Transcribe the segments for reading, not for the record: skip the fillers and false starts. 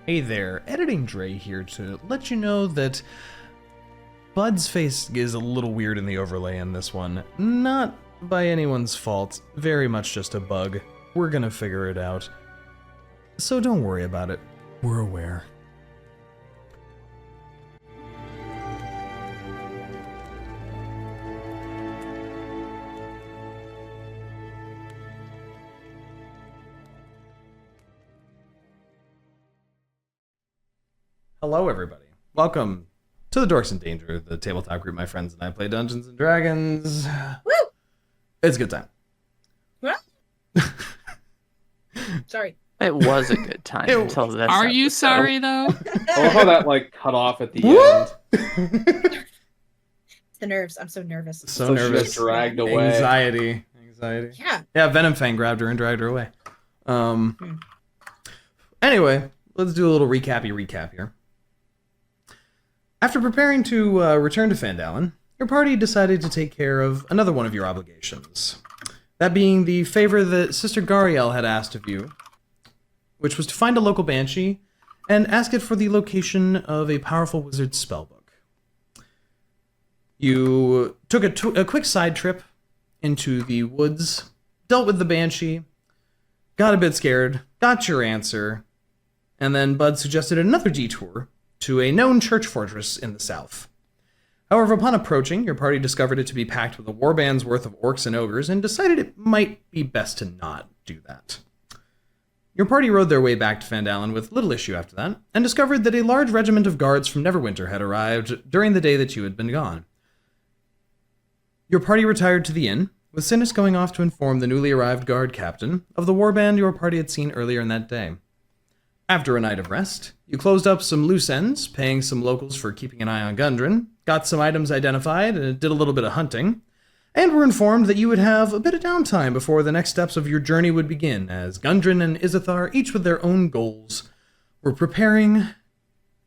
Hey there, Editing Dre here to let you know that Bud's face is a little weird in the overlay in this one. Not by anyone's fault, very much just a bug. We're gonna figure it out. So don't worry about it. We're aware. Hello, everybody. Welcome to the Dorks in Danger, the tabletop group my friends and I play Dungeons and Dragons. Woo! It's a good time. What? Sorry. It was a good time until this. Are you sorry though? I love how that cut off at the end. It's the nerves. I'm so nervous. So She nervous. was dragged away. Anxiety. Yeah. Yeah, Venom Fang grabbed her and dragged her away. Anyway, let's do a little recap here. After preparing to return to Phandalin, your party decided to take care of another one of your obligations. That being the favor that Sister Gariel had asked of you, which was to find a local banshee and ask it for the location of a powerful wizard's spellbook. You took a quick side trip into the woods, dealt with the banshee, got a bit scared, got your answer, and then Bud suggested another detour to a known church fortress in the south. However, upon approaching, your party discovered it to be packed with a warband's worth of orcs and ogres and decided it might be best to not do that. Your party rode their way back to Phandalin with little issue after that, and discovered that a large regiment of guards from Neverwinter had arrived during the day that you had been gone. Your party retired to the inn, with Synas going off to inform the newly arrived guard captain of the warband your party had seen earlier in that day. After a night of rest, you closed up some loose ends, paying some locals for keeping an eye on Gundren, got some items identified, and did a little bit of hunting, and were informed that you would have a bit of downtime before the next steps of your journey would begin, as Gundren and Izithar, each with their own goals, were preparing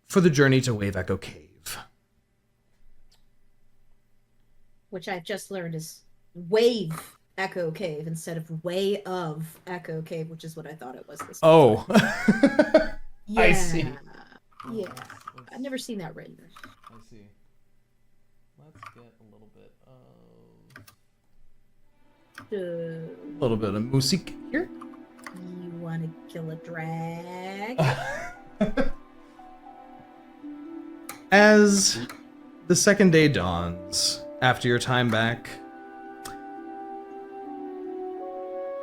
for the journey to Wave Echo Cave. Which I've just learned is Wave Echo Cave instead of Way of Echo Cave, which is what I thought it was this time. Oh. Yeah. I see. Yeah. I've never seen that written. I see. Let's get a little bit of music here. You want to kill a drag? As the second day dawns, after your time back,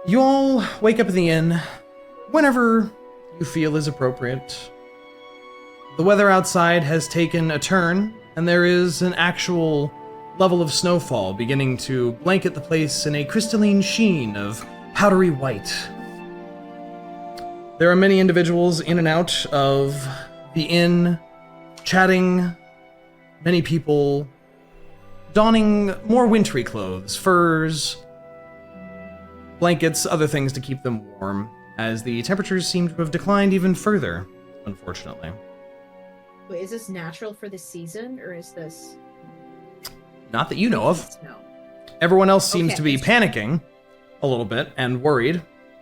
you all wake up in the inn whenever you feel is appropriate. The weather outside has taken a turn, and there is an actual level of snowfall beginning to blanket the place in a crystalline sheen of powdery white. There are many individuals in and out of the inn, chatting, many people donning more wintry clothes, furs, blankets, other things to keep them warm, as the temperatures seem to have declined even further, unfortunately. Wait, is this natural for this season, or is this... Not that you know of. No. Everyone else seems Okay. to be panicking a little bit and worried.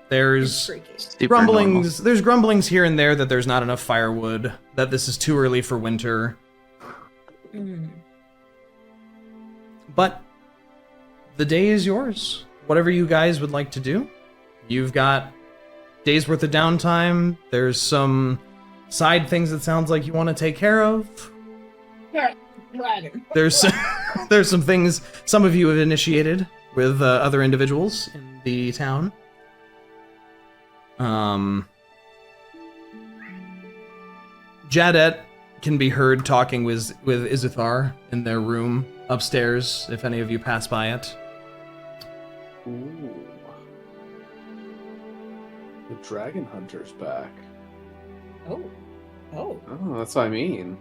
There's Freaky. grumblings. There's grumblings here and there that there's not enough firewood, that this is too early for winter. But the day is yours. Whatever you guys would like to do. You've got days worth of downtime. There's some side things that sounds like you want to take care of. There's some things some of you have initiated with other individuals in the town. Jadet can be heard talking with Izithar in their room upstairs, if any of you pass by it. Ooh. The Dragon Hunter's back. Oh. Oh, that's what I mean.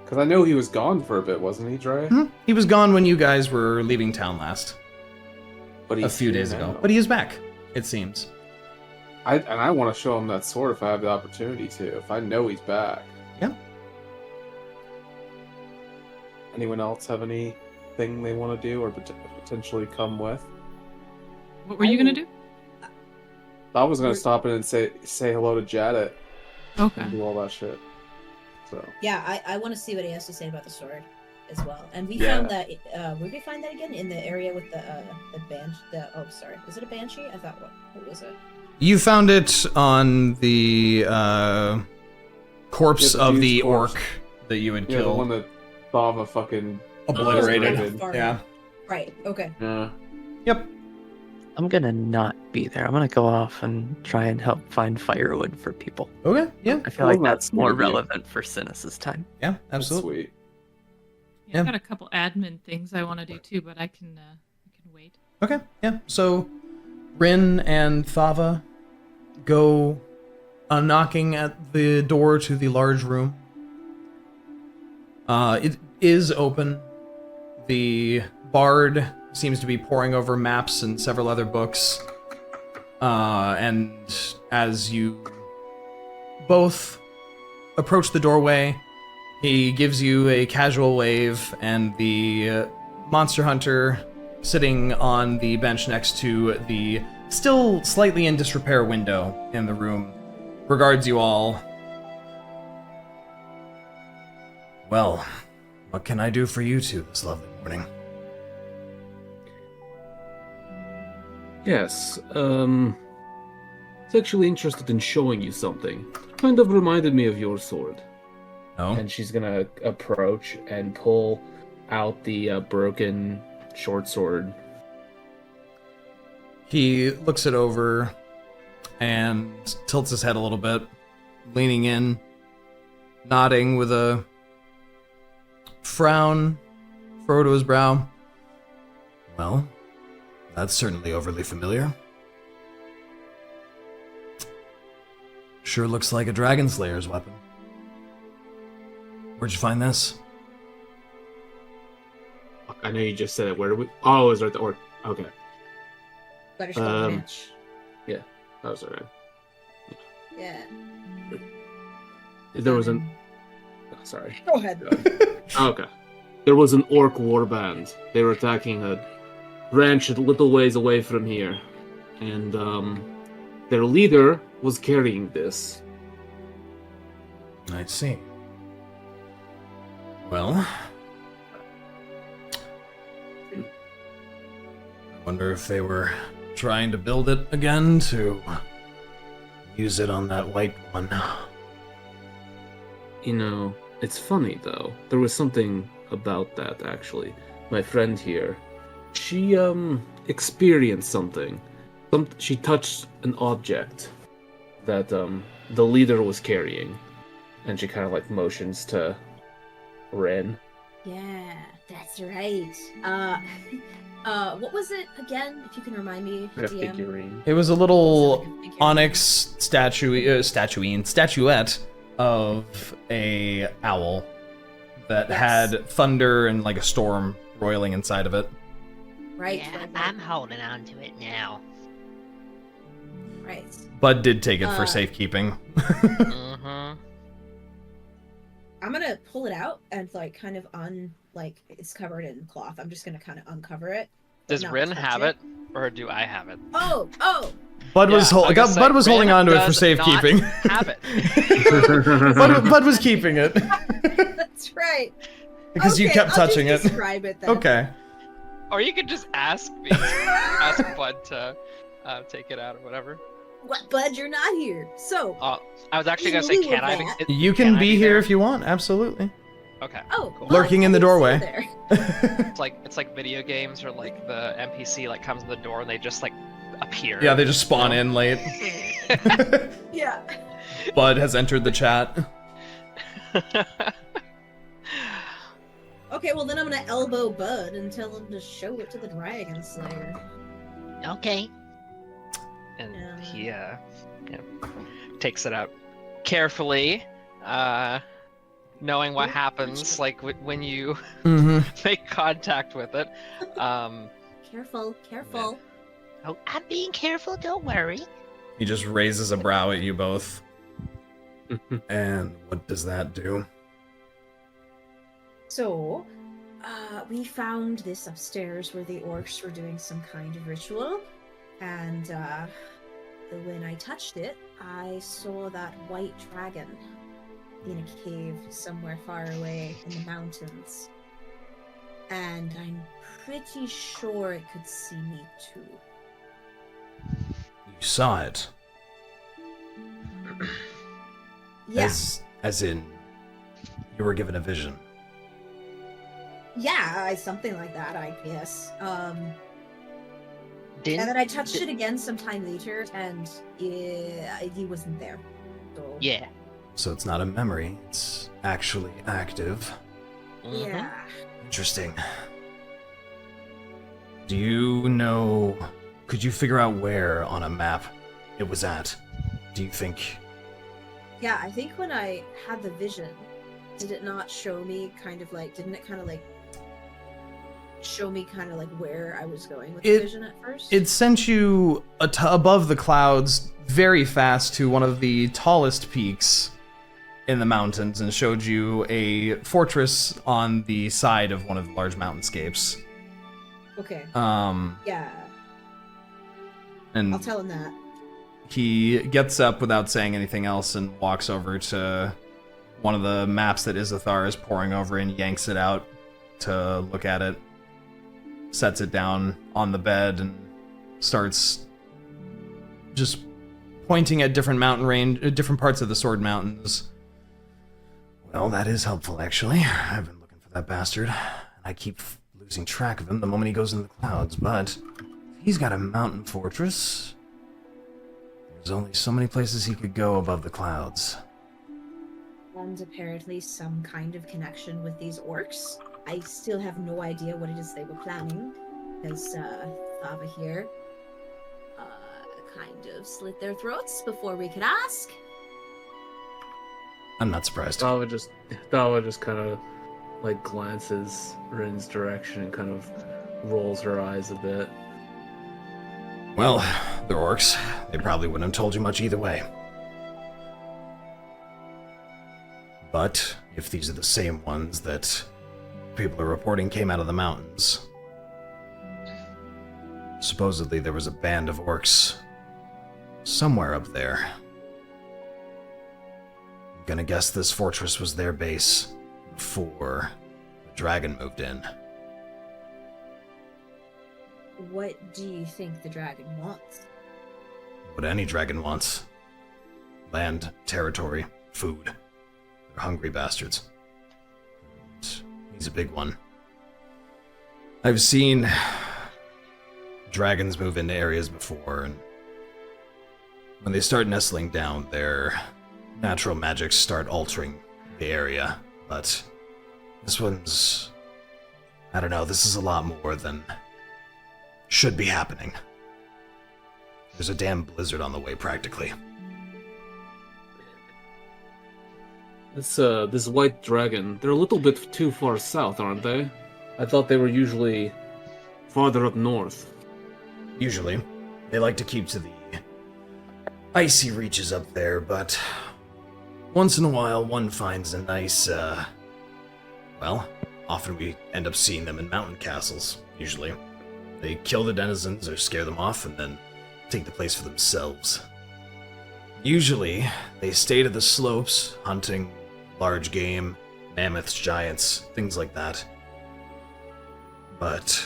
Because I know he was gone for a bit, wasn't he, Dre? Mm-hmm. He was gone when you guys were leaving town last. But A few days ago. But he is back, it seems. I want to show him that sword if I have the opportunity to. If I know he's back. Yeah. Anyone else have anything they want to do or potentially come with? What were you gonna do? I was going to stop in and say hello to Jadet. Okay. and do all that shit. So Yeah, I want to see what he has to say about the sword as well. And we Yeah. found that. Where did we find that again? In the area with the banshee. Is it a banshee? I thought what was it? You found it on the corpse Yeah, the of dude's the corpse. orc that you had yeah, the killed. one that Thava fucking Obliterated. Oh, Yeah. Right. Okay. yeah. Yep. I'm gonna not be there. I'm gonna go off and try and help find firewood for people. Okay. Yeah. I feel like Well, that's more that's pretty good. relevant for Synas' time. Yeah. That's Absolutely. sweet. Yeah, I've got a couple admin things I want to do too, but I can wait. Okay. Yeah. So, Rinn and Thava go knocking at the door to the large room. It is open. The bard seems to be poring over maps and several other books. And as you both approach the doorway, he gives you a casual wave, and the monster hunter sitting on the bench next to the still slightly in disrepair window in the room regards you all. Well, what can I do for you two this lovely morning? Yes, was actually interested in showing you something. Kind of reminded me of your sword. No? And she's gonna approach and pull out the broken short sword. He looks it over and tilts his head a little bit, leaning in, nodding with a frown furrow to his brow. Well, that's certainly overly familiar. Sure looks like a dragon slayer's weapon. Where'd you find this? Fuck, I know you just said it. Where do we? Oh, it was right there. Okay, Butterscotch ranch. that was alright. Yeah. There was an. Oh, sorry. Go ahead. Okay. There was an orc warband. They were attacking a ranch a little ways away from here. And their leader was carrying this. I see. Well, I wonder if they were trying to build it again to use it on that white one. You know, it's funny though. There was something about that actually. My friend here, she experienced something. She touched an object that the leader was carrying, and she kind of like motions to Rinn. Yeah, that's right. What was it again? If you can remind me, A DM. figurine. It was a little Was it like a figure? onyx statuette of a owl that Yes. had thunder and like a storm roiling inside of it. Right. Yeah, right, I'm holding on to it now. right. Bud did take it for Uh, safekeeping. Mm-hmm. I'm gonna pull it out and like kind of it's covered in cloth. I'm just gonna kind of uncover it. but Does not Rinn touch have it, or do I have it? Oh! Bud was Yeah, I was gonna say, Bud was holding Rinn on to it for does safekeeping. not have it. Bud was keeping it That's right. because you Okay, kept I'll touching just it. Describe it then. Okay. Or you could just ask me, ask Bud to take it out or whatever. What, Bud? You're not here. So. I was actually gonna In say, lieu can of I? that- You can be here if you want. Absolutely. Okay. Oh. Cool. Bud, Lurking in the I didn't see doorway. there. It's like video games or like the NPC like comes to the door and they just like appear. Yeah, they just spawn in late. Yeah. Bud has entered the chat. Okay, well then I'm gonna elbow Bud and tell him to show it to the Dragon Slayer. Okay. And Yeah. he takes it out carefully, knowing what happens like when you Mm-hmm. make contact with it. Careful, careful. Oh, I'm being careful, don't worry. He just raises a brow at you both. And what does that do? So, we found this upstairs where the orcs were doing some kind of ritual, and when I touched it, I saw that white dragon in a cave somewhere far away in the mountains. And I'm pretty sure it could see me too. You saw it. Yeah. As in, you were given a vision. Yeah, something like that, I guess. And Didn't then I touched it again sometime later, and he wasn't there. So, yeah. So it's not a memory, it's actually active. Mhm. yeah. Interesting. Do you know... Could you figure out where on a map it was at? Do you think... Yeah, I think when I had the vision, did it not show me kind of like, didn't it kind of like show me kind of like where I was going with the vision at first? It sent you above the clouds very fast to one of the tallest peaks in the mountains and showed you a fortress on the side of one of the large mountainscapes. Okay. And Yeah, I'll tell him that. he gets up without saying anything else and walks over to one of the maps that Izathar is poring over and yanks it out to look at it, sets it down on the bed, and starts just pointing at different different parts of the Sword Mountains. Well, that is helpful, actually. I've been looking for that bastard, and I keep losing track of him the moment he goes in the clouds, but he's got a mountain fortress. There's only so many places he could go above the clouds. And apparently some kind of connection with these orcs. I still have no idea what it is they were planning, because Thava here kind of slit their throats before we could ask. I'm not surprised. Thava just kind of like glances Rinn's direction and kind of rolls her eyes a bit. Well, they're orcs. They probably wouldn't have told you much either way. But if these are the same ones that people are reporting came out of the mountains, supposedly there was a band of orcs somewhere up there. I'm gonna guess this fortress was their base before the dragon moved in. What do you think the dragon wants? What any dragon wants. Land, territory, food. They're hungry bastards. And he's a big one. I've seen dragons move into areas before, and when they start nestling down, their natural magics start altering the area. But this one's... I don't know, this is a lot more than should be happening. There's a damn blizzard on the way, practically. This white dragon, they're a little bit too far south, aren't they? I thought they were usually farther up north. Usually. They like to keep to the icy reaches up there, but once in a while one finds a nice, well, often we end up seeing them in mountain castles, usually. They kill the denizens or scare them off and then take the place for themselves. Usually, they stay to the slopes, hunting large game, mammoths, giants, things like that. But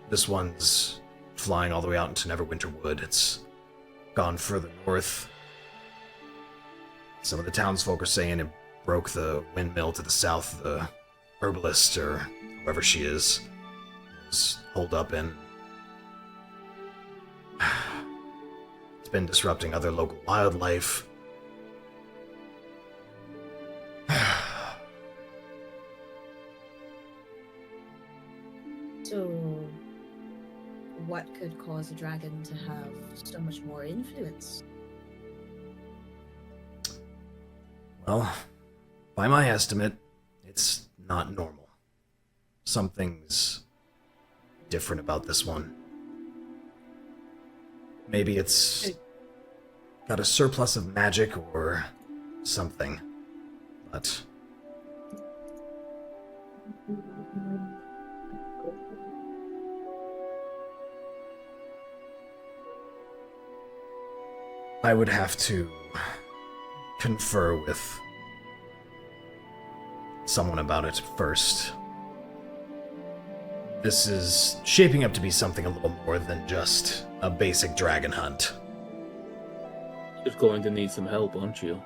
this one's flying all the way out into Neverwinter Wood. It's gone further north. Some of the townsfolk are saying it broke the windmill to the south. The herbalist, or whoever she is, was holed up in. It's been disrupting other local wildlife. So, what could cause a dragon to have so much more influence? Well, by my estimate, it's not normal. Something's different about this one. Maybe it's got a surplus of magic or something, but I would have to confer with someone about it first. This is shaping up to be something a little more than just a basic dragon hunt. You're going to need some help, aren't you?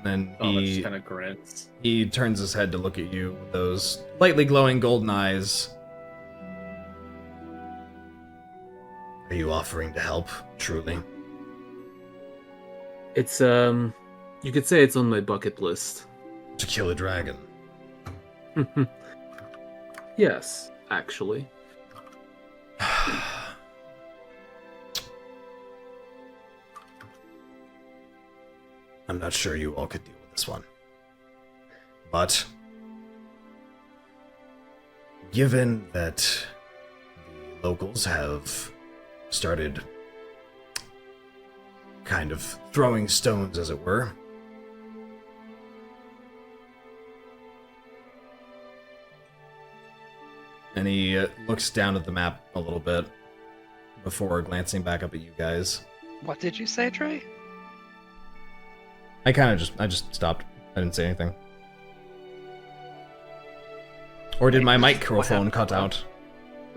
And Thava just he kind of grins. he turns his head to look at you with those lightly glowing golden eyes. Are you offering to help, truly? It's, you could say it's on my bucket list. To kill a dragon. Yes, actually. I'm not sure you all could deal with this one. But, given that the locals have started kind of throwing stones, as it were, and he looks down at the map a little bit before glancing back up at you guys. What did you say, Trey? I just stopped. I didn't say anything. Or did my microphone cut out?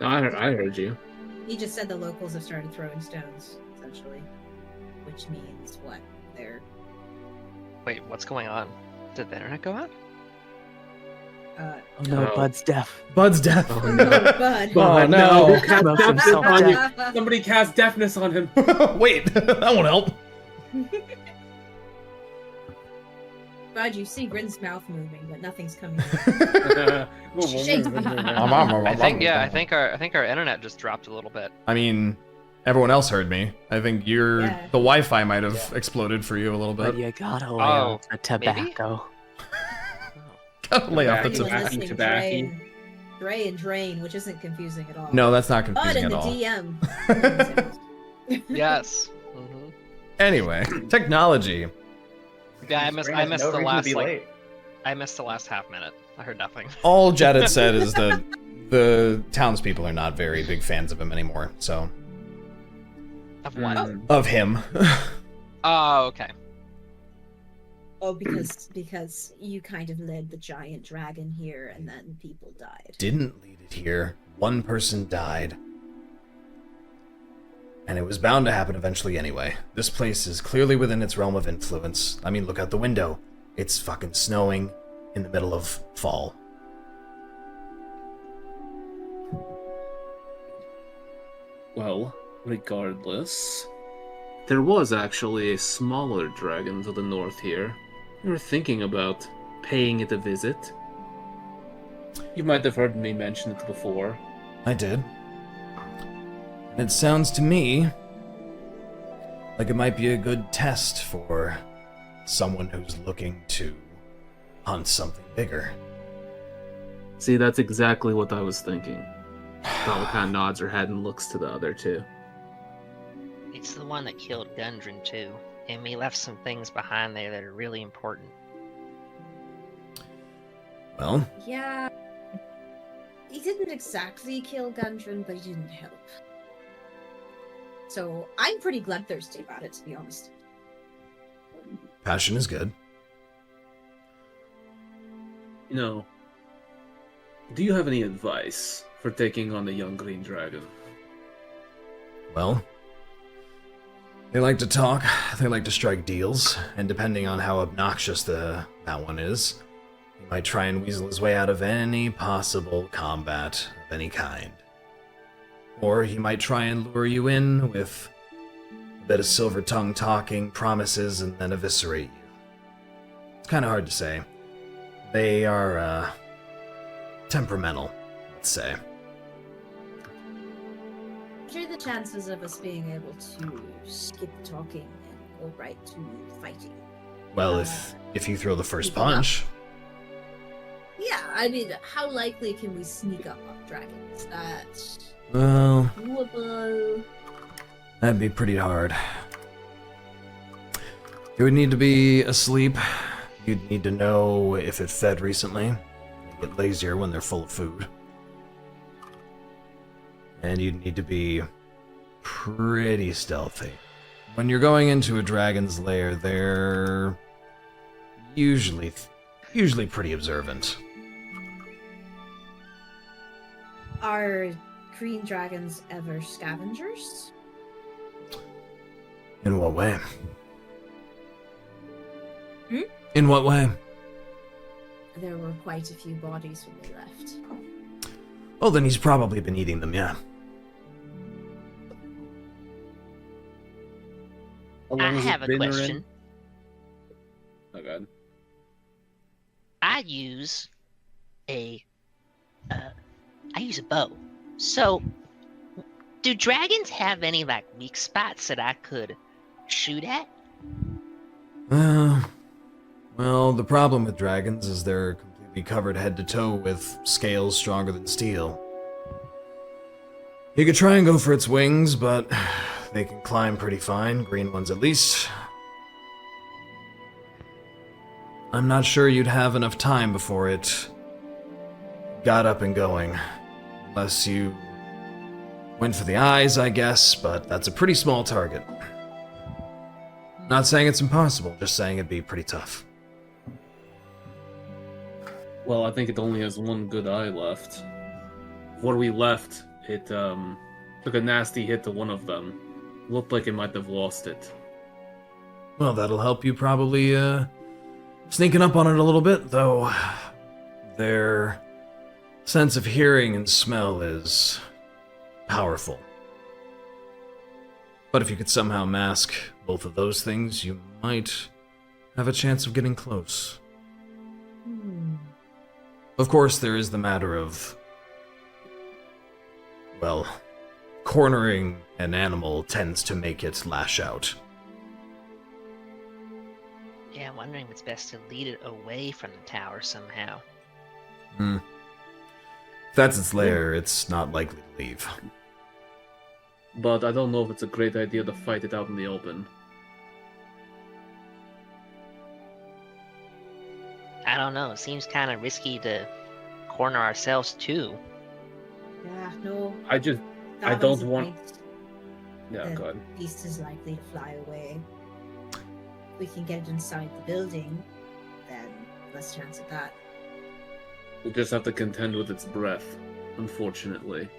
I heard you. He just said the locals have started throwing stones, essentially. Which means what? They're... Wait, what's going on? Did the internet go out? Oh no, Oh. Bud's deaf. Bud's deaf. Oh, no, bud. Oh, no. Cast Smoked deafness himself on you. deaf. Somebody cast deafness on him. Wait, that won't help. Bud, you see Grinn's mouth moving, but nothing's coming out. I think our internet just dropped a little bit. I mean, everyone else heard me. I think the Wi-Fi might have exploded for you a little But bit. you gotta lay Oh, off the tobacco. Gotta lay off the Everyone tobacco. listening, Tobacco. Drain, which isn't confusing at all. No, that's not Bud confusing and at the all. DM. Yes. Hmm. Anyway, technology. Yeah, I missed the last late. I missed the last half minute. I heard nothing. All Jed had said is that the townspeople are not very big fans of him anymore. So, Of what? of him. Oh, okay. Oh, because you kind of led the giant dragon here, and then people died. Didn't lead it here. One person died. And it was bound to happen eventually anyway. This place is clearly within its realm of influence. I mean, look out the window. It's fucking snowing in the middle of fall. Well, regardless, there was actually a smaller dragon to the north here. We were thinking about paying it a visit. You might have heard me mention it before. I did. And it sounds to me like it might be a good test for someone who's looking to hunt something bigger. See, that's exactly what I was thinking. Thava kind of nods her head and looks to the other two. It's the one that killed Gundren too, and we left some things behind there that are really important. Well, Yeah. He didn't exactly kill Gundren, but he didn't help. So I'm pretty bloodthirsty about it, to be honest. passion is good. You know, do you have any advice for taking on the young green dragon? Well, they like to talk, they like to strike deals, and depending on how obnoxious that one is, he might try and weasel his way out of any possible combat of any kind. Or he might try and lure you in with a bit of silver tongue talking, promises, and then eviscerate you. It's kind of hard to say. They are, temperamental, let's say. What are the chances of us being able to skip talking and go right to fighting? Well, if you throw the first punch, Yeah, I mean, how likely can we sneak up on dragons? That's well, doable. that'd be pretty hard. You would need to be asleep. You'd need to know if it fed recently. They get lazier when they're full of food. And you'd need to be pretty stealthy. when you're going into a dragon's lair, they're usually pretty observant. Are green dragons ever scavengers? In what way? Hmm? In what way? There were quite a few bodies when they left. Oh, then he's probably been eating them, yeah. How I long has it have a been, Rinn? question. Oh god. I use a bow. So, do dragons have any like weak spots that I could shoot at? Well, the problem with dragons is they're completely covered head to toe with scales stronger than steel. You could try and go for its wings, but they can climb pretty fine, green ones at least. I'm not sure you'd have enough time before it got up and going. Unless you went for the eyes, I guess, but that's a pretty small target. Not saying it's impossible, just saying it'd be pretty tough. Well, I think it only has one good eye left. Before we left, it took a nasty hit to one of them. Looked like it might have lost it. Well, that'll help you probably, sneaking up on it a little bit, though their sense of hearing and smell is powerful. But if you could somehow mask both of those things, you might have a chance of getting close. Of course, there is the matter of, well, cornering an animal tends to make it lash out. Yeah, I'm wondering if it's best to lead it away from the tower somehow. If that's its lair, it's not likely to leave. But I don't know if it's a great idea to fight it out in the open. I don't know. It seems kind of risky to corner ourselves too. Yeah, no. I that don't was the want- point. Yeah, The go ahead. beast is likely to fly away. If we can get it inside the building, then less chance of that. We'll just have to contend with its breath, unfortunately.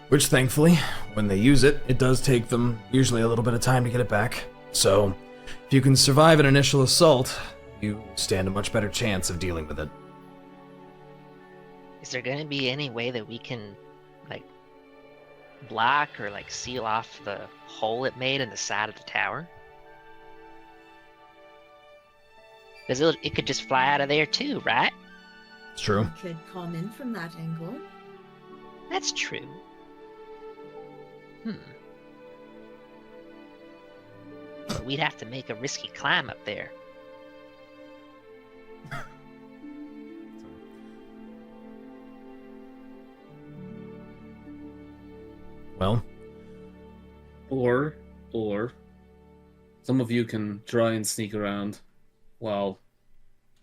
Which, thankfully, when they use it, it does take them usually a little bit of time to get it back. So, if you can survive an initial assault, you stand a much better chance of dealing with it. Is there going to be any way that we can, like, block or, like, seal off the hole it made in the side of the tower? Because it could just fly out of there too, right? It's true. We could come in from that angle. That's true. But we'd have to make a risky climb up there. Well, Or some of you can try and sneak around while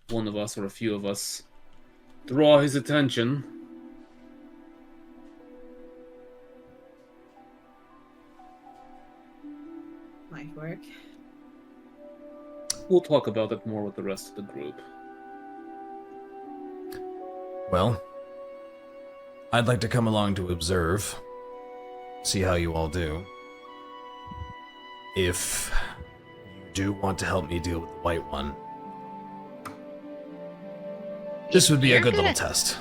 one of us or a few of us draw his attention. Might work. We'll talk about it more with the rest of the group. well, I'd like to come along to observe, see how you all do. If you do want to help me deal with the White One, this would be a You're good little gonna- test.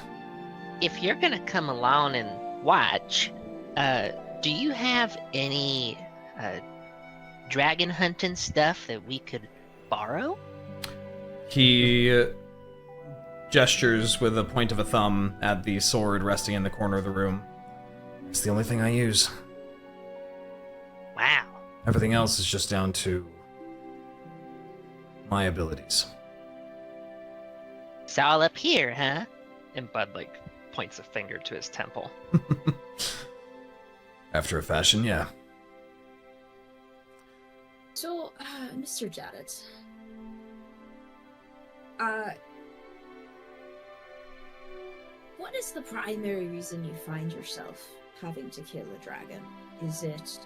If you're gonna come along and watch, do you have any dragon hunting stuff that we could borrow? He gestures with a point of a thumb at the sword resting in the corner of the room. It's the only thing I use. Wow. Everything else is just down to my abilities. It's all up here, huh? And Bud like points a finger to his temple. After a fashion, yeah. So, Mr. Jadet, what is the primary reason you find yourself having to kill a dragon? Is it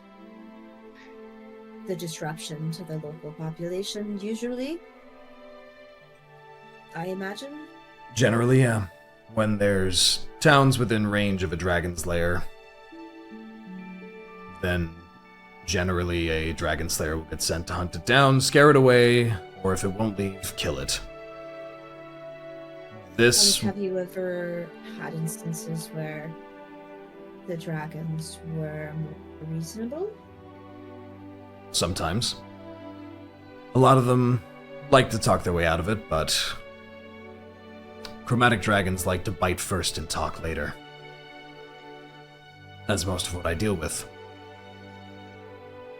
the disruption to the local population, usually. I imagine. Generally, yeah. When there's towns within range of a dragon's lair, then generally a dragon slayer will get sent to hunt it down, scare it away, or if it won't leave, kill it. This... Have you ever had instances where the dragons were more reasonable? Sometimes. A lot of them like to talk their way out of it, but chromatic dragons like to bite first and talk later. That's most of what I deal with.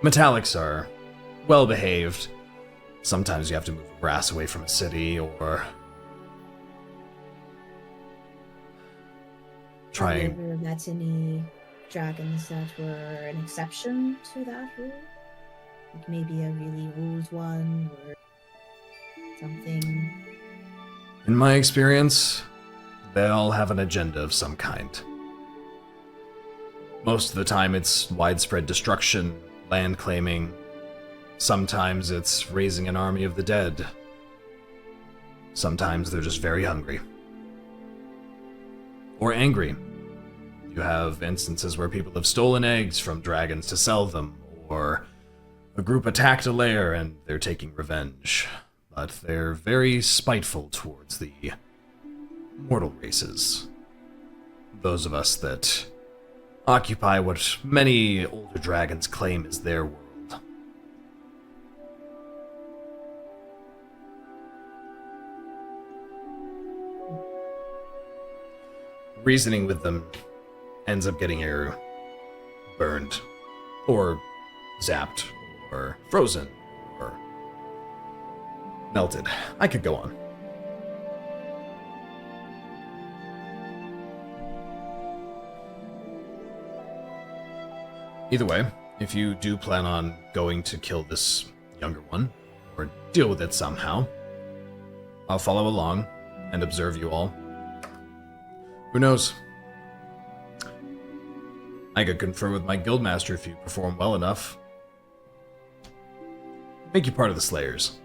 Metallics are well-behaved. Sometimes you have to move brass away from a city, or try... Have you ever met any dragons that were an exception to that rule? Like maybe a really ruled one, or something? In my experience, they all have an agenda of some kind. Most of the time it's widespread destruction, land claiming. Sometimes it's raising an army of the dead. Sometimes they're just very hungry. Or angry. You have instances where people have stolen eggs from dragons to sell them, or a group attacked a lair and they're taking revenge. But they're very spiteful towards the mortal races. Those of us that occupy what many older dragons claim is their world. Reasoning with them ends up getting either burned, or zapped, or frozen, or melted. I could go on. Either way, if you do plan on going to kill this younger one, or deal with it somehow, I'll follow along and observe you all. Who knows? I could confer with my guildmaster if you perform well enough. Make you part of the Slayers.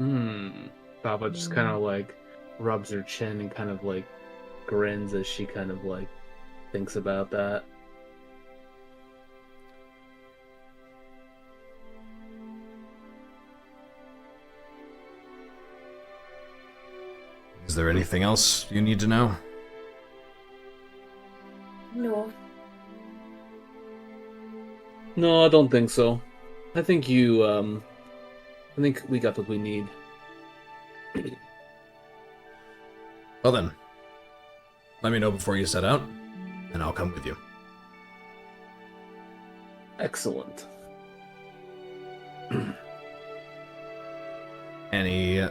Thava just kind of like rubs her chin and kind of like grins as she kind of like thinks about that. Is there anything else you need to know? No. No, I don't think so. I think I think we got what we need. Well then, let me know before you set out, and I'll come with you. Excellent. And he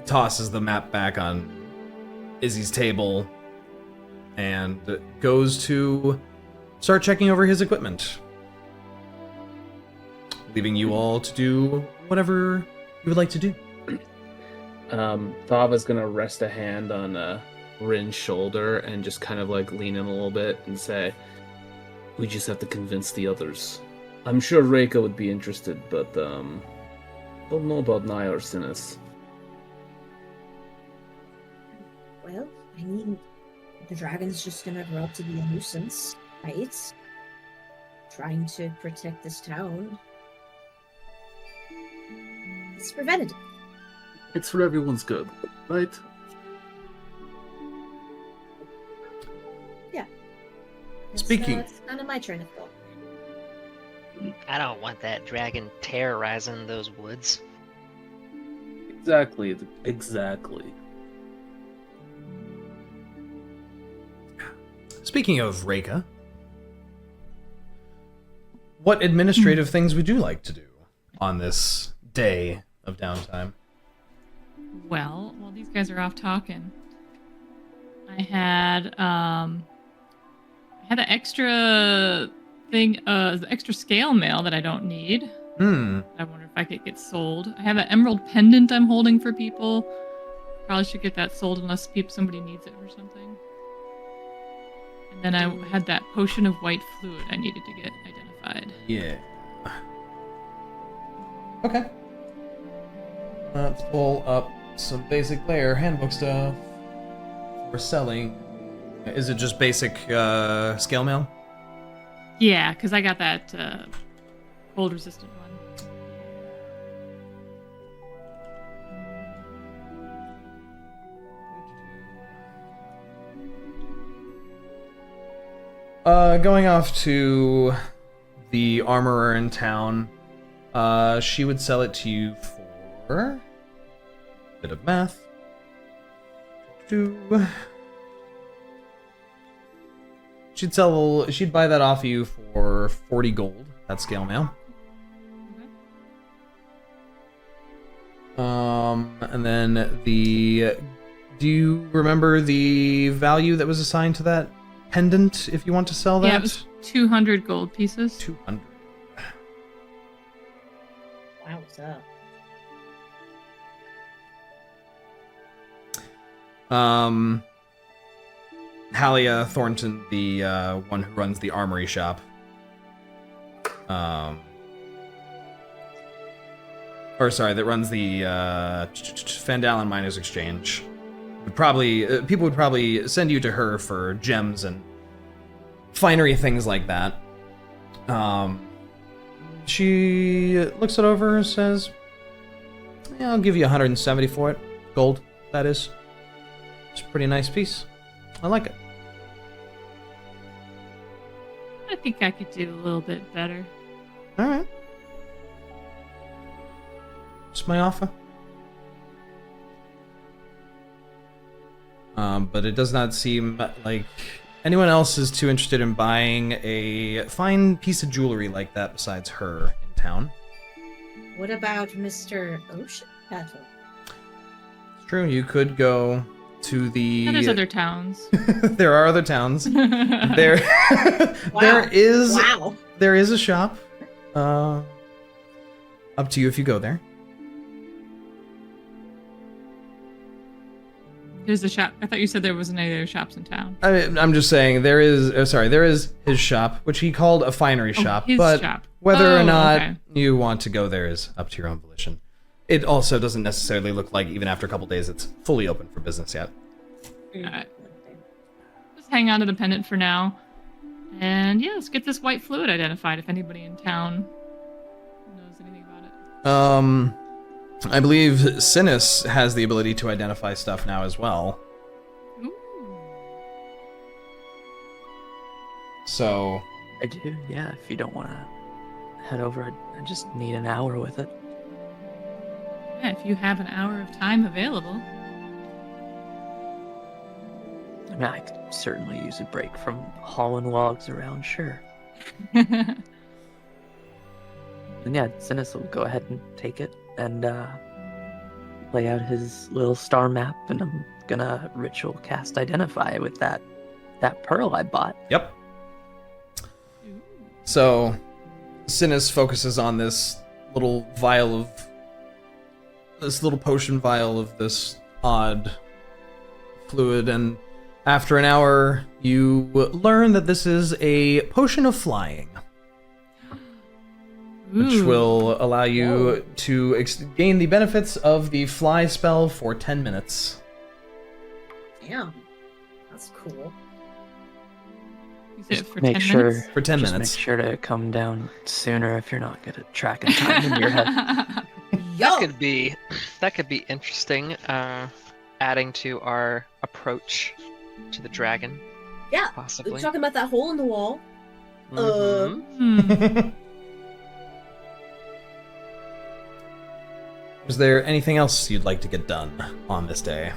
tosses the map back on Izzy's table and goes to start checking over his equipment, leaving you all to do whatever you would like to do. Thava's gonna rest a hand on Rinn's shoulder and just kind of like lean in a little bit and say, "We just have to convince the others. I'm sure Reyka would be interested, but don't know about Niah or Synas." Well, I mean, the dragon's just gonna grow up to be a nuisance, right? Trying to protect this town. It's preventative. It's for everyone's good, right? Yeah. Speaking- It's kind of my train of thought. I don't want that dragon terrorizing those woods. Exactly. Speaking of Reyka, what administrative things would you like to do on this day of downtime? Well, while these guys are off talking, I had an extra thing, the extra scale mail that I don't need. I wonder if I could get sold. I have an emerald pendant I'm holding for people. Probably should get that sold unless somebody needs it or something. And then I had that potion of white fluid I needed to get identified. identified. Yeah. Okay. Let's pull up some basic player handbook stuff for selling. Is it just basic scale mail? Yeah, because I got that cold resistant one. Going off to the armorer in town, she would sell it to you for a bit of math. She'd buy that off you for 40 gold. That's scale mail. And then do you remember the value that was assigned to that pendant if you want to sell that? Yeah, it was 200 gold pieces. 200. Wow, what's up? Halia Thornton, the one who runs the armory shop. That runs the Fandalin Miners Exchange. People would probably send you to her for gems and finery things like that. She looks it over and says, "Yeah, I'll give you 170 for it. Gold, that is. It's a pretty nice piece. I like it." I think I could do a little bit better. All right. It's my offer. But it does not seem like anyone else is too interested in buying a fine piece of jewelry like that besides her in town. What about Mr. Ocean Petal? It's true, you could go to the... Yeah, there's other towns. There are other towns. There Wow. there is a shop. Up to you if you go there. There's a shop. I thought you said there wasn't any other shops in town. I'm just saying there is his shop, which he called a finery shop, his but shop. whether or not Okay. you want to go there is up to your own volition. It also doesn't necessarily look like even after a couple days it's fully open for business yet. Alright. Just hang on to the pendant for now. And yeah, let's get this white fluid identified if anybody in town knows anything about it. I believe Synas has the ability to identify stuff now as well. Ooh. So I do, yeah. If you don't want to head over, I just need an hour with it. Yeah, if you have an hour of time available. I mean, I could certainly use a break from hauling logs around, sure. And yeah, Synas will go ahead and take it and lay out his little star map, and I'm gonna ritual cast Identify with that pearl I bought. Yep. So Synas focuses on this little potion vial of this odd fluid, and after an hour you learn that this is a potion of flying, which Ooh. will allow you to gain the benefits of the fly spell for 10 minutes. Damn. That's cool. You said it for Make 10 sure minutes? For 10 just minutes. make sure to come down sooner if you're not good at tracking time in your head. Yo! That could be interesting. Adding to our approach to the dragon. Yeah, Possibly. we're talking about that hole in the wall. Mhm. Hmm. Is there anything else you'd like to get done on this day?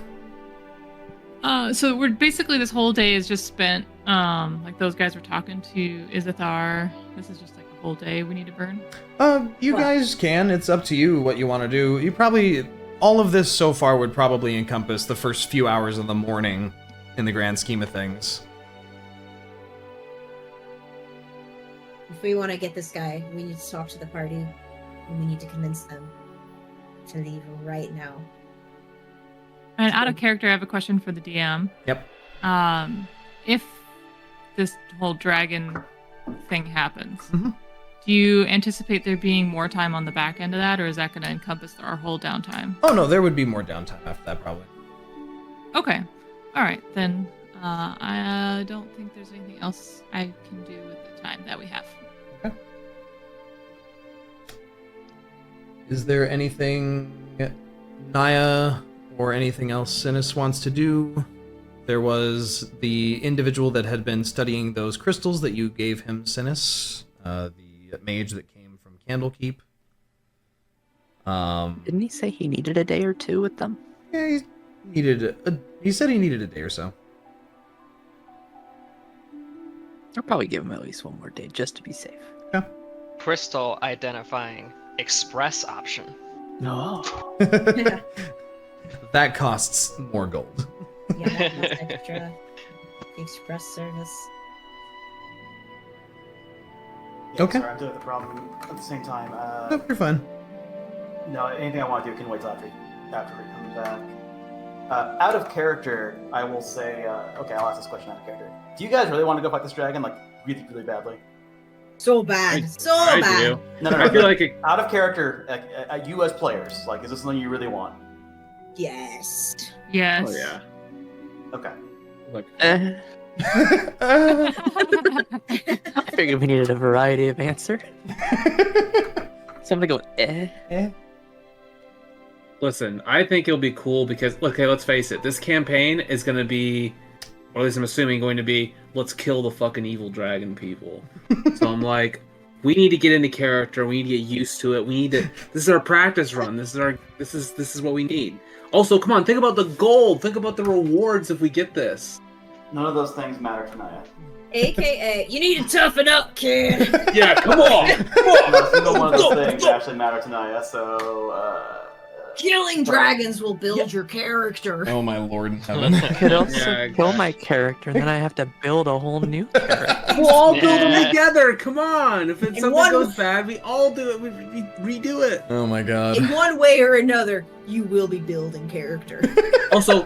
So we're basically this whole day is just spent, like those guys were talking to Izithar. This is just like a whole day we need to burn. You Well- guys can. It's up to you what you want to do. You probably... All of this so far would probably encompass the first few hours of the morning in the grand scheme of things. If we want to get this guy, we need to talk to the party, and we need to convince them to leave right now. And out of character, I have a question for the DM. Yep. If this whole dragon thing happens, Mhm. Do you anticipate there being more time on the back end of that, or is that going to encompass our whole downtime? Oh no, there would be more downtime after that probably. Okay. All right, then I don't think there's anything else I can do with the time that we have. Okay. Is there anything Niah or anything else Synas wants to do? There was the individual that had been studying those crystals that you gave him, Synas, the mage that came from Candlekeep. Didn't he say he needed a day or two with them? Yeah, he said he needed a day or so. I'll probably give him at least one more day just to be safe. Yeah. Crystal identifying express option. No. That costs more gold. Yeah, that has extra express service. Yeah, Okay. Sorry, I'm dealing with the problem at the same time. Nope, you're fine. No, anything I want to do can wait till after we come back. Out of character, I will say. Okay, I'll ask this question out of character. Do you guys really want to go fight this dragon, like really, really badly? So bad, I bad. do. No. I feel like Out of character, you as players, like, is this something you really want? Yes. Yes. Oh yeah. Okay. Like, I figured we needed a variety of answer. So I'm gonna go, listen, I think it'll be cool because, okay, let's face it, this campaign is going to be, or at least I'm assuming going to be, let's kill the fucking evil dragon people. So I'm like, we need to get into character, we need to get used to it, this is our practice run, this is what we need. Also, come on, think about the gold, think about the rewards if we get this. None of those things matter to Niah. AKA, you need to toughen up, kid. Yeah, come on! Not a single one of those things actually matter to Niah, so, Killing dragons will build your character. Oh my lord in heaven. I could also Yeah, kill my character, and then I have to build a whole new character. We'll all build them together, come on! If And something goes bad, we all do it, we redo it. Oh my god. In one way or another, you will be building character. Also,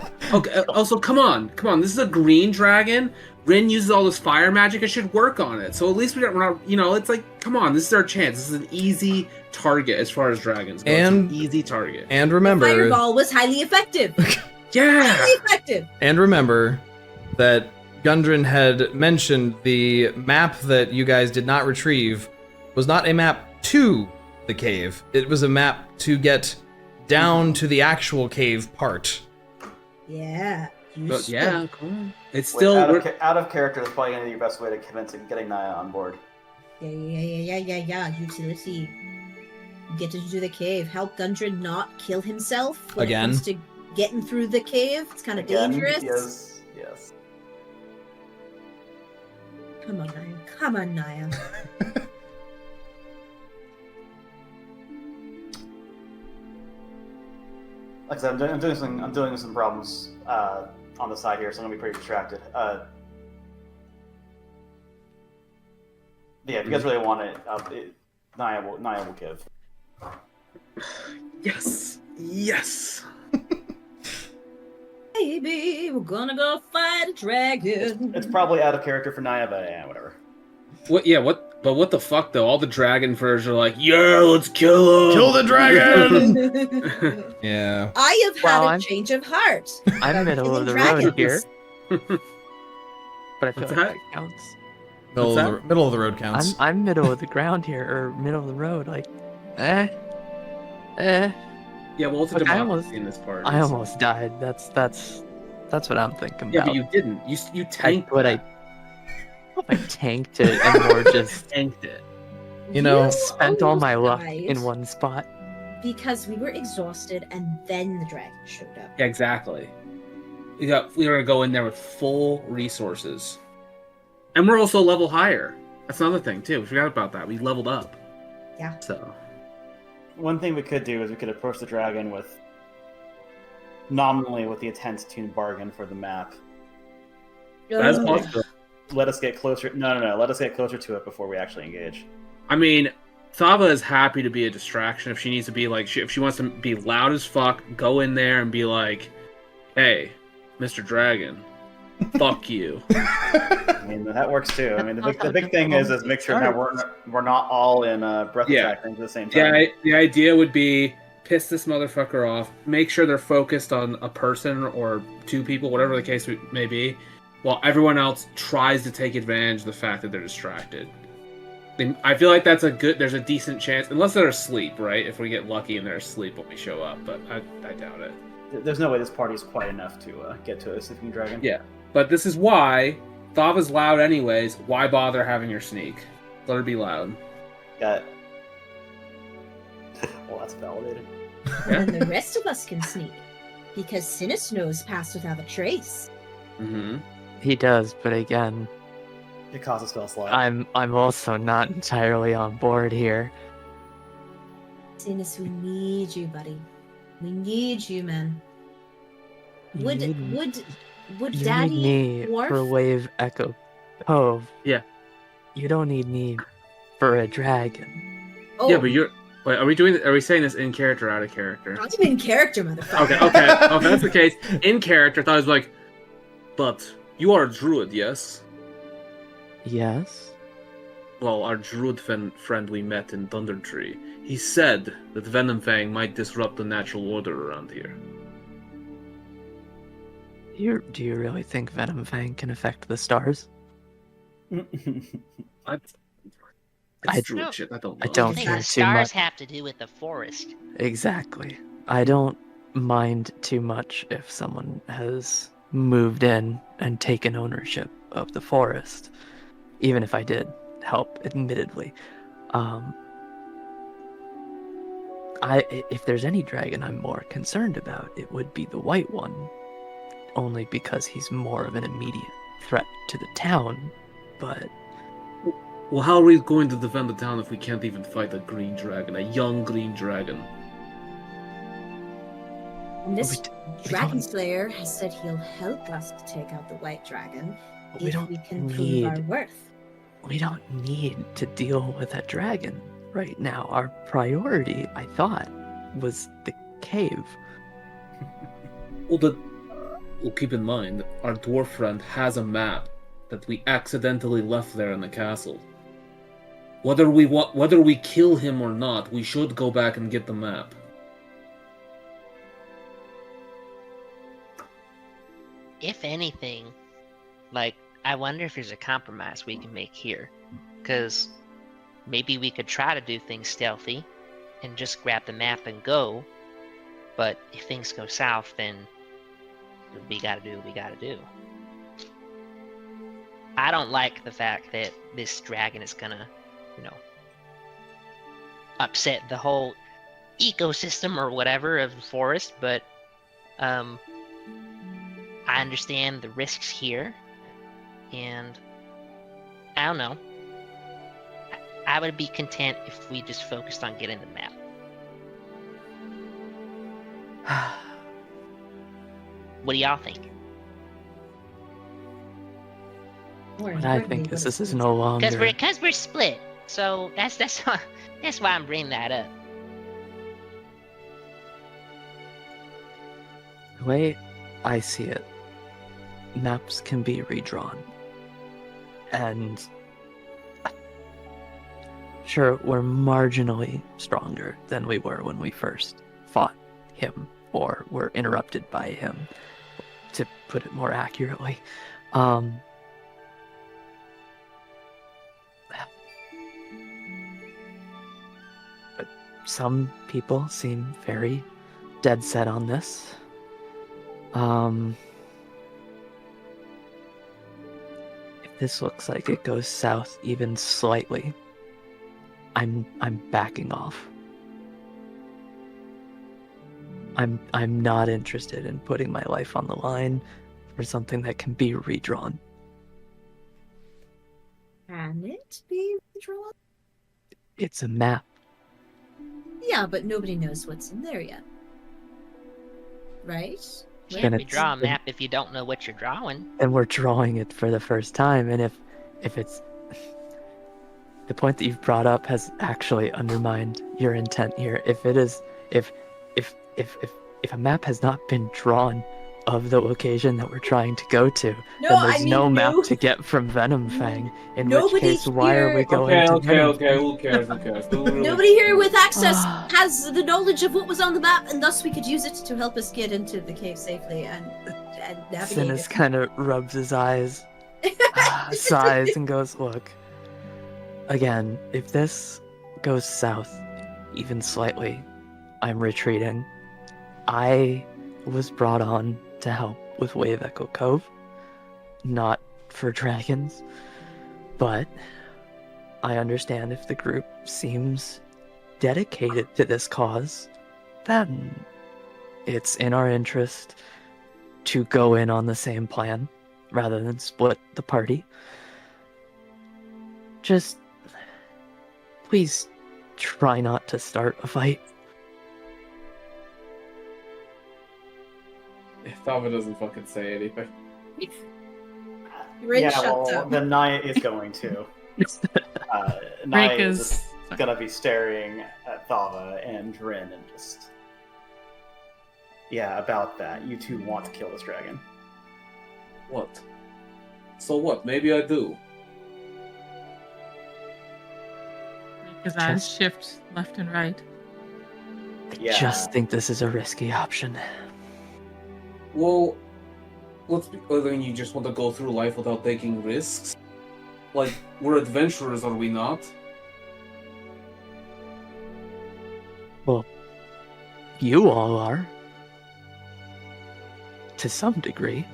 come on, this is a green dragon. Rinn uses all this fire magic. I should work on it. So at least we're not, it's like, come on, this is our chance. This is an easy target as far as dragons go. And- it's an easy target. And remember, Fireball was highly effective. Yeah. Highly effective. and remember that Gundren had mentioned the map that you guys did not retrieve was not a map to the cave. It was a map to get down to the actual cave part. Yeah. But yeah, come on. It's wait, still out of character, that's probably going to be your best way to convince getting Niah on board. Yeah. Utility. Get into the cave. Help Gundren not kill himself when Again? it comes to getting through the cave. It's kind of dangerous. Yes. Come on, Niah. Come on, Niah. Like I said, I'm doing some problems on the side here, so I'm gonna be pretty distracted. Yeah, if you guys really want it, Niah will give. Yes. Baby, we're gonna go fight a dragon. It's probably out of character for Niah, but yeah, whatever. But what the fuck though? All the dragon furs are like, yeah, let's kill him. Kill the dragon! Yeah. I have had Well, a I'm- change of heart. I'm middle killing of the dragons. road here. But I feel What's like that? that counts. Middle of the road counts. I'm middle of the ground here, or middle of the road, like, Yeah, well, it's a Look, I democracy almost- in this part. I almost died. That's what I'm thinking Yeah, about. but you didn't. You tanked. I tanked it and more just tanked it. You know, spent all my luck died in one spot. because we were exhausted, and then the dragon showed up. Yeah, exactly. We were gonna go in there with full resources, and we're also a level higher. That's another thing too. We forgot about that. We leveled up. Yeah. So One thing we could do is we could approach the dragon with nominally with the intent to bargain for the map. that's Ugh. possible. Let us get closer. No. Let us get closer to it before we actually engage. I mean, Thava is happy to be a distraction if she needs to be like, if she wants to be loud as fuck, go in there and be like, "Hey, Mr. Dragon, Fuck you. I mean, that works too. I mean, the big thing is make sure that we're not all in breath attack things at the same time. Yeah, the idea would be piss this motherfucker off, make sure they're focused on a person or two people, whatever the case may be, while everyone else tries to take advantage of the fact that they're distracted. I feel like there's a decent chance, unless they're asleep, right? If we get lucky and they're asleep when we show up, but I doubt it. There's no way this party is quite enough to get to a sleeping dragon. Yeah, but this is why Thava's loud anyways. Why bother having her sneak? Let her be loud. Got it. Well, that's validated. And the rest of us can sneak, because Synas knows pass without a trace. Mm-hmm. He does, but again, It causes spell slide. I'm also not entirely on board here. Synas, we need you, buddy. We need you, man. Would You Daddy need me Dwarf? for Wave Echo Cove. Yeah. You don't need me for a dragon. Oh, Yeah, but wait, are we saying this in character or out of character? I'm in character, motherfucker. Okay, if that's the case. In character, I thought it was like, but you are a druid, yes? Yes? Well, our druid friend we met in Thunder Tree, he said that Venomfang might disrupt the natural order around here. Do you really think Venomfang can affect the stars? It's I- druid No, shit, I don't I know. don't I think care the too stars much. have to do with the forest. Exactly. I don't mind too much if someone has moved in and taken ownership of the forest, even if I did help, admittedly. If there's any dragon I'm more concerned about, it would be the white one, only because he's more of an immediate threat to the town, but Well, how are we going to defend the town if we can't even fight a green dragon, a young green dragon? And this we Dragon don't- Slayer has said he'll help us to take out the White Dragon we if don't we can need prove our worth. we don't need to deal with a dragon right now. Our priority, I thought, was the cave. Well, keep in mind, our dwarf friend has a map that we accidentally left there in the castle. Whether we kill him or not, we should go back and get the map. If anything, like, I wonder if there's a compromise we can make here. Because maybe we could try to do things stealthy and just grab the map and go. But if things go south, then we gotta do what we gotta do. I don't like the fact that this dragon is gonna, upset the whole ecosystem or whatever of the forest, but I understand the risks here, and I don't know. I would be content if we just focused on getting the map. What do y'all think? More But I importantly, think what this is is no longer. Because we're split, so that's why I'm bringing that up. The way I see it, maps can be redrawn. And sure, we're marginally stronger than we were when we first fought him, or were interrupted by him, to put it more accurately. But some people seem very dead set on this. If this looks like it goes south even slightly, I'm backing off. I'm not interested in putting my life on the line for something that can be redrawn. Can it be redrawn? It's a map. Yeah, but nobody knows what's in there yet. Right? You Then can't it's- redraw a map if you don't know what you're drawing. And we're drawing it for the first time, and if it's the point that you've brought up has actually undermined your intent here. If it is if a map has not been drawn of the location that we're trying to go to, No, then there's I mean, no map no. to get from Venomfang. In which Nobody case, why are we here- going to Venomfang? Okay. Who cares? Who cares? Who really- Nobody here with access has the knowledge of what was on the map, and thus we could use it to help us get into the cave safely and navigate Synas it. kind of rubs his eyes, sighs, and goes, "Look, again, if this goes south even slightly, I'm retreating. I was brought on to help with Wave Echo Cove, not for dragons, but I understand if the group seems dedicated to this cause, then it's in our interest to go in on the same plan rather than split the party. Just please try not to start a fight." Thava doesn't fucking say anything. Rinn, yeah, shut well, up. then Niah is going to. Niah Reyka's- is just gonna be staring at Thava and Rinn and just... Yeah, about that. You two want to kill this dragon. What? So what? Maybe I do. His eyes shift left and right. Yeah. Just think this is a risky option. Well, let's be. I mean, you just want to go through life without taking risks? Like, we're adventurers, are we not? Well, you all are. To some degree.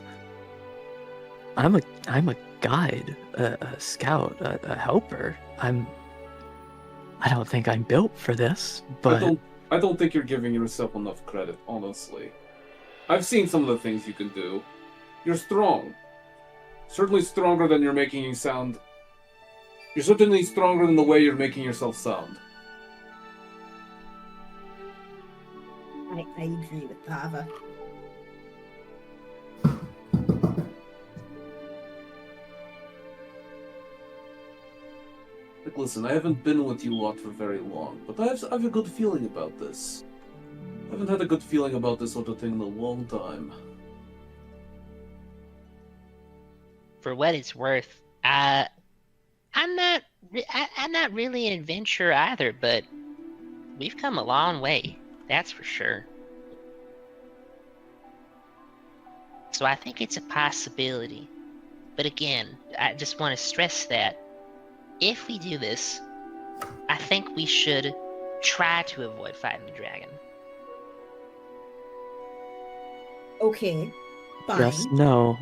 I'm a guide, a scout, a helper. I don't think I'm built for this, but I don't think you're giving yourself enough credit, honestly. I've seen some of the things you can do. You're strong. Certainly stronger than you're making you sound. You're certainly stronger than the way you're making yourself sound. I agree with Thava. Like, listen, I haven't been with you lot for very long, but I have a good feeling about this. I haven't had a good feeling about this sort of thing in a long time. For what it's worth, I'm not really an adventurer either, but we've come a long way, that's for sure. So I think it's a possibility. But again, I just want to stress that if we do this, I think we should try to avoid fighting the dragon. Okay, fine. just know,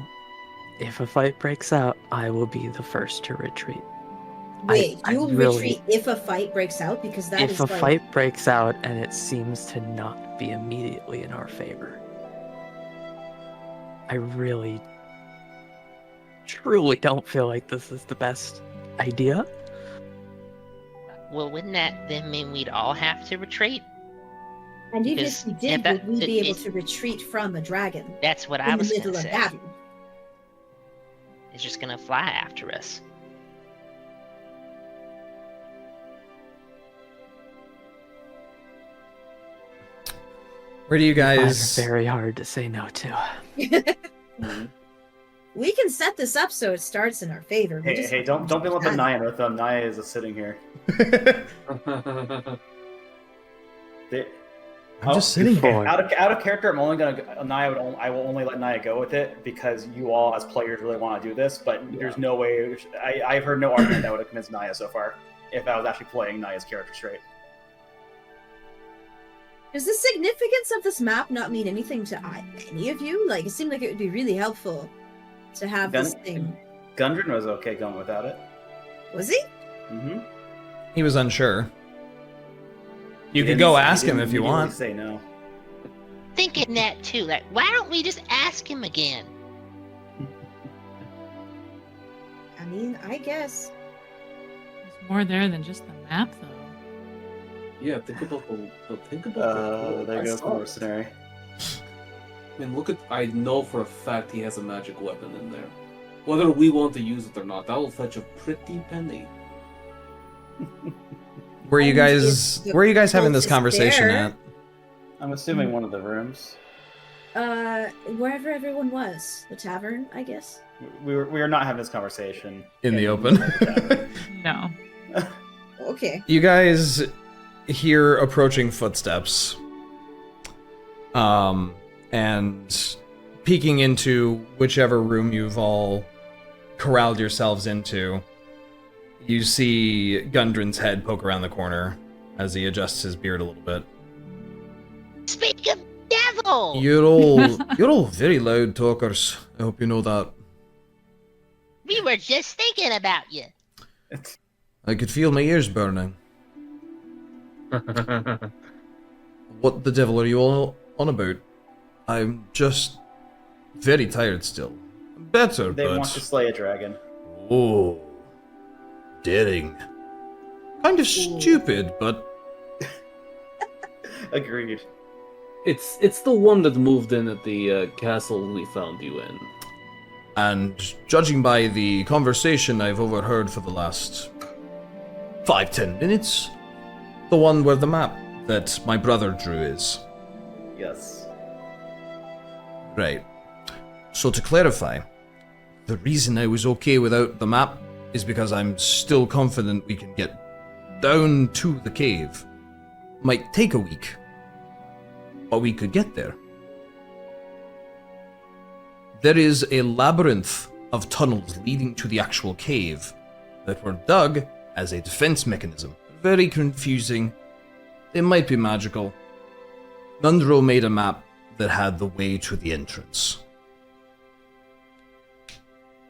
if a fight breaks out, I will be the first to retreat. Wait, I you'll really- retreat if a fight breaks out? Because that If is a like... fight breaks out and it seems to not be immediately in our favor, I really, truly don't feel like this is the best idea. Well, wouldn't that then mean we'd all have to retreat? And even Because if we did, if that- would we be able it- to retreat from a dragon That's what in I the was middle gonna of say. battle? It's just gonna fly after us. Where do you Find guys? are very hard to say no to. We can set this up so it starts in our favor. We just Hey, don't be letting Niah with them. Niah is just sitting here. I'm just sitting before. here. Out of character, I'm only gonna I will only let Niah go with it because you all as players really want to do this. But there's no way. I've heard no argument that would have convinced Niah so far. If I was actually playing Niah's character straight. Does the significance of this map not mean anything to any of you? Like, it seemed like it would be really helpful to have this thing. Gundren was okay going without it. Was he? Mm-hmm. He was unsure. You could go ask him if you want. Say no. Thinking that too. Like, why don't we just ask him again? I mean, I guess. There's more there than just the map, though. Yeah, think about the There goes the mercenary. I mean, look at. I know for a fact he has a magic weapon in there. Whether we want to use it or not, that will fetch a pretty penny. Where are you guys? Where are you guys having this Is conversation there? at? I'm assuming one of the rooms. wherever everyone was, the tavern, I guess. We were not having this conversation In the open. No. Okay. You guys hear approaching footsteps. And peeking into whichever room you've all corralled yourselves into, you see Gundren's head poke around the corner as he adjusts his beard a little bit. Speak of devil! You're all very loud talkers. I hope you know that. We were just thinking about you. I could feel my ears burning. What the devil are you all on about? I'm just very tired still. Better, They but... want to slay a dragon. Oh, daring. Kind of stupid, but... Agreed. It's the one that moved in at the castle we found you in. And judging by the conversation I've overheard for the last 5-10 minutes, the one where the map that my brother drew is. Yes. Right. So to clarify, the reason I was okay without the map is because I'm still confident we can get down to the cave. Might take a week, but we could get there. There is a labyrinth of tunnels leading to the actual cave that were dug as a defense mechanism. Very confusing. It might be magical. Nundro made a map that had the way to the entrance.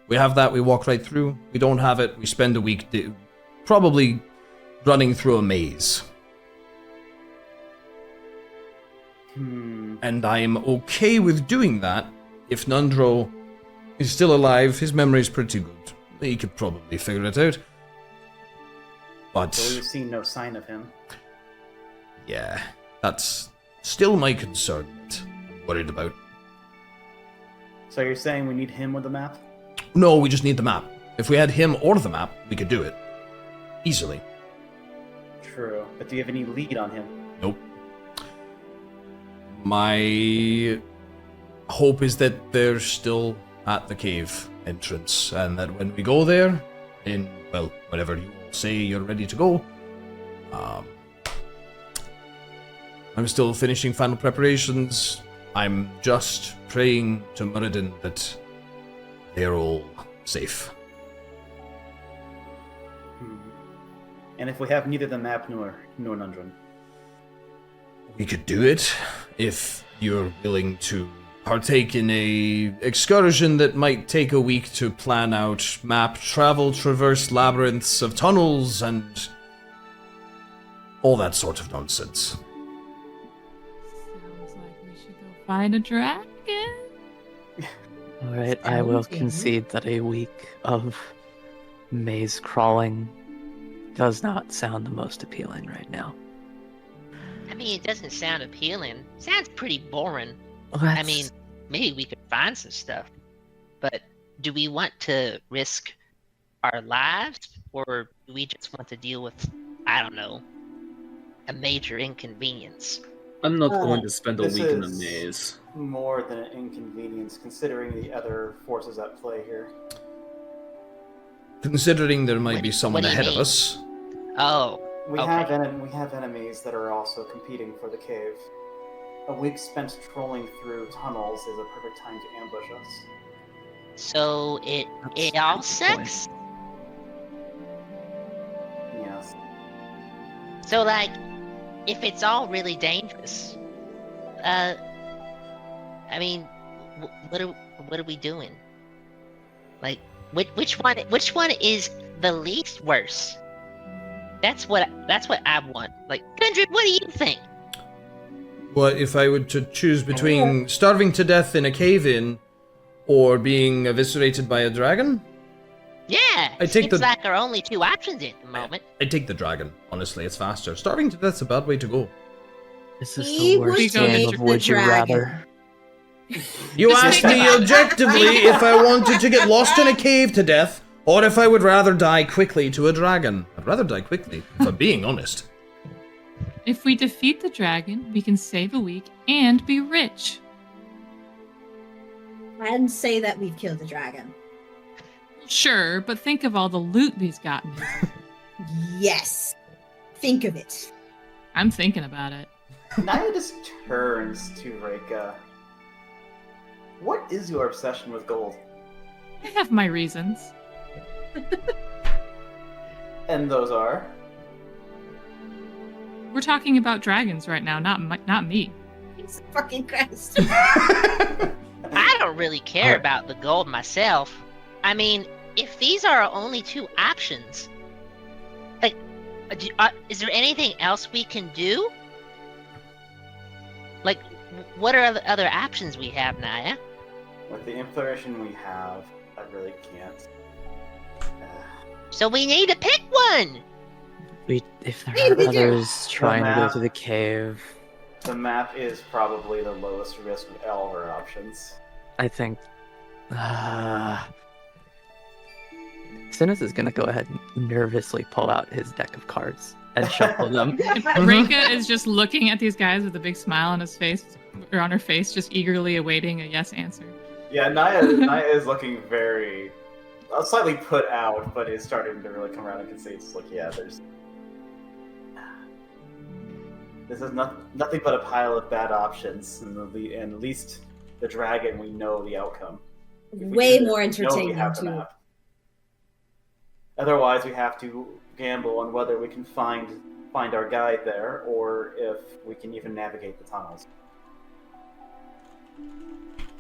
We have that, we walk right through. We don't have it, we spend a week probably running through a maze. And I am okay with doing that if Nundro is still alive. His memory's pretty good. He could probably figure it out. But So we've seen no sign of him. yeah, that's still my concern that I'm worried about. So you're saying we need him with the map? No, we just need the map. If we had him or the map, we could do it. Easily. True. But do you have any lead on him? Nope. My hope is that they're still at the cave entrance, and that when we go there, in, well, whenever you all say you're ready to go, I'm still finishing final preparations. I'm just praying to Muradin that they're all safe. And if we have neither the map nor Nundren? We could do it if you're willing to partake in a excursion that might take a week to plan out, map, travel, traverse labyrinths of tunnels, and all that sort of nonsense. Sounds like we should go find a dragon. Alright, I will concede that a week of maze crawling does not sound the most appealing right now. I mean, it doesn't sound appealing. Sounds pretty boring. Well, I mean, maybe we could find some stuff. But do we want to risk our lives? Or do we just want to deal with, I don't know, a major inconvenience? I'm not going to spend a This week in a is maze. more than an inconvenience, considering the other forces at play here. Considering there might What- be someone what do you ahead of mean? us, Oh, We Okay. have enemies that are also competing for the cave. A week spent trolling through tunnels is a perfect time to ambush us. so it all sucks? Yes. So, like, if it's all really dangerous, I mean, what are we doing? Like, which one is the least worse? That's what I want. Like, Gundren, what do you think? what if I were to choose between starving to death in a cave-in or being eviscerated by a dragon? Yeah, I take seems the- like our only two options at the moment. I'd take the dragon. Honestly, it's faster. Starving to death's a bad way to go. this is He the would worst take game of the Would You dragon. Rather. You Just asked make me it- objectively if I wanted to get lost in a cave to death, or if I would rather die quickly to a dragon. I'd rather die quickly, if I'm being honest. If we defeat the dragon, we can save a week and be rich. And say that we've killed the dragon. Sure, but think of all the loot he's gotten. Yes. Think of it. I'm thinking about it. Niah just turns to Reyka. What is your obsession with gold? I have my reasons. And those are? We're talking about dragons right now, not me. Jesus fucking Christ. I don't really care about the gold myself. I mean, if these are our only two options, like, is there anything else we can do? Like, what are the other options we have, Niah? With the information we have, I really can't. So we need to pick one! If there are others trying to go to the cave, The map is probably the lowest risk of all of our options. I think Synas is gonna go ahead and nervously pull out his deck of cards and shuffle them. Reyka is just looking at these guys with a big smile on his face, or on her face, just eagerly awaiting a yes answer. Yeah, Niah is looking very slightly put out, but is starting to really come around and can see it's like, yeah, this is nothing but a pile of bad options, and at least the dragon, we know the outcome. Way more entertaining, too. Map. Otherwise, we have to gamble on whether we can find our guide there, or if we can even navigate the tunnels.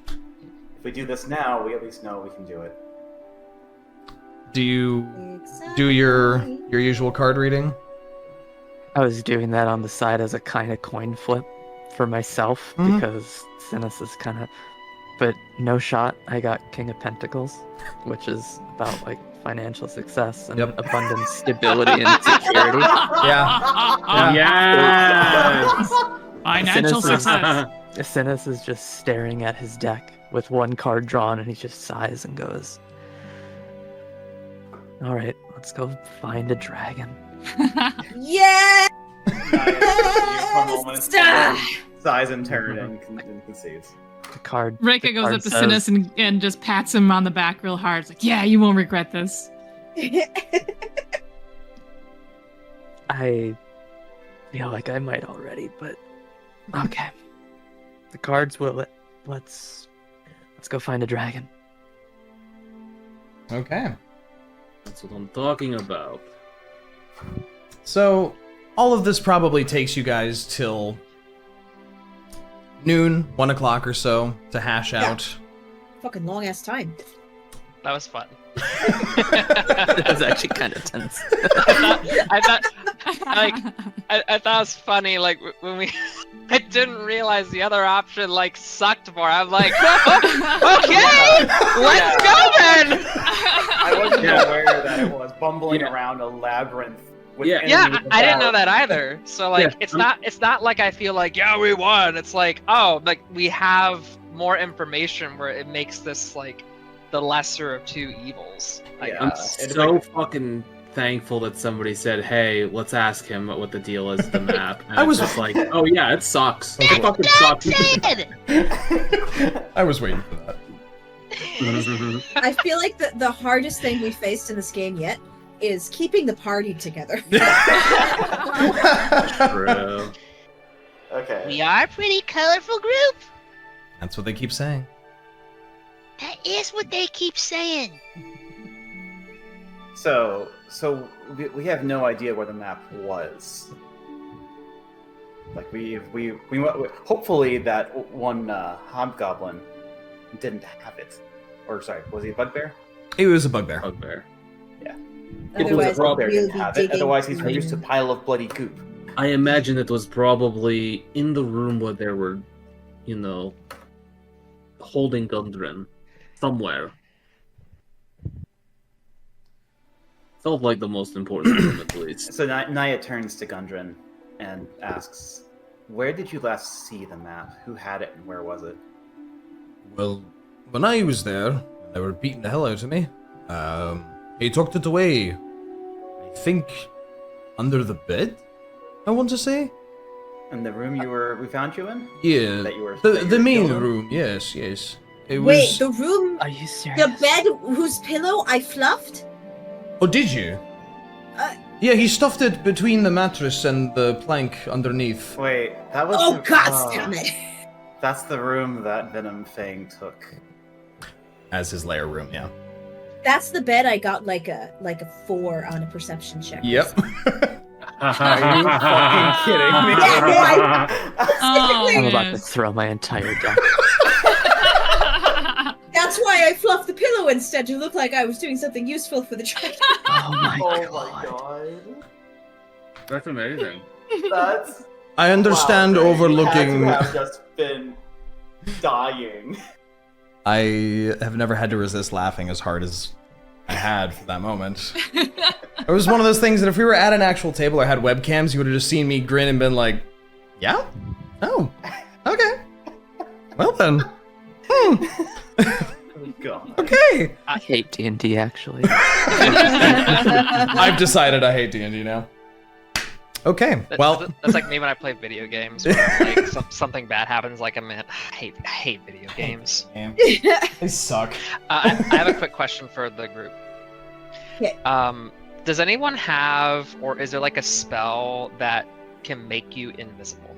If we do this now, we at least know we can do it. Do you do your usual card reading? I was doing that on the side as a kind of coin flip for myself because Synas is kind of, but no shot. I got King of Pentacles, which is about like financial success and abundance, stability, and security. Yes. Financial success. Synas is just staring at his deck with one card drawn, and he just sighs and goes, "All right, let's go find a dragon." Yeah. Sighs in turn and concedes. The card. Reyka goes up to Synas and just pats him on the back real hard. It's like, yeah, you won't regret this. I feel like I might already, but okay. The cards will it. Let's go find a dragon. Okay. That's what I'm talking about. So, all of this probably takes you guys till noon, 1 o'clock or so to hash out. Fucking long ass time. That was fun. It was actually kind of tense. I thought it was funny. Like when I didn't realize the other option like sucked more. I'm like, okay, let's go then. I wasn't aware that it was bumbling around a labyrinth. I didn't know that either. So like, it's not like I feel like we won. It's like like we have more information where it makes this like the lesser of two evils. I'm so fucking thankful that somebody said, "Hey, let's ask him what the deal is with the map." And I was just like, "Oh yeah, it sucks. It fucking sucks." I was waiting for that. I feel like the hardest thing we faced in this game yet is keeping the party together. True. Okay. We are a pretty colorful group. That's what they keep saying. That is what they keep saying. So we have no idea where the map was. Like we hopefully that one hobgoblin didn't have it. Or sorry, was he a bugbear? It was a bugbear. Bugbear. Yeah. Otherwise, Bugbear we'll didn't be have it. digging Otherwise, he's through. reduced to a pile of bloody goop. I imagine it was probably in the room where they were, holding Gundren somewhere. Felt like the most important room at least. So Niah turns to Gundren and asks, "Where did you last see the map? Who had it, and where was it?" Well, when I was there, they were beating the hell out of me. He tucked it away. I think under the bed, I want to say. In the room we found you in? Yeah, That you were the main killed in? room. Yes. It Wait, was. the room, Are you serious? the bed whose pillow I fluffed? Oh, did you? Yeah, he stuffed it between the mattress and the plank underneath. Wait, that was. Oh, God damn it. That's the room that Venom Fang took. As his lair room, yeah. That's the bed I got like a 4 on a perception check. Yep. Are you fucking kidding me? Yeah, no, Oh, I'm about to yes. throw my entire deck. That's why I fluffed the pillow instead to look like I was doing something useful for the dragon. Oh my Oh god. my god. That's amazing. That's. I understand Wow, Ray, overlooking. You had to have just been dying. I have never had to resist laughing as hard as I had for that moment. It was one of those things that if we were at an actual table or had webcams, you would have just seen me grin and been like, yeah? Oh, okay. Well then. Oh god. Okay. I hate D&D actually. I've decided I hate D&D now. Okay, well, That's like me when I play video games. Where, like something bad happens. Like I hate video games. they suck. I have a quick question for the group. Okay. Does anyone have, or is there like a spell that can make you invisible?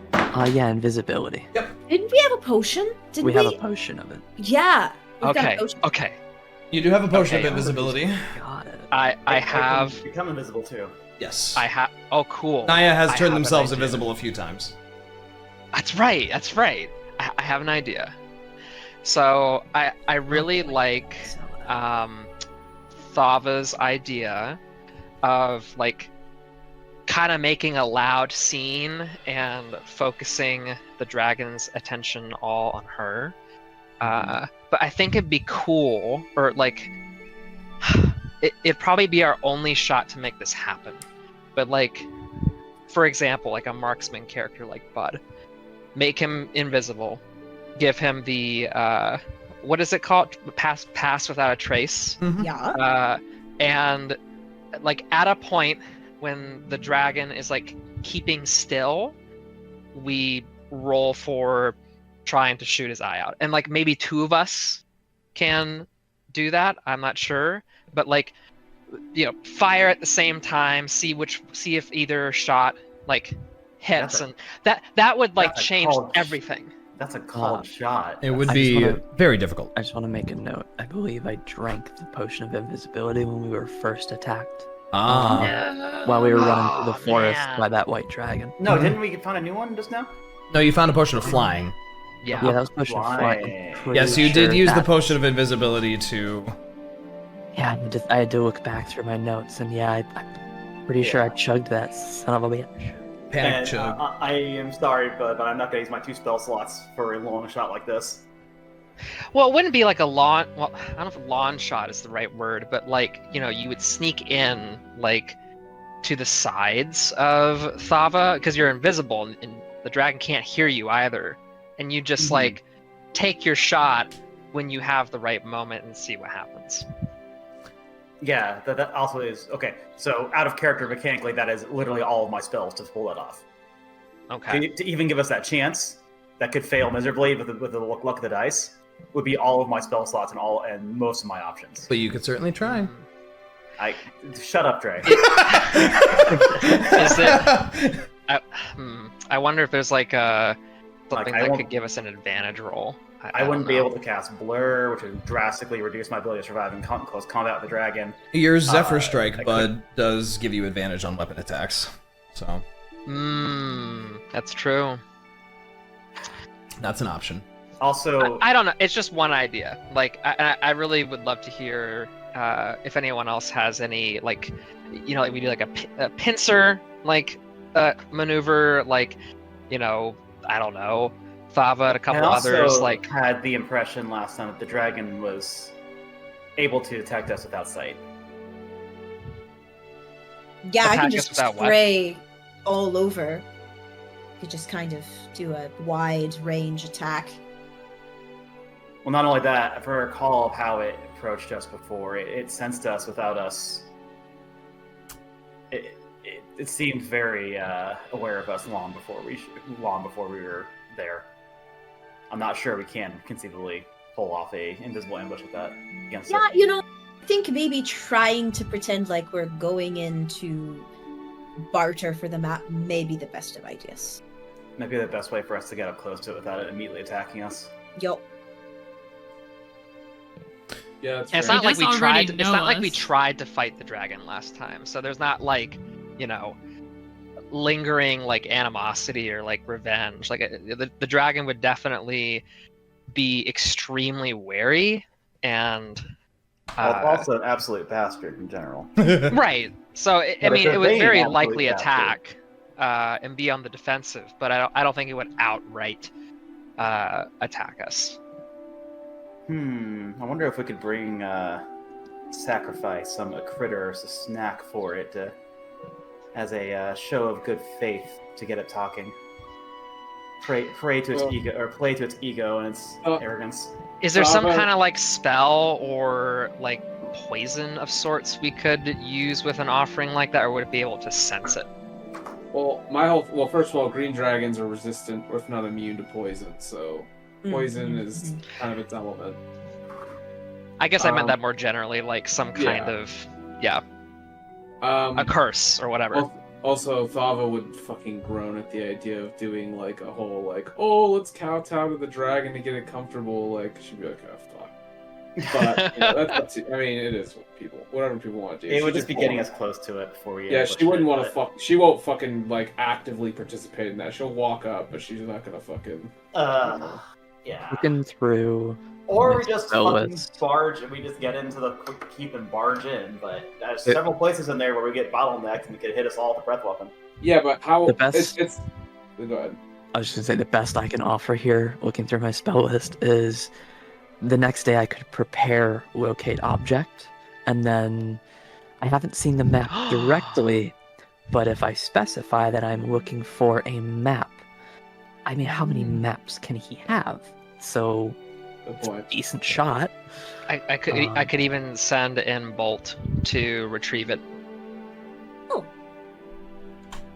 Yeah, invisibility. Didn't we have a potion? Didn't We have a potion of it. Yeah. we've got a Okay. potion. Okay. You do have a potion Okay. of invisibility. Got it. I can have. become invisible too. Yes. I have. Oh, cool. Niah has I turned have an themselves idea. invisible a few times. That's right. That's right. I have an idea. So I really like Thava's idea of like kind of making a loud scene and focusing the dragon's attention all on her. But I think it'd be cool, or like it'd probably be our only shot to make this happen. But like, for example, like a marksman character like Bud, make him invisible, give him the what is it called? Pass without a trace. Yeah. And like at a point when the dragon is like keeping still, we roll for trying to shoot his eye out. And like maybe 2 of us can do that. I'm not sure, but like, you know, fire at the same time, see if either shot like hits, and that would like that's a change called- everything. That's a called shot. It would I just be wanna- very difficult. I just want to make a note. I believe I drank the potion of invisibility when we were first attacked. Ah. While we were running through the Oh, forest man. by that white dragon. No, Mhm. didn't we find a new one just now? No, you found a potion of flying. Yeah. Yeah, that was potion of flight. Flying. I'm pretty Yes, you did sure use the that- potion of invisibility to. Yeah, I had to look back through my notes, and yeah, I'm pretty sure I chugged that son of a bitch. Panic And, chug. I am sorry, but I'm not gonna use my 2 spell slots for a long shot like this. Well, it wouldn't be like a lawn. Well, I don't know if lawn shot is the right word, but like, you know, you would sneak in like to the sides of Thava because you're invisible and the dragon can't hear you either, and you just like take your shot when you have the right moment and see what happens. Yeah, that also is okay. So out of character mechanically, that is literally all of my spells to pull that off. Okay. To even give us that chance, that could fail miserably with the luck of the dice, would be all of my spell slots and most of my options. But you could certainly try. I shut up, Dre. Is it? I wonder if there's like a something I that won't- could give us an advantage roll. I wouldn't don't be know. able to cast Blur, which would drastically reduce my ability to survive in close combat with the dragon. Your Zephyr I Strike, could- Bud, does give you advantage on weapon attacks. So, That's true. that's an option. Also, I don't know. It's just one idea. Like, I really would love to hear if anyone else has any, like, you know, like we do like a pincer, like, maneuver, like, you know, I don't know, Thava and a couple I also others, like. had the impression last time that the dragon was able to detect us without sight. Yeah, I Attack can us just without what? spray all over. Could just kind of do a wide range attack. Well, not only that, if I recall of how it approached us before, it sensed us without us. It seemed very aware of us long before we were there. I'm not sure we can conceivably pull off a invisible ambush with that against Yeah, it. I think maybe trying to pretend like we're going in to barter for the map may be the best of ideas. Might be the best way for us to get up close to it without it immediately attacking us. Yup. Yeah, that's And it's fair. not like we They just tried. already It's not like we know us. tried to fight the dragon last time. So there's not like, lingering like animosity or like revenge. Like the dragon would definitely be extremely wary and. Also, an absolute bastard in general. Right. So I But mean, it's it would a very vein, likely absolutely attack and be on the defensive, but I don't think it would outright attack us. I wonder if we could bring sacrifice a critter as a snack for it as a show of good faith to get it talking. Pray to its ego, or play to its ego and its arrogance. Is there some Thava- kind of like spell or like poison of sorts we could use with an offering like that, or would it be able to sense it? Well, first of all, green dragons are resistant, or if not immune to poison, so poison is kind of its element. I guess I meant that more generally, like some kind Yeah. of a curse or whatever. Also, Thava would fucking groan at the idea of doing like a whole like, oh, let's kowtow to the dragon to get it comfortable. Like, she'd be like, oh fuck. But that's up to, I mean, it is whatever people want to do. It She would just be won't- getting us close to it before we. Yeah, ambush she wouldn't it, want to but- fuck. She won't fucking like actively participate in that. She'll walk up, but she's not gonna fucking. Yeah. Looking through. Or we Miss just Bell fucking list. barge and we just get into the quick keep and barge in. But there's several places in there where we get bottlenecked and it could hit us all with a breath weapon. Yeah, but how? The best- It's. Go ahead. I was just gonna say the best I can offer here, looking through my spell list, is the next day I could prepare locate object, and then I haven't seen the map directly, but if I specify that I'm looking for a map, I mean, how many maps can he have? So, Good point. decent shot. I could even send in Bolt to retrieve it.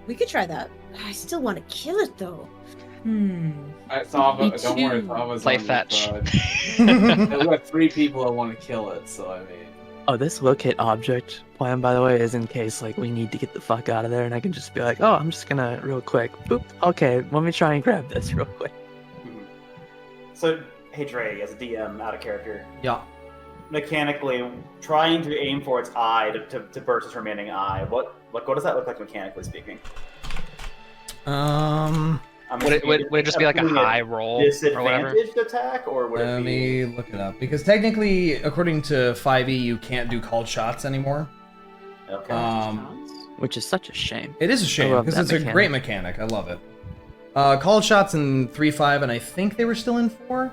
We could try that. I still want to kill it though. Thava, Me don't worry, too. Thava's Play on your fetch. side. We got 3 people that want to kill it, so I mean. Oh, this locate object plan, by the way, is in case like we need to get the fuck out of there, and I can just be like, oh, I'm just gonna real quick, boop. Okay, let me try and grab this real quick. So, hey Dre, as a DM, out of character, Yeah. mechanically, trying to aim for its eye to burst its remaining eye, what does that look like mechanically speaking? I'm Would it just be like a assuming high roll or whatever? disadvantaged attack, or would Let it be? me look it up. Because technically, according to 5e, you can't do called shots anymore. Okay. Which is such a shame. It is a shame, love because that it's a mechanic. great mechanic. I love it. Called shots in 3.5, and I think they were still in 4,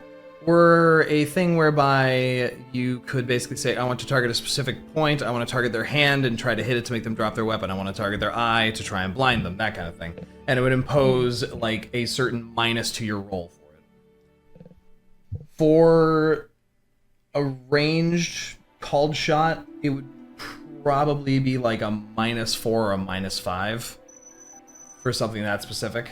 were a thing whereby you could basically say, I want to target a specific point, I want to target their hand and try to hit it to make them drop their weapon, I want to target their eye to try and blind them, that kind of thing. And it would impose, like, a certain minus to your roll for it. For a ranged called shot, it would probably be like a -4 or a -5 for something that specific.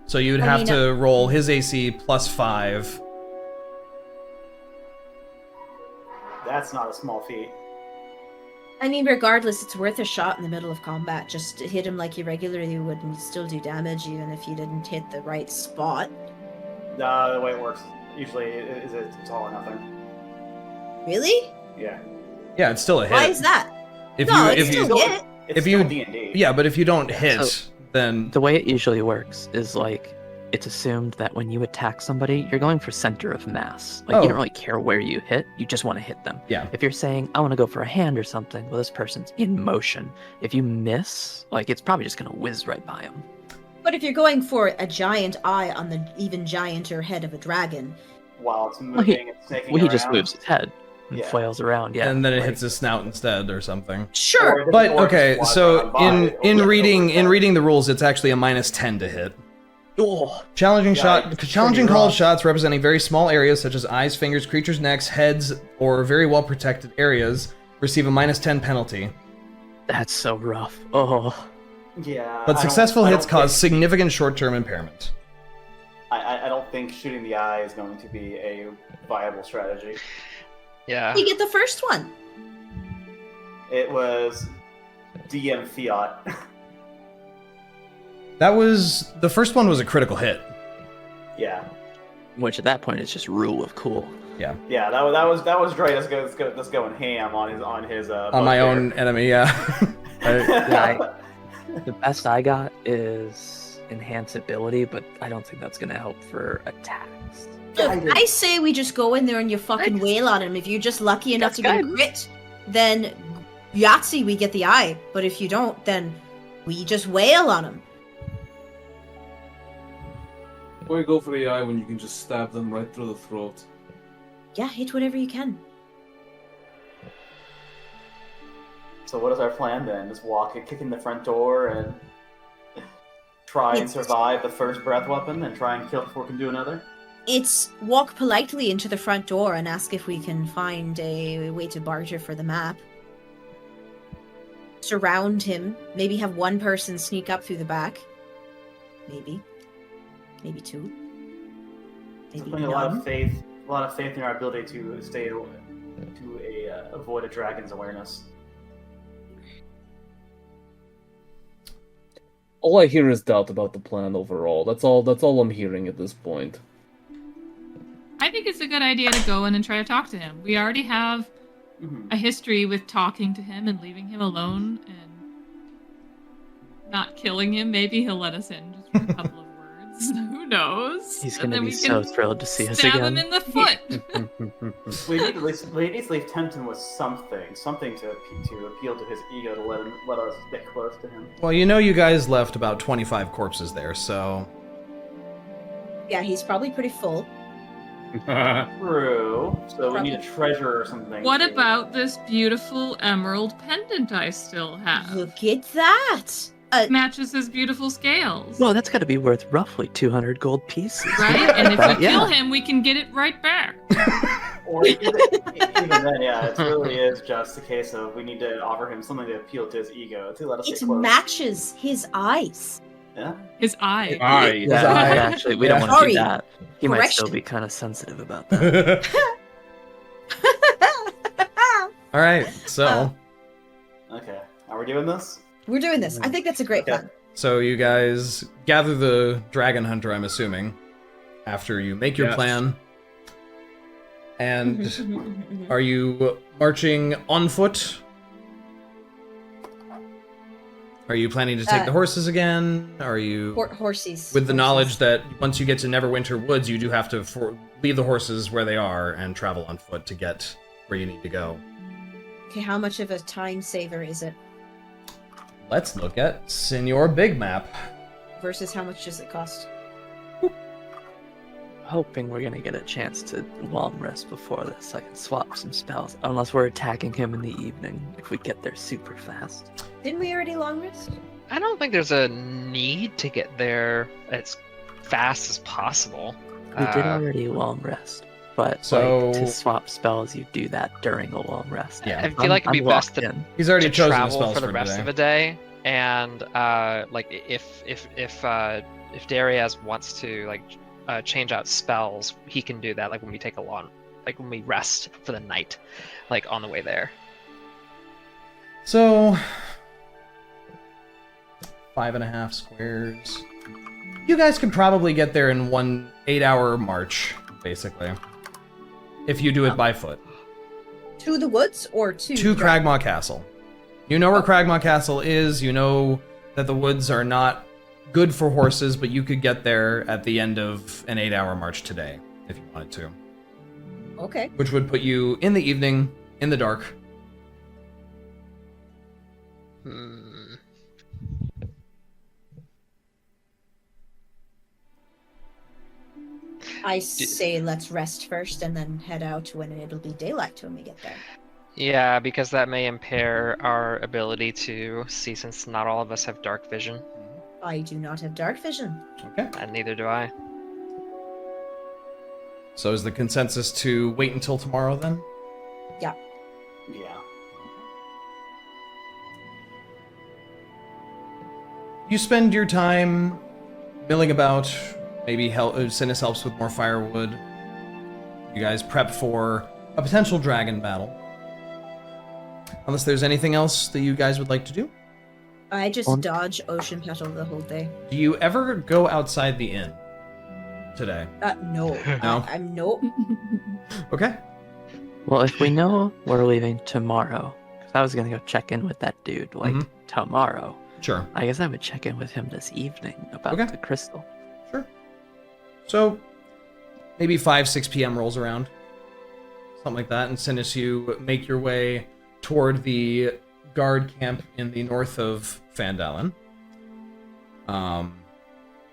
So you'd have to roll his AC +5. That's not a small feat. I mean, regardless, it's worth a shot in the middle of combat. Just to hit him like you regularly would and still do damage, even if you didn't hit the right spot. The way it works usually is it's all or nothing. Really? Yeah. Yeah, it's still a hit. Why is that? If no, you it's if you still hit. It's If still you- D&D. yeah, but if you don't hit, So- then The way it usually works is like it's assumed that when you attack somebody, you're going for center of mass. Like Oh. you don't really care where you hit, you just want to hit them. Yeah. If you're saying I want to go for a hand or something, well, this person's in motion. If you miss, like it's probably just gonna whiz right by him. But if you're going for a giant eye on the even gianter head of a dragon, While it's Well, moving and snaking Well, he just around. moves his head and Yeah. flails around. Yeah, and then it like- hits his snout instead or something. sure. Or- But or okay, just so flies by, or in flips reading over in that. reading the rules, it's actually a -10 to hit. Oh, Challenging Yeah, it's challenging pretty called rough. shots representing very small areas such as eyes, fingers, creatures' necks, heads, or very well protected areas receive a -10 penalty. that's so rough. Oh, Yeah. But successful hits cause significant short-term impairment. I don't think shooting the eye is going to be a viable strategy. Yeah. You get the first one. It was DM Fiat. The first one was a critical hit. Yeah. Which at that point is just rule of cool. Yeah. Yeah, that was Dre that's going ham on his on my own enemy, yeah. The best I got is enhance ability, but I don't think that's gonna help for attacks. Look, I say we just go in there and you fucking wail on him. If you're just lucky enough to get a crit, then Yahtzee, we get the eye. But if you don't, then we just wail on him. Why go for the eye when you can just stab them right through the throat? Yeah, hit whatever you can. So what is our plan then? Just kick in the front door and try and survive the first breath weapon and try and kill before we can do another? It's walk politely into the front door and ask if we can find a way to barter for the map. Surround him. Maybe have one person sneak up through the back. Maybe. Maybe two. Maybe putting a lot of faith in our ability to avoid a dragon's awareness. All I hear is doubt about the plan overall. That's all I'm hearing at this point. I think it's a good idea to go in and try to talk to him. We already have a history with talking to him and leaving him alone and not killing him. Maybe he'll let us in just for a couple of words. Who knows? He's going to be so thrilled to see us again. Stab him in the foot. we need to at least tempt him with something to appeal to his ego to let us get close to him. Well, you guys left about 25 corpses there, so yeah, he's probably pretty full. True. So we need a treasure or something. What about this beautiful emerald pendant I still have? Look at that! Matches his beautiful scales. Well, that's got to be worth roughly 200 gold pieces. Right? And if we kill him, we can get it right back. Or even then, yeah, it really is just a case of we need to offer him something to appeal to his ego to let us get It close. matches his eyes. Yeah. His eye. Actually, we don't want to do that. He might Correction. still be kind of sensitive about that. all right, so Okay. Are we doing this? We're doing this. I think that's a great plan. so you guys gather the dragon hunter, I'm assuming, after you make your plan. And are you marching on foot? Are you planning to take the horses again? Are you horses? With the knowledge that once you get to Neverwinter Woods, you do have to leave the horses where they are and travel on foot to get where you need to go. Okay, how much of a time saver is it? Let's look at Senor Big Map. Versus how much does it cost? Hoping we're gonna get a chance to long rest before this. I can swap some spells, unless we're attacking him in the evening. If we get there super fast. Didn't we already long rest? I don't think there's a need to get there as fast as possible. We did already long rest, but So- to swap spells, you do that during a long rest. Yeah. I feel like it'd be best to He's already chosen the travel spells for the rest today. of the day, and like if Deriaz wants to change out spells, he can do that. Like when we take when we rest for the night, like on the way there. So 5.5 squares. You guys could probably get there in 1 8-hour march, basically. If you do it by foot. To the woods or To Cragmaw Castle. You know where Cragmaw Castle is, you know that the woods are not good for horses, but you could get there at the end of an 8-hour march today, if you wanted to. Okay. Which would put you in the evening, in the dark. I say let's rest first and then head out when it'll be daylight when we get there. Yeah, because that may impair our ability to see, since not all of us have dark vision. I do not have dark vision. Okay. And neither do I. So is the consensus to wait until tomorrow then? Yeah. Yeah. you spend your time milling about. Maybe Synas helps with more firewood. You guys prep for a potential dragon battle. Unless there's anything else that you guys would like to do. I just dodge Ocean Petal the whole day. Do you ever go outside the inn today? No. No? I'm nope. Okay. Well, if we know we're leaving tomorrow, because I was going to go check in with that dude, like, tomorrow. Sure. I guess I would check in with him this evening about the crystal. Sure. So, maybe 5-6 p.m. rolls around. Something like that. And Synas, you make your way toward the guard camp in the north of Fandalen.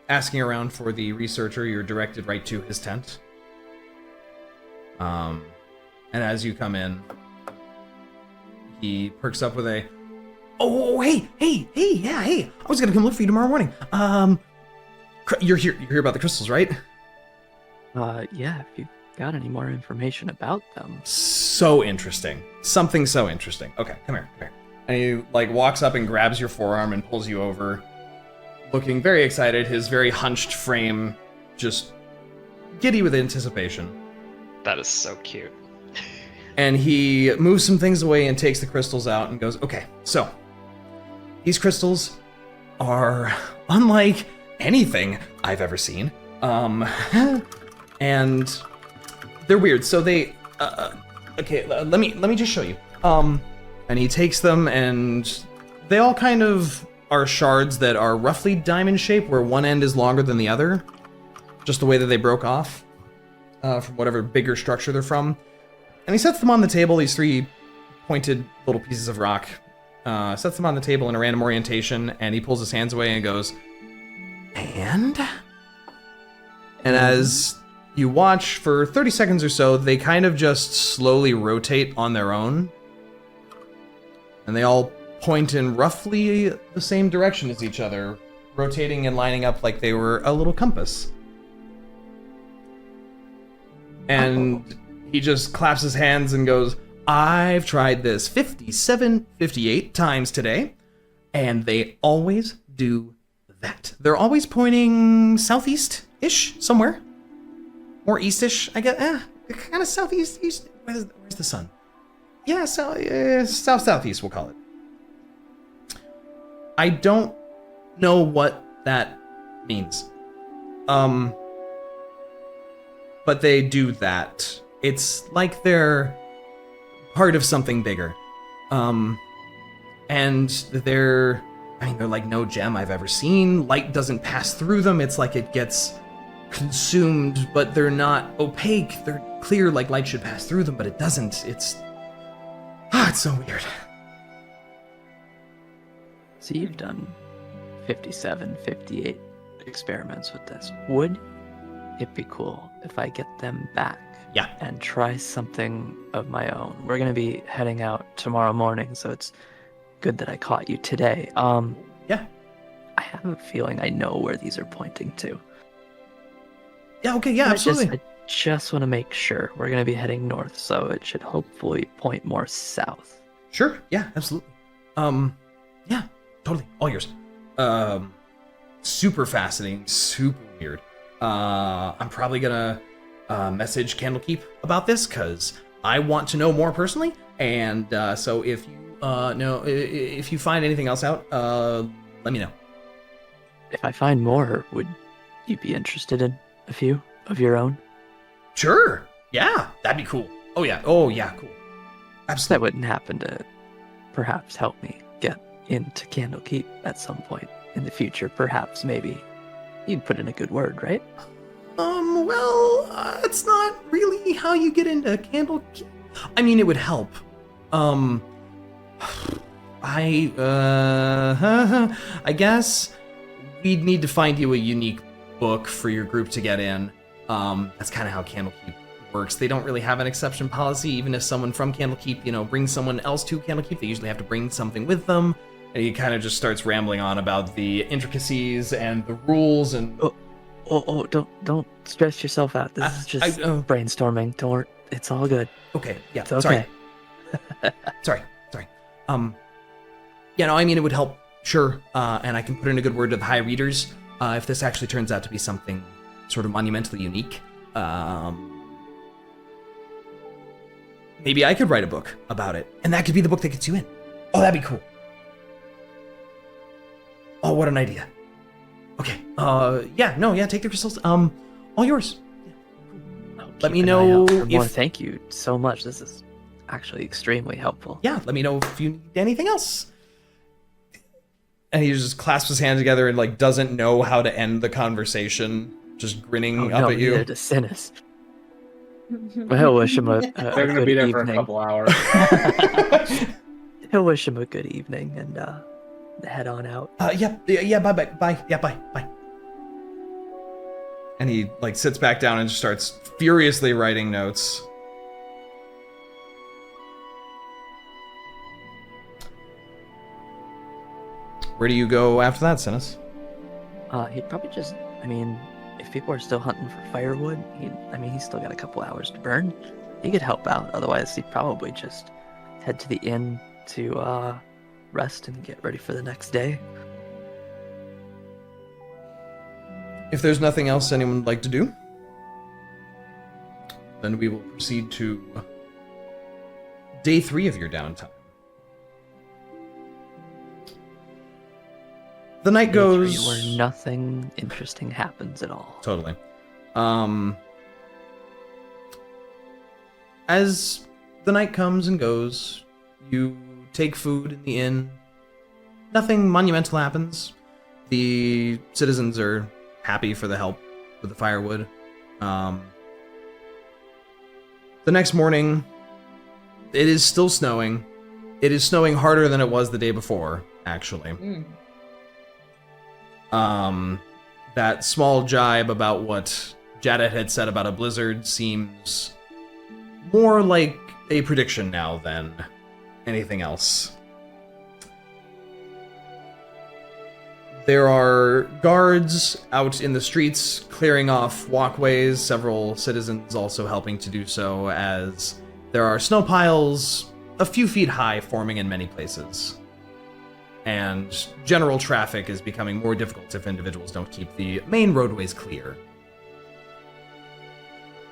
Asking around for the researcher, you're directed right to his tent. And as you come in, he perks up with a, hey, I was gonna come look for you tomorrow morning. You're here about the crystals, right? Yeah, if you've got any more information about them. So interesting. Something so interesting. Okay, come here. And he, like, walks up and grabs your forearm and pulls you over, looking very excited, his very hunched frame just giddy with anticipation. That is so cute. And he moves some things away and takes the crystals out and goes, okay, so these crystals are unlike anything I've ever seen. And they're weird. So they, okay, let me just show you. And he takes them, and they all kind of are shards that are roughly diamond shaped, where one end is longer than the other, just the way that they broke off from whatever bigger structure they're from. And he sets them on the table, these 3 pointed little pieces of rock, sets them on the table in a random orientation, and he pulls his hands away and goes, and as you watch for 30 seconds or so, they kind of just slowly rotate on their own. And they all point in roughly the same direction as each other, rotating and lining up like they were a little compass. And he just claps his hands and goes, I've tried this 58 times today, and they always do that. They're always pointing southeast-ish, somewhere. More east-ish, I guess. Kind of southeast-east. Where's the sun? Yeah, south-southeast, we'll call it. I don't know what that means. But they do that. It's like they're part of something bigger. And they're like no gem I've ever seen. Light doesn't pass through them. It's like it gets consumed, but they're not opaque. They're clear, like light should pass through them, but it doesn't. It's so weird. So you've done 57, 58 experiments with this. Would it be cool if I get them back? Yeah. And try something of my own? We're going to be heading out tomorrow morning, so it's good that I caught you today. Yeah. I have a feeling I know where these are pointing to. Yeah, okay, yeah, absolutely. I just want to make sure. We're going to be heading north, so it should hopefully point more south. Sure, yeah, absolutely. Yeah, totally, all yours. Super fascinating, super weird. I'm probably gonna message Candlekeep about this, because I want to know more personally, and so if you if you find anything else out, let me know. If I find more, would you be interested in a few of your own? Sure. Yeah, that'd be cool. Oh yeah, cool. Absolutely. That wouldn't happen to perhaps help me get into Candlekeep at some point in the future. Perhaps, maybe you'd put in a good word, right? Well, it's not really how you get into Candlekeep. I mean, it would help. I guess we'd need to find you a unique book for your group to get in. That's kind of how Candlekeep works. They don't really have an exception policy. Even if someone from Candlekeep, brings someone else to Candlekeep, they usually have to bring something with them. And he kind of just starts rambling on about the intricacies and the rules and... Don't stress yourself out. This is just brainstorming. Don't worry. It's all good. Okay, yeah, it's okay. Sorry. Sorry. Yeah, no, I mean, it would help Sure, and I can put in a good word to the High Readers if this actually turns out to be something sort of monumentally unique. Maybe I could write a book about it, and that could be the book that gets you in. Oh, that'd be cool. Oh, what an idea. Okay, take the crystals. All yours. Let me know if... Thank you so much. This is actually extremely helpful. Yeah, let me know if you need anything else. And he just clasps his hands together and like doesn't know how to end the conversation, just grinning up at you. Neither does Synas. But he'll wish him a They're gonna good be there evening. for a couple hours. He'll wish him a good evening and head on out. Bye. And he like sits back down and just starts furiously writing notes. Where do you go after that, Synas? He'd probably just, if people are still hunting for firewood, he's still got a couple hours to burn. He could help out. Otherwise, he'd probably just head to the inn to rest and get ready for the next day. If there's nothing else anyone would like to do, then we will proceed to day 3 of your downtime. The night goes... where nothing interesting happens at all. Totally. As the night comes and goes, you take food in the inn. Nothing monumental happens. The citizens are happy for the help with the firewood. The next morning, it is still snowing. It is snowing harder than it was the day before, actually. That small jibe about what Jraeneth had said about a blizzard seems more like a prediction now than anything else. There are guards out in the streets clearing off walkways, several citizens also helping to do so, as there are snow piles a few feet high forming in many places. And general traffic is becoming more difficult if individuals don't keep the main roadways clear.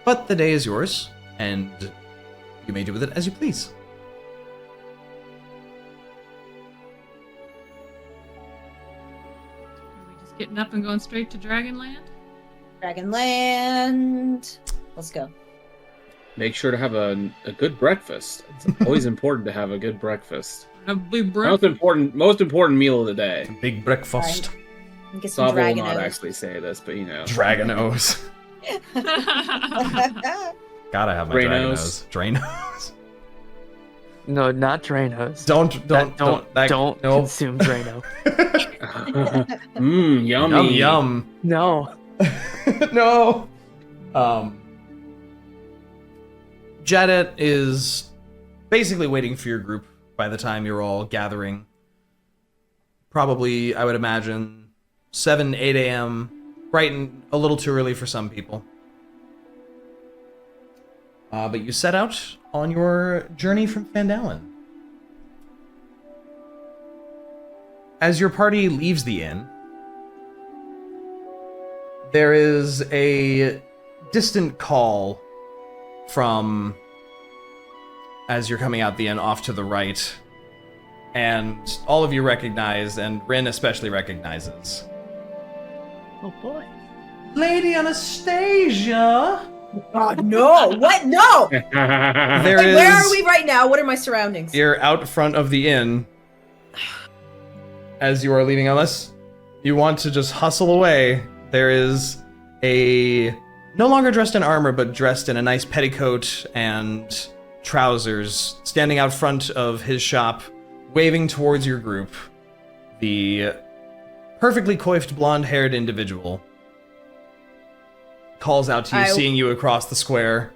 But the day is yours, and you may do with it as you please. Are we just getting up and going straight to Dragonland? Dragonland. Let's go. Make sure to have a good breakfast. It's always important to have a good breakfast. A big breakfast. Most important meal of the day. Big breakfast. Right. Get some Thava will dragon not O's. actually say this, but you know. Dragonos. Gotta have my Drainos. Dragonos. No, not Drainos. Don't no. Consume Drano. Yummy. Yum. No. No. Jraeneth is basically waiting for your group by the time you're all gathering. Probably, I would imagine, 7, 8 a.m. Bright and a little too early for some people. But you set out on your journey from Phandalin. As your party leaves the inn, there is a distant call from, as you're coming out the inn, off to the right, and all of you recognize, and Rinn especially recognizes. Oh boy. Lady Anastasia! Oh, no! What? No! There Wait, is... where are we right now? What are my surroundings? You're out front of the inn as you are leaving, unless you want to just hustle away. There is a... no longer dressed in armor, but dressed in a nice petticoat and trousers, standing out front of his shop, waving towards your group. The perfectly coiffed blonde-haired individual calls out to you, seeing you across the square.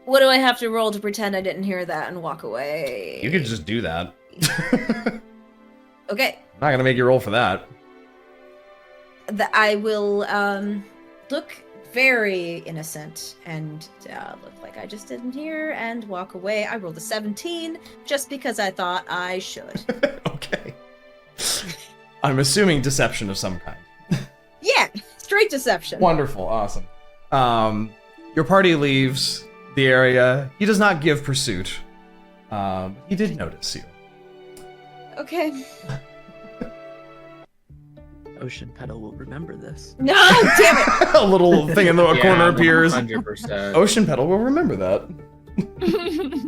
What do I have to roll to pretend I didn't hear that and walk away? You could just do that. Okay. I'm not gonna make you roll for that. I will look very innocent and look like I just didn't hear and walk away. I rolled a 17 just because I thought I should. Okay. I'm assuming deception of some kind. Yeah, straight deception. Wonderful, awesome. Your party leaves the area. He does not give pursuit. He did notice you. Okay. Ocean Petal will remember this. No, damn it! A little thing in the corner appears. 100%. Ocean Petal will remember that.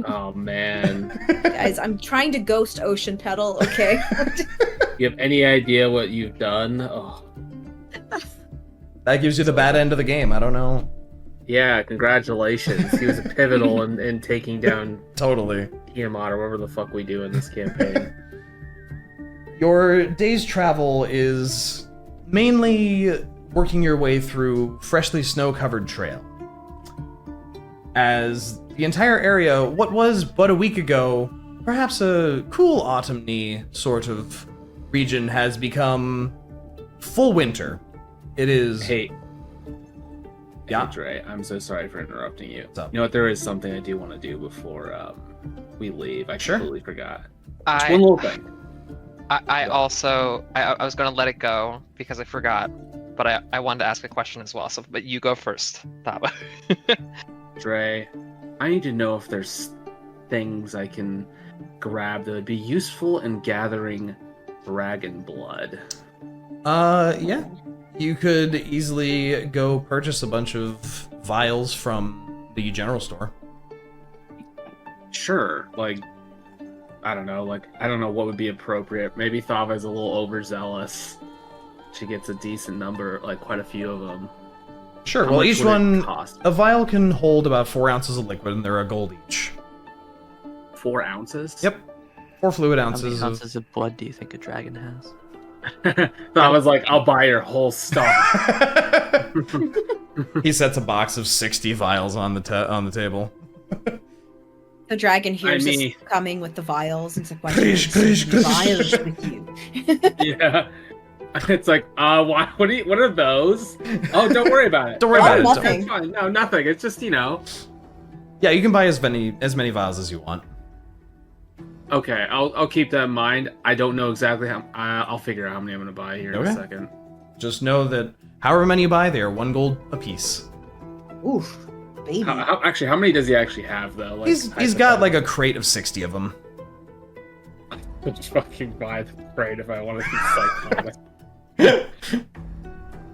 Oh man. Guys, I'm trying to ghost Ocean Petal, okay? You have any idea what you've done? Oh. That gives you the bad end of the game. I don't know. Yeah, congratulations. He was pivotal in taking down Totally. Tiamat or whatever the fuck we do in this campaign. Your day's travel is mainly working your way through freshly snow-covered trail. As the entire area, what was but a week ago, perhaps a cool autumny sort of region, has become full winter. It is... Hey. Yeah? Hey, Dre, I'm so sorry for interrupting you. What's up? You know what? There is something I do want to do before we leave. I Sure. completely forgot. I- One little thing. I also I was gonna let it go because I forgot, but I wanted to ask a question as well. So, but you go first, Thava. Dre, I need to know if there's things I can grab that would be useful in gathering dragon blood. Yeah. You could easily go purchase a bunch of vials from the general store. Sure, like, I don't know what would be appropriate. Maybe Thava is a little overzealous. She gets a decent number, like quite a few of them. Sure, How well, much each would it one, cost? a vial can hold about 4 ounces of liquid, and they're a gold each. 4 ounces? Yep. 4 fluid How many ounces of... ounces of blood do you think a dragon has? Thava's like, I'll buy your whole stock. He sets a box of 60 vials on the table. The dragon hears I mean- us coming with the vials and says, "Why Krish, do you krish, have krish. vials with you?" Yeah. It's like, what are those? Oh, don't worry about it. Don't worry about it. Nothing. It's fine. No, nothing. It's just, Yeah, you can buy as many vials as you want. Okay, I'll keep that in mind. I don't know exactly how. I'll figure out how many I'm gonna buy here in Okay. a second. Just know that however many you buy, they are 1 gold apiece. Oof, baby. How many does he actually have though? Like, He's got like a crate of 60 of them. I'll just fucking buy the crate if I want to be psychotic.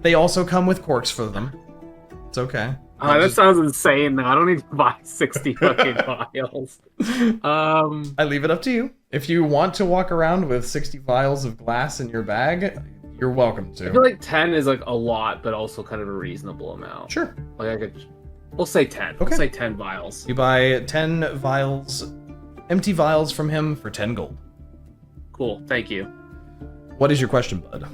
They also come with corks for them. It's okay. That sounds insane though. I don't need to buy 60 fucking vials. I leave it up to you. If you want to walk around with 60 vials of glass in your bag, you're welcome I feel to. like 10 is like a lot, but also kind of a reasonable amount. Sure. Like we'll say 10. Okay. We'll say 10 vials. You buy 10 vials, empty vials from him for 10 gold. Cool. Thank you. What is your question, bud?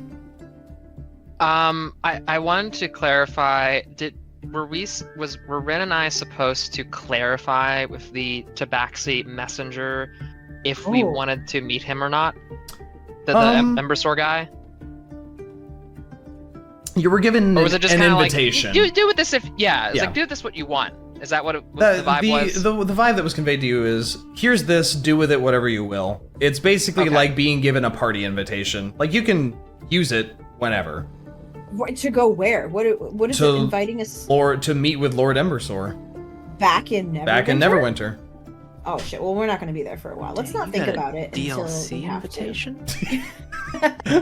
I wanted to clarify. Were Rinn and I supposed to clarify with the Tabaxi messenger if we wanted to meet him or not? The Ember Store guy? You were given Or was it just an kind of invitation. like, do with this if, it's Yeah. like, do this what you want. Is that what the vibe was? The vibe that was conveyed to you is, here's this, do with it whatever you will. It's basically Okay. like being given a party invitation. Like, you can use it whenever. To go where? What is To it inviting us Or to meet with Lord Embersore. back in Neverwinter? Back in Neverwinter. Oh shit! Well, we're not going to be there for a while. Let's not You think got a about it until we DLC have invitation?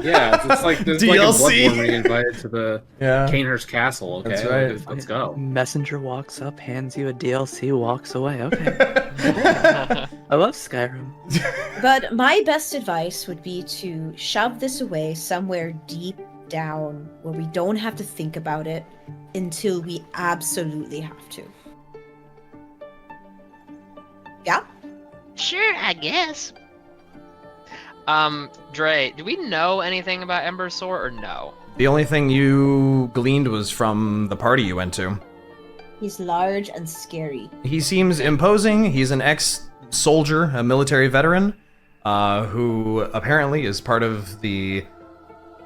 Yeah, it's like there's like a DLC. Bloodborne where you're invited to the Yeah. Canehurst Castle. Okay, That's right. Let's go. Messenger walks up, hands you a DLC, walks away. Okay. I love Skyrim. But my best advice would be to shove this away somewhere deep down where we don't have to think about it until we absolutely have to. Yeah? Sure, I guess. Dre, do we know anything about Embersore or no? The only thing you gleaned was from the party you went to. He's large and scary. He seems imposing. He's an ex-soldier, a military veteran, who apparently is part of the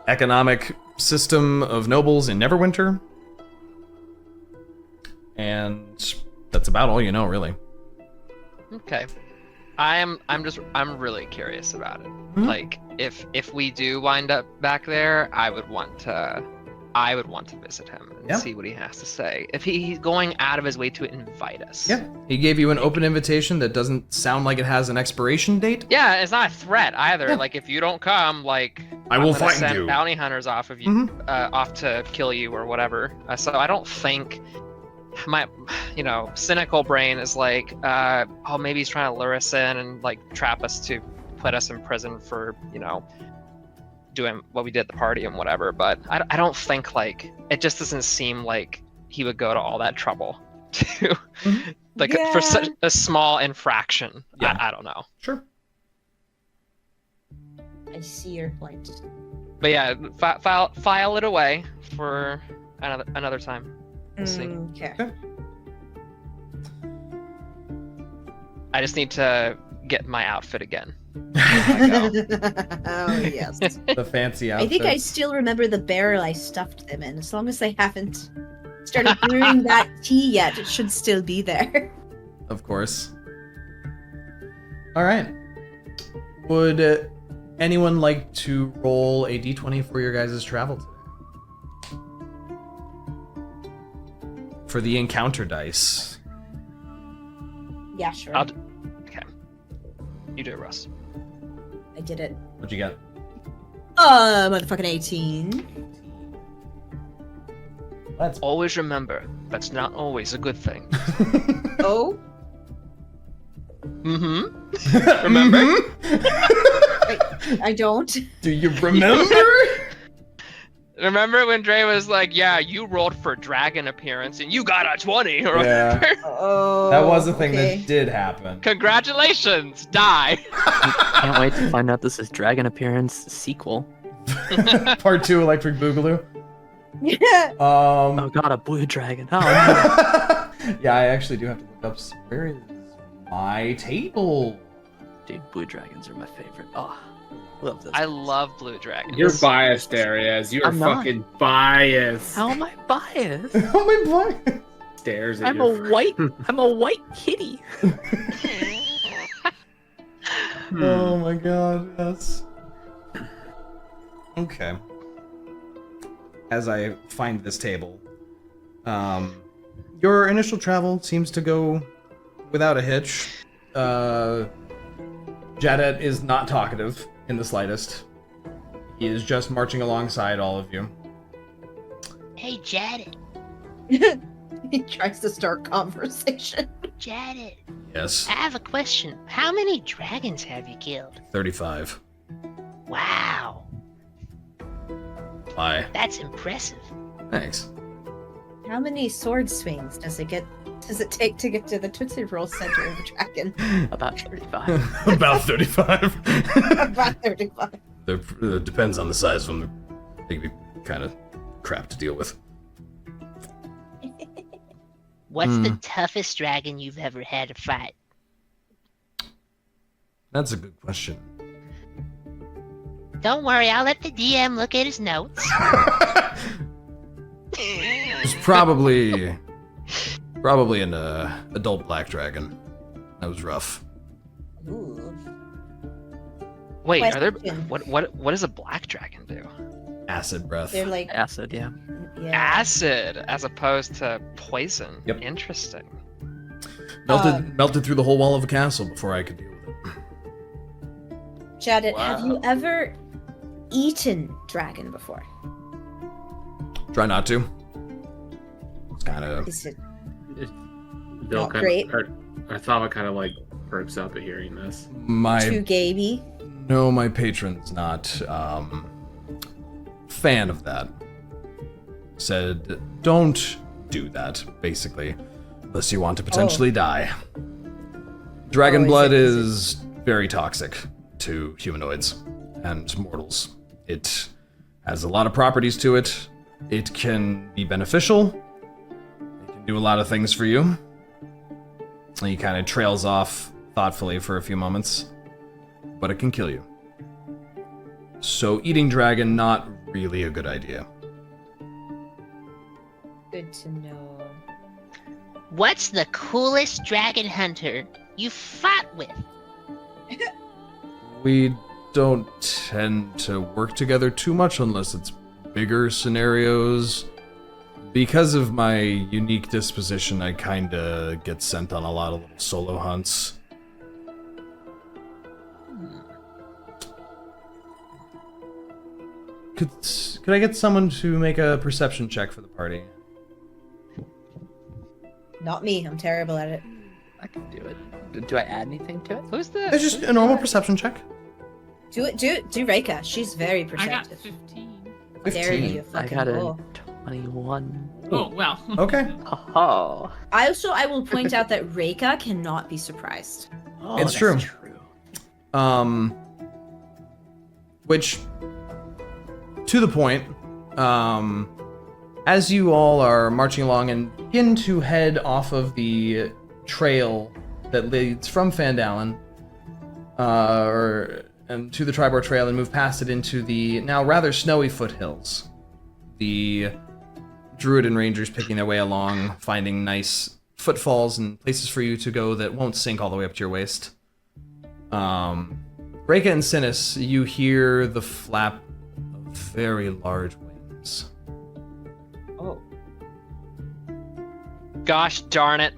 economic system of nobles in Neverwinter. And that's about all you know, really. Okay. I'm really curious about it. Mhm. Like, if we do wind up back there, I would want to visit him and Yeah. see what he has to say. If he's going out of his way to invite us. Yeah. He gave you an open invitation that doesn't sound like it has an expiration date. Yeah, it's not a threat either. Yeah. Like if you don't come, like I will I'm gonna find send you. bounty hunters off of you, off to kill you or whatever. So I don't think my, cynical brain is like, oh, maybe he's trying to lure us in and like trap us to put us in prison for, doing what we did at the party and whatever. But I don't think like it just doesn't seem like he would go to all that trouble to for such a small infraction. Yeah. I don't know. Sure. I see your point. But yeah, file it away for another time. We'll see. Okay. I just need to get my outfit again. Oh yes. The fancy outfit. I think I still remember the barrel I stuffed them in. As long as they haven't started brewing that tea yet, it should still be there. Of course. All right. Would anyone like to roll a d20 for your guys' travel today? For the encounter dice. Yeah, sure. Okay. You do it, Rhos. I did it. What'd you get? Motherfucking 18. That's Always remember, that's not always a good thing. Oh? Mm-hmm. Remember? I don't. Do you remember? Remember when Dre was like, yeah, you rolled for dragon appearance and you got a 20 or Yeah. whatever. Oh. That was a thing okay. that did happen. Congratulations, die. Can't wait to find out this is Dragon Appearance sequel. Part 2, Electric Boogaloo. Yeah. Oh god, a blue dragon. Oh no. Yeah, I actually do have to look up. Where is my table? Dude, blue dragons are my favorite. Oh, love this. I love blue dragons. You're biased, Deriaz. You're I'm not. fucking biased. How am I biased? Oh my boy. Stares at I'm your a white kitty. Oh my god, yes. Okay. As I find this table, your initial travel seems to go without a hitch. Jadet is not talkative in the slightest. He is just marching alongside all of you. Hey, Jadet. He tries to start conversation. Jadet. Yes. I have a question. How many dragons have you killed? 35. Wow. Why? That's impressive. Thanks. How many sword swings does it take to get to the Tootsie Roll Center of the Dragon? About 35. About 35. About 35. It depends on the size of them. They can be kind of crap to deal with. What's the toughest dragon you've ever had to fight? That's a good question. Don't worry, I'll let the DM look at his notes. It's probably an adult black dragon. That was rough. Ooh. Wait, are there Question. what does a black dragon do? Acid breath. They're like, Acid, yeah. yeah. Acid as opposed to poison. Yep. Interesting. Melted through the whole wall of a castle before I could deal with it. Jadet, have you ever eaten dragon before? Try not to. It's kind of. Is it Bill Not kind great. of, or Thava kind of like perks up at hearing this. too My gamey? no, my patron's not fan of that. Said, don't do that, basically, unless you want to potentially die. Dragon Oh, is blood it- is very toxic to humanoids and mortals. It has a lot of properties to it. It can be beneficial. It can do a lot of things for you. And he kind of trails off thoughtfully for a few moments, but it can kill you. So eating dragon, not really a good idea. Good to know. What's the coolest dragon hunter you fought with? We don't tend to work together too much unless it's bigger scenarios. Because of my unique disposition, I kinda get sent on a lot of little solo hunts. Could I get someone to make a perception check for the party? Not me. I'm terrible at it. I can do it. Do I add anything to it? Who's the? It's just a normal perception check. Do Reyka. She's very I got perceptive. 15. Dare you, 15. you I fucking got a bull. 21. Oh, well. Okay. Oh, I will point out that Reyka cannot be surprised. It's that's true. true. Which, to the point, as you all are marching along and begin to head off of the trail that leads from Fandalen, and to the Tribor Trail and move past it into the now rather snowy foothills. The Druid and Rangers picking their way along, finding nice footfalls and places for you to go that won't sink all the way up to your waist. Reyka and Synas, you hear the flap of very large wings. Oh. Gosh darn it!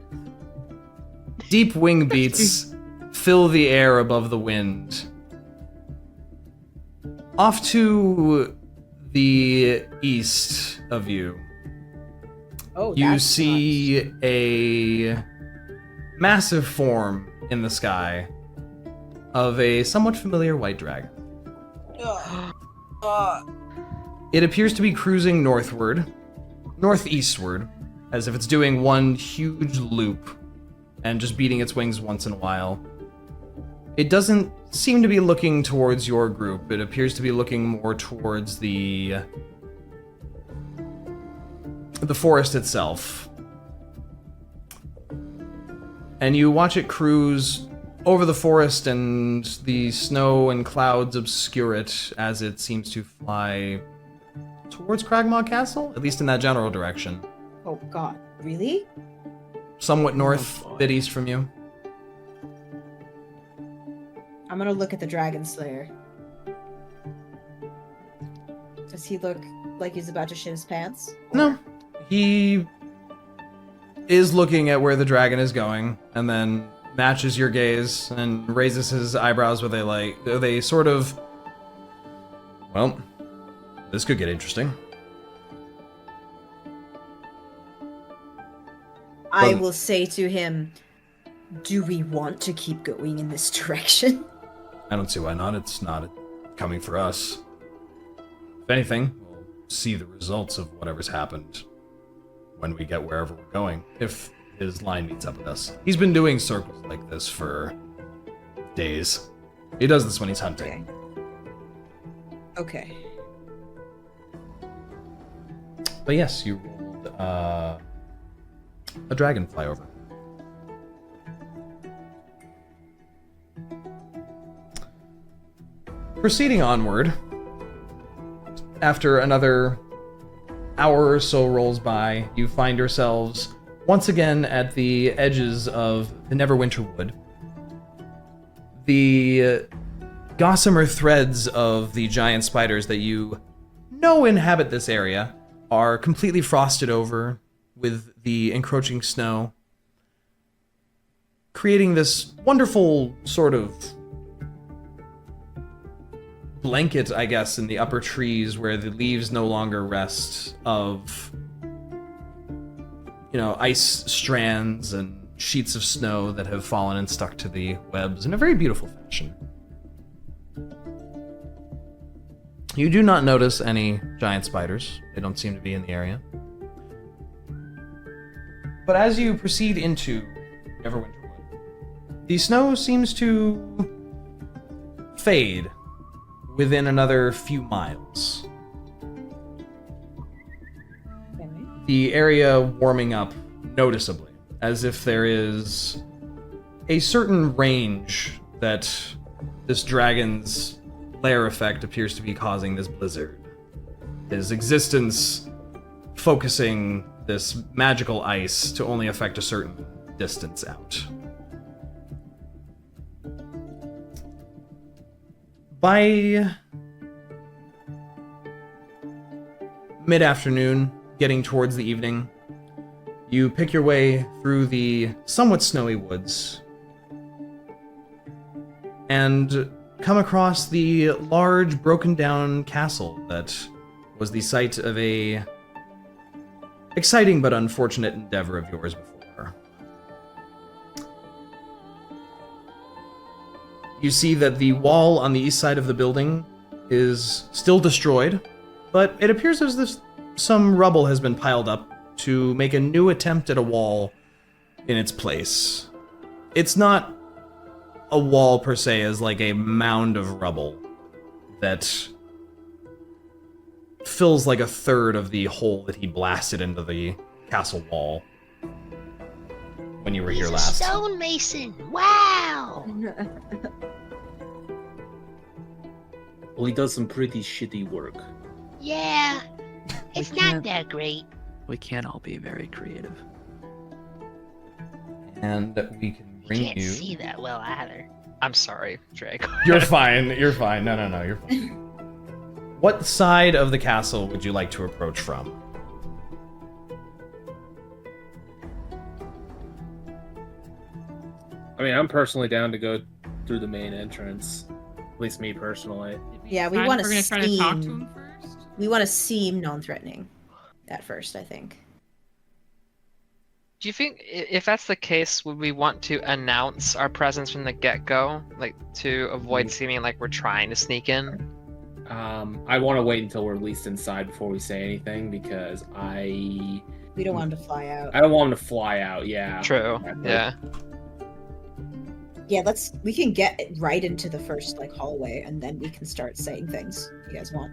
Deep wing beats fill the air above the wind. Off to the east of you, Oh, you that's see a massive form in the sky of a somewhat familiar white dragon. It appears to be cruising northeastward, as if it's doing one huge loop and just beating its wings once in a while. It doesn't seem to be looking towards your group. It appears to be looking more towards the forest itself. And you watch it cruise over the forest, and the snow and clouds obscure it as it seems to fly towards Cragmaw Castle, at least in that general direction. Oh god, really? Somewhat north, bit east from you. I'm gonna look at the Dragon Slayer. Does he look like he's about to shit his pants? No. He is looking at where the dragon is going, and then matches your gaze and raises his eyebrows with a sort of, well, this could get interesting. I Well- will say to him, do we want to keep going in this direction? I don't see why not. It's not coming for us. If anything, we'll see the results of whatever's happened when we get wherever we're going, if his line meets up with us. He's been doing circles like this for days. He does this when he's hunting. Okay. But yes, you rolled a dragon flyover. Proceeding onward, after another hour or so rolls by, you find yourselves once again at the edges of the Neverwinter Wood. The gossamer threads of the giant spiders that you know inhabit this area are completely frosted over with the encroaching snow, creating this wonderful sort of blanket, I guess, in the upper trees where the leaves no longer rest, of, you know, ice strands and sheets of snow that have fallen and stuck to the webs in a very beautiful fashion. You do not notice any giant spiders. They don't seem to be in the area. But as you proceed into Neverwinter Wood, the snow seems to fade within another few miles. The area warming up noticeably, as if there is a certain range that this dragon's lair effect appears to be causing this blizzard. His existence focusing this magical ice to only affect a certain distance out. By mid-afternoon, getting towards the evening, you pick your way through the somewhat snowy woods and come across the large, broken-down castle that was the site of a exciting but unfortunate endeavor of yours before. You see that the wall on the east side of the building is still destroyed, but it appears as if some rubble has been piled up to make a new attempt at a wall in its place. It's not a wall per se, as like a mound of rubble that fills like a third of the hole that he blasted into the castle wall when you were here last. He's a stonemason! Wow! Well, he does some pretty shitty work. Yeah, it's We not can't- that great. We can't all be very creative. And we can You bring can't you. see that well either. I'm sorry, Drake. You're fine. You're fine. No, you're fine. What side of the castle would you like to approach from? I mean, I'm personally down to go through the main entrance. At least me personally. Did Yeah, we decide wanna if we're gonna try to talk to seem- him first. We want to seem non-threatening at first, I think. Do you think if that's the case, would we want to announce our presence from the get-go, like to avoid seeming like we're trying to sneak in? I want to wait until we're at least inside before we say anything because I We don't want him to fly out. don't want him to fly out. Yeah. True. Exactly. Yeah. Yeah, we can get right into the first like hallway, and then we can start saying things you guys want.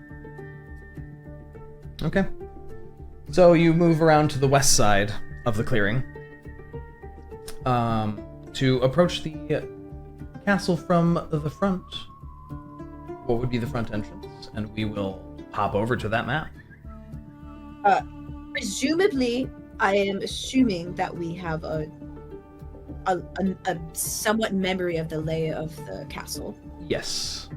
Okay. So you move around to the west side of the clearing to approach the castle from the front. What would be the front entrance? And we will hop over to that map. Presumably, I am assuming that we have a somewhat memory of the lay of the castle. Yes.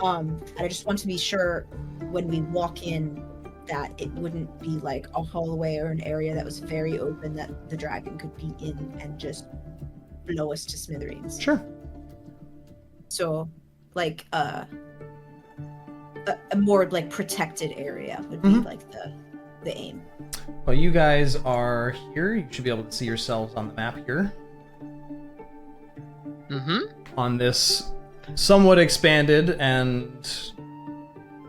And I just want to be sure when we walk in that it wouldn't be like a hallway or an area that was very open that the dragon could be in and just blow us to smithereens. Sure. So, like a more like protected area would be like the aim. Well, you guys are here. You should be able to see yourselves on the map here. Mm-hmm. On this somewhat expanded and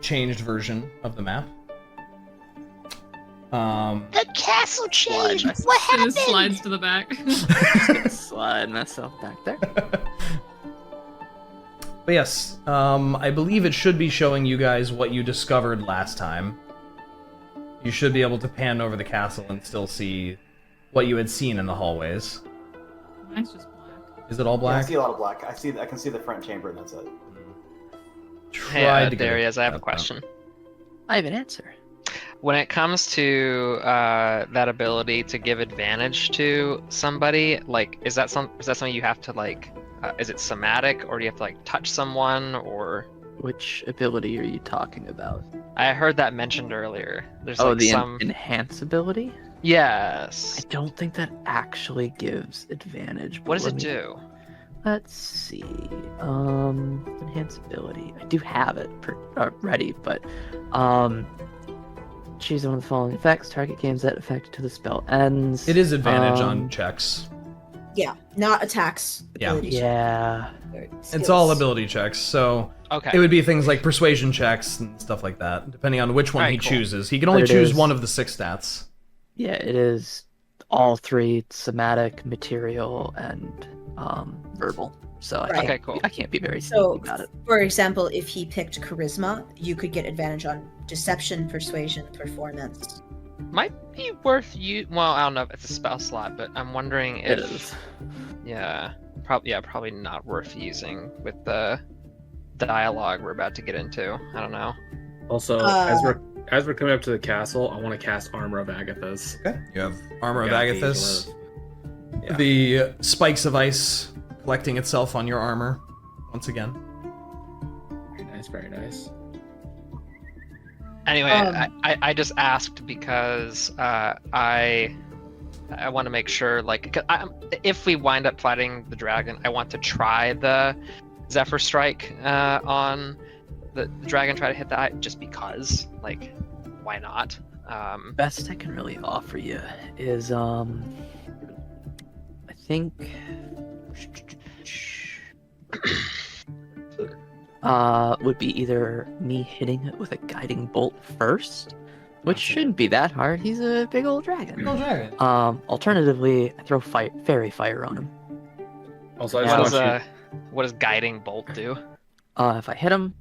changed version of the map. The castle changed! Slide. What Synas happened? slides to the back. Slide myself back there. But yes, I believe it should be showing you guys what you discovered last time. You should be able to pan over the castle and still see what you had seen in the hallways. Mine's just black. Is it all Yeah, I black? see a lot of black. I can see the front chamber, and that's it. Hey, to get Deriaz, I have a that question. I have an answer. When it comes to that ability to give advantage to somebody, like, is that something you have to like? Is it somatic, or do you have to like touch someone, or? Which ability are you talking about? I heard that mentioned earlier. There's Oh, like the some. enhance ability? Yes. I don't think that actually gives advantage. What does but it let me- do? Let's see. Enhance ability. I do have it ready, but choose one of the following effects. Target gains that effect to the spell ends. It is advantage on Um, checks. Yeah, not attacks. Yeah. abilities, Yeah. or It's all skills. ability checks, so Okay. it would be things like persuasion checks and stuff like that, depending on which one Alright, he cool. chooses. He can only But it choose is- one of the 6 stats. Yeah, it is all three: somatic, material, and verbal. So I Right. can't, Okay, cool. I can't be very So, sneaky about it. for example, if he picked charisma, you could get advantage on deception, persuasion, performance. Might be worth you. Well, I don't know if it's a spell slot, but I'm wondering if. It is. Yeah. Probably not worth using with the dialogue we're about to get into. I don't know. Also, as we're coming up to the castle, I want to cast Armor of Agathis. Okay. You have Armor of Got these, Agathis. Yeah. The spikes of ice collecting itself on your armor once again. Very nice. nice, very nice. Anyway, I just asked because I want to make sure, like, if we wind up fighting the dragon, I want to try the Zephyr Strike on the dragon, try to hit that, just because, like, why not? Best I can really offer you is, I think, would be either me hitting it with a guiding bolt first, which shouldn't be that hard. He's a big old dragon. Big old dragon. Alternatively, I throw fairy fire on him. Also, I just want you... What does guiding bolt do? If I hit him,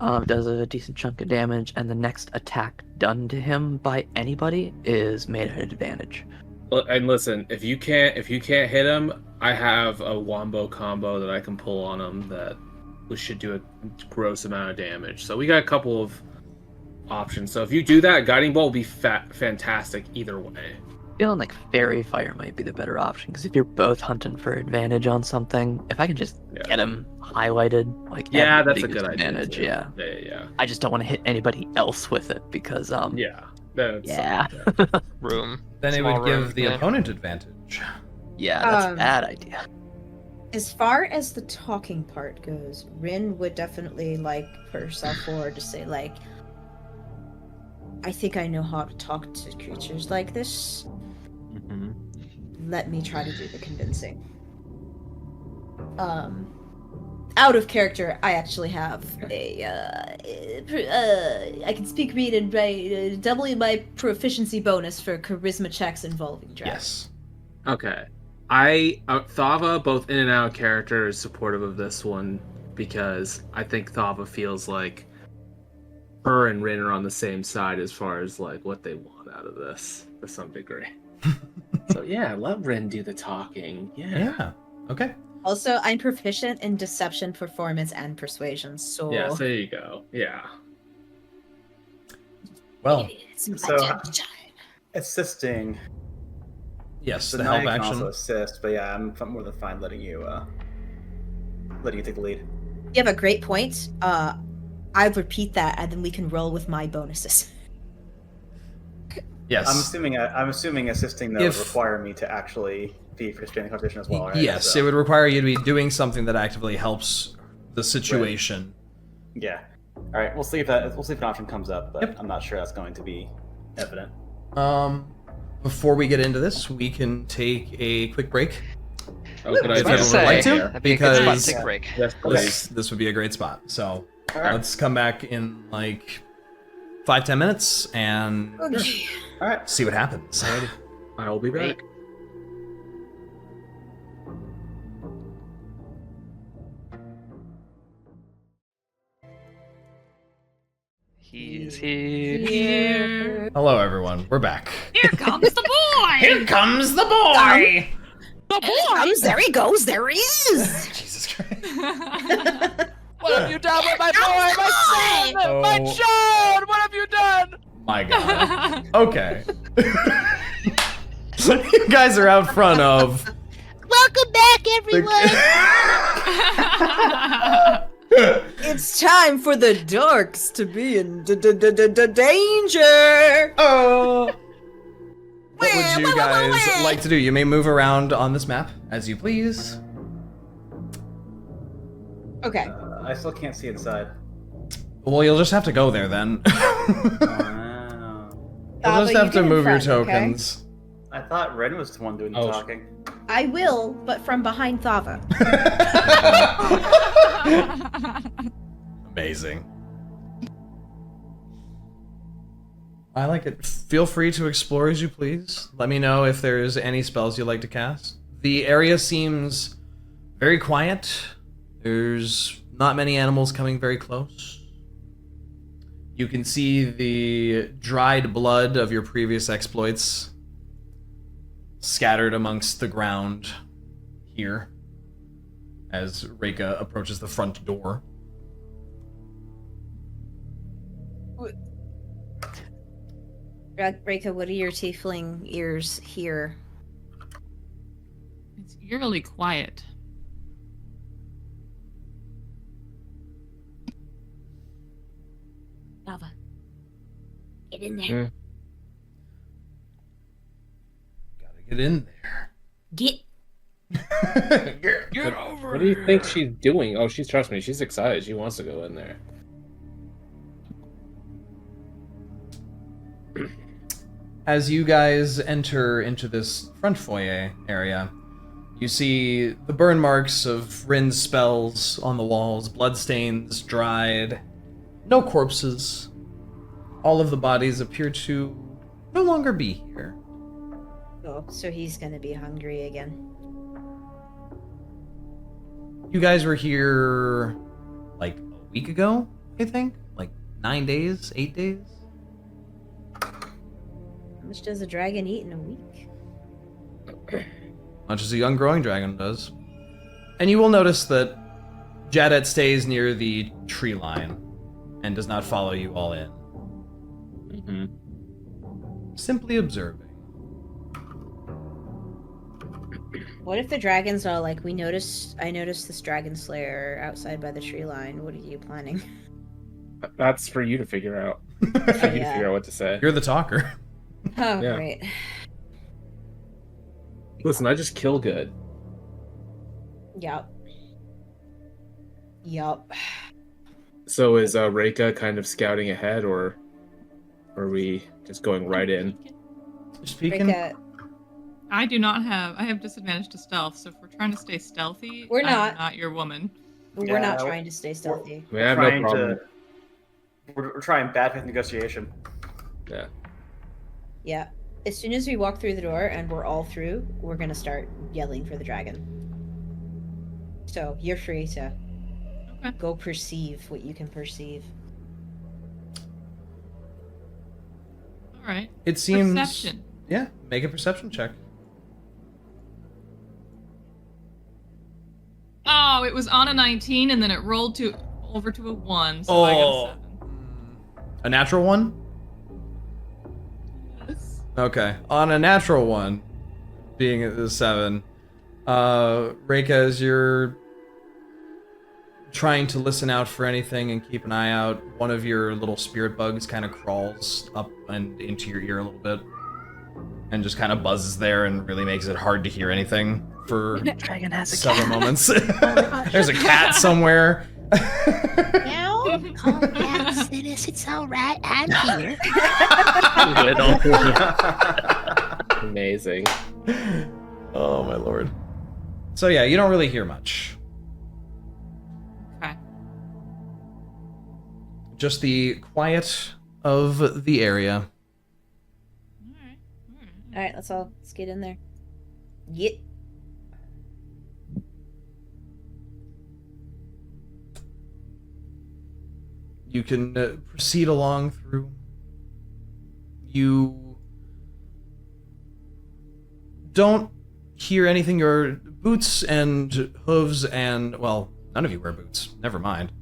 it does a decent chunk of damage, and the next attack done to him by anybody is made at advantage. And listen, if you can't hit him, I have a wombo combo that I can pull on him that should do a gross amount of damage. So we got a couple of options. So if you do that, guiding bolt will be fantastic either way. Feeling like fairy fire might be the better option, because if you're both hunting for advantage on something, if I can just get him highlighted, like that's a good advantage. idea. Yeah. I just don't want to hit anybody else with it because room. Then it would give the opponent advantage. Yeah, that's a bad idea. As far as the talking part goes, Rinn would definitely like put herself forward to say, like, I think I know how to talk to creatures like this. Mm-hmm. Let me try to do the convincing. Out of character, I actually have I can speak, read, and write, doubling my proficiency bonus for charisma checks involving dragons. Yes. Okay. Thava, both in and out of character, is supportive of this one because I think Thava feels like her and Rinn are on the same side as far as like what they want out of this to some degree. So yeah, let Rinn do the talking. Yeah. Okay. Also, I'm proficient in deception, performance, and persuasion, so... Yeah, so there you go. Yeah. Well, so assisting. Yes, So the now help you can action. also assist, but yeah, I'm more than fine letting you take the lead. You have a great point. I repeat that, and then we can roll with my bonuses. Yes. I'm assuming assisting though would require me to actually be participating in the competition as well, right? Yes, it would require you to be doing something that actively helps the situation. Right. Yeah. All right. We'll see if an option comes up, but I'm not sure that's going to be evident. Before we get into this, we can take a quick break. Oh, could I If everyone would like to, that'd be a good spot to because take a break. Yes, please. this would be a great spot. So right. let's come back in like 5-10 minutes and Okay. All right. see what happens. I will be back. He's here. Hello, everyone. We're back. Here comes the boy! Here comes the boy! The boy! There he goes. There he is. Jesus Christ. What have you done with my boy? My son! My Oh. child! What have you done? My God. Okay. You guys are out front of. Welcome back, everyone. It's time for the Dorks to be in danger. Oh. What would you guys like to do? You may move around on this map as you please. Okay. I still can't see inside. Well, you'll just have to go there then. Wow. You'll just you have to get in move your front, okay? tokens. I thought Rinn was the one doing the Oh. talking. I will, but from behind Thava. Amazing. I like it. Feel free to explore as you please. Let me know if there's any spells you'd like to cast. The area seems very quiet. There's not many animals coming very close. You can see the dried blood of your previous exploits scattered amongst the ground here as Reyka approaches the front door. Reyka, what are your tiefling ears hear? It's eerily quiet. Get in there. Gotta get in there. Get Get over What do you think she's doing? Oh, trust me, she's excited. She wants to go in there. As you guys enter into this front foyer area, you see the burn marks of Rinn's spells on the walls, bloodstains dried, no corpses. All of the bodies appear to no longer be here. Oh, so he's gonna be hungry again. You guys were here like a week ago, I think? Like 9 days, 8 days? How much does a dragon eat in a week? Much as a young growing dragon does. And you will notice that Jadet stays near the tree line and does not follow you all in. Simply observing. What if the dragons are like, I noticed this dragon slayer outside by the tree line. What are you planning? That's for you to figure out. That's for you to Yeah. figure out what to say. You're the talker. Oh, Yeah. great. Listen, I just kill good. Yup. Yup. So is Reyka kind of scouting ahead, or are we just going right in? Speaking. I have disadvantage to stealth, so if we're trying to stay stealthy, We're not. I'm not your woman. We're not Yeah, trying to stay stealthy. I mean, I have no Trying problem. We're trying bad faith negotiation. Yeah. Yeah. As soon as we walk through the door and we're all through, we're gonna start yelling for the dragon. So you're free to go perceive what you can perceive. All right. It seems. Perception. Yeah, make a perception check. Oh, it was on a 19 and then it rolled over to a 1, so I got a 7. A natural one? Yes. Okay. On a natural one, being a 7, Reyka, as you're trying to listen out for anything and keep an eye out, one of your little spirit bugs kind of crawls up and into your ear a little bit and just kind of buzzes there and really makes it hard to hear anything for Dragon has a several cat. moments. There's a cat somewhere. Now? Calm down, Synas. It's all right. I'm here. Amazing. Oh my lord. So yeah, you don't really hear much. Okay. Just the quiet of the area. Alright, let's get in there. Get. You can proceed along through. You don't hear anything. Your boots and hooves and, well, none of you wear boots. Never mind.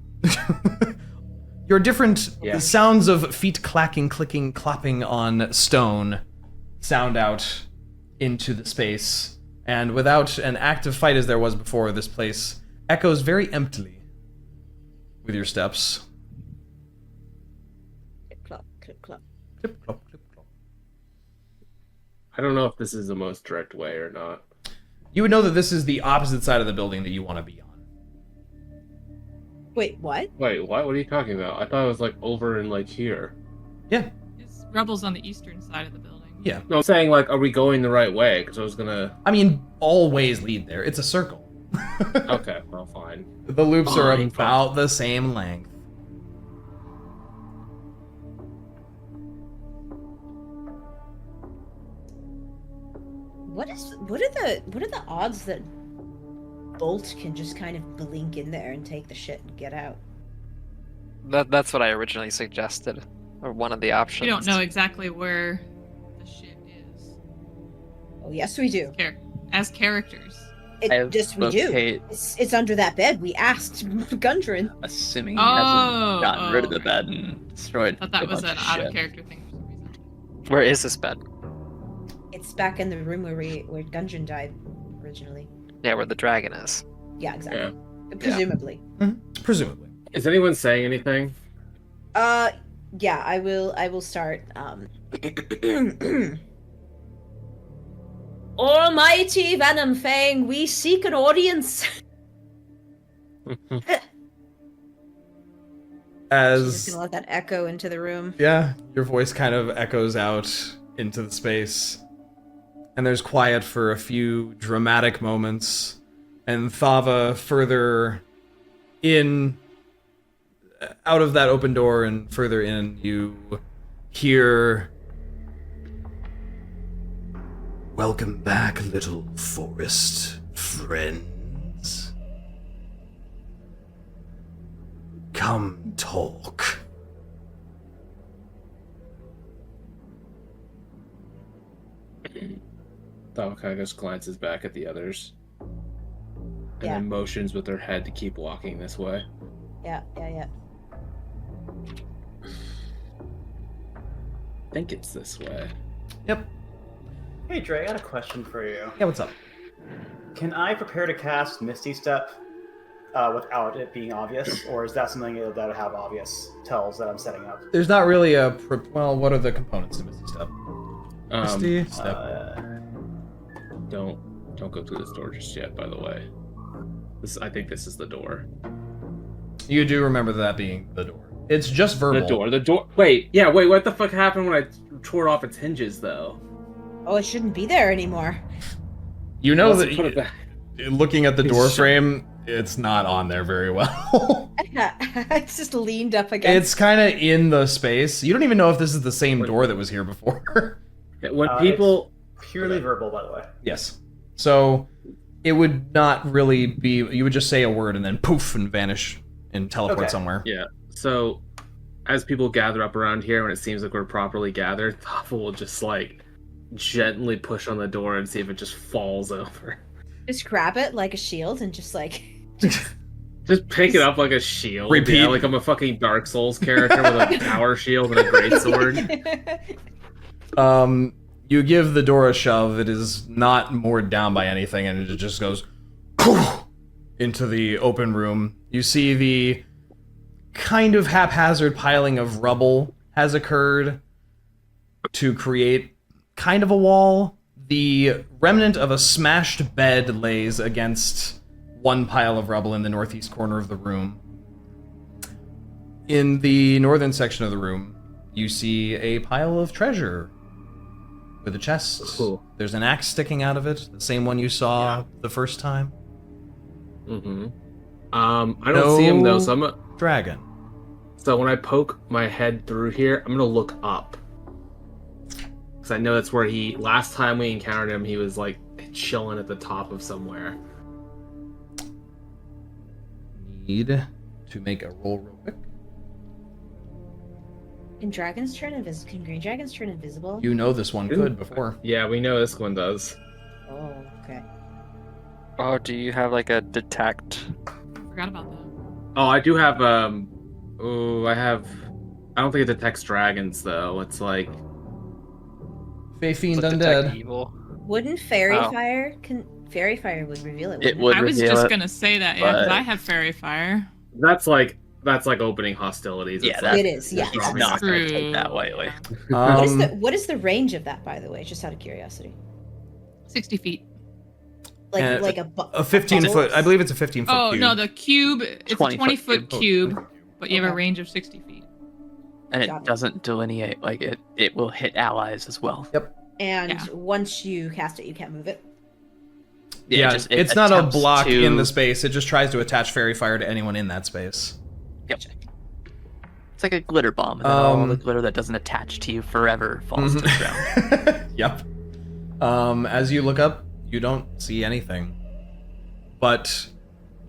Your different sounds of feet clacking, clicking, clapping on stone sound out into the space. And without an active fight as there was before, this place echoes very emptily with your steps. Clip, clop, clip, clop. Clip, clop, clip, clop. I don't know if this is the most direct way or not. You would know that this is the opposite side of the building that you want to be on. Wait, what? Wait, what? What are you talking about? I thought it was like over and like here. Yeah. It's rebels on the eastern side of the building. Yeah. No, I'm saying like, are we going the right way? Because I was gonna. I mean, all ways lead there. It's a circle. Okay, well, fine. The loops are Fine, about the same length. What are the odds that Bolt can just kind of blink in there and take the shit and get out? That's what I originally suggested, or one of the options. We don't know exactly where the shit is. Oh yes, we do. As characters. Yes, we do. It's under that bed. We asked Gundren. Assuming he hasn't gotten rid of the okay. bed and destroyed. I thought that a was bunch an of out shit. of character thing for some reason. Where is this bed? It's back in the room where Gundren died originally. Yeah, where the dragon is. Yeah, exactly. Yeah. Presumably. Presumably. Is anyone saying anything? Yeah, I will start. Almighty Venom Fang, we seek an audience. She's just gonna let that echo into the room. Yeah, your voice kind of echoes out into the space. And there's quiet for a few dramatic moments. And Thava further in, out of that open door and further in, you hear... Welcome back, little forest friends. Come talk. Thava kind of just glances back at the others. And Yeah. then motions with her head to keep walking this way. Yeah. I think it's this way. Yep. Hey Dre, I got a question for you. Yeah, what's up? Can I prepare to cast Misty Step without it being obvious, or is that something that would have obvious tells that I'm setting up? There's not really a... Well, what are the components to Misty Step? Misty Step. Don't go through this door just yet, by the way. I think this is the door. You do remember that being the door. It's just verbal. The door. Wait, what the fuck happened when I tore off its hinges, though? Oh, it shouldn't be there anymore. You know Let's put it back. looking at the door frame, it's not on there very well. It's just leaned up against. It's kind of in the space. You don't even know if this is the same door that was here before. When people... It's purely verbal, by the way. Yes. So it would not really be... You would just say a word and then poof and vanish and teleport somewhere. Yeah. So as people gather up around here, when it seems like we're properly gathered, Thava will just like gently push on the door and see if it just falls over. Just grab it like a shield and just like... Just pick it up like a shield. Repeat. Yeah, like I'm a fucking Dark Souls character with a power shield and a greatsword. You give the door a shove. It is not moored down by anything, and it just goes into the open room. You see the kind of haphazard piling of rubble has occurred to create kind of a wall. The remnant of a smashed bed lays against one pile of rubble in the northeast corner of the room. In the northern section of the room, you see a pile of treasure with a chest. Cool. There's an axe sticking out of it, the same one you saw the first time. Mm-hmm. I don't see him though, so dragon. So when I poke my head through here, I'm gonna look up. Because I know that's where last time we encountered him, he was like chilling at the top of somewhere. Need to make a roll real quick. Can dragons turn invisible? Can green dragons turn invisible? You know this one could before. Yeah, we know this one does. Oh, okay. Oh, do you have like a detect? Forgot about that. Oh, I do have I don't think it detects dragons though. It's like Fey Fiend Does it detect Undead. evil? Wouldn't fairy Oh. fire... Fairy fire would reveal it, It wouldn't would I was reveal just it, gonna say that, yeah, because but- I have fairy fire. that's like opening hostilities. Yeah, It's that's- It is, yeah. He's Probably not gonna True. take that lightly. What is the range of that, by the way? Just out of curiosity. 60 feet. Like a 15 bubble? foot. I believe it's a 15 foot Oh, cube. no, the cube, it's a 20 20 foot foot cube. cube, but you have a Okay. range of 60 feet. And it Got it. doesn't delineate, like it will hit allies as well. Yep. And Yeah. once you cast it, you can't move it. Yeah, it it's not a attempts block to- in the space. It just tries to attach fairy fire to anyone in that space. Yep. It's like a glitter bomb, and then all the Um, glitter that doesn't attach to you forever falls to the ground. Yep. As you look up, you don't see anything. But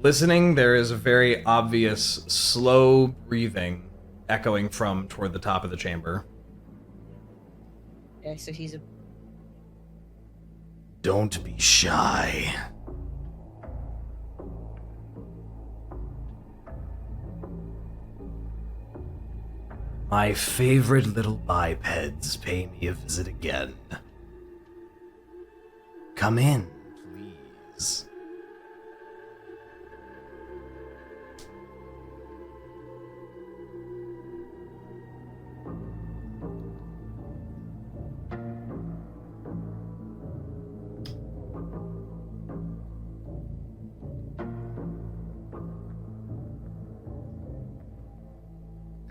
listening, there is a very obvious slow breathing echoing from toward the top of the chamber. Okay, so he's a... Don't be shy. My favorite little bipeds pay me a visit again. Come in, please.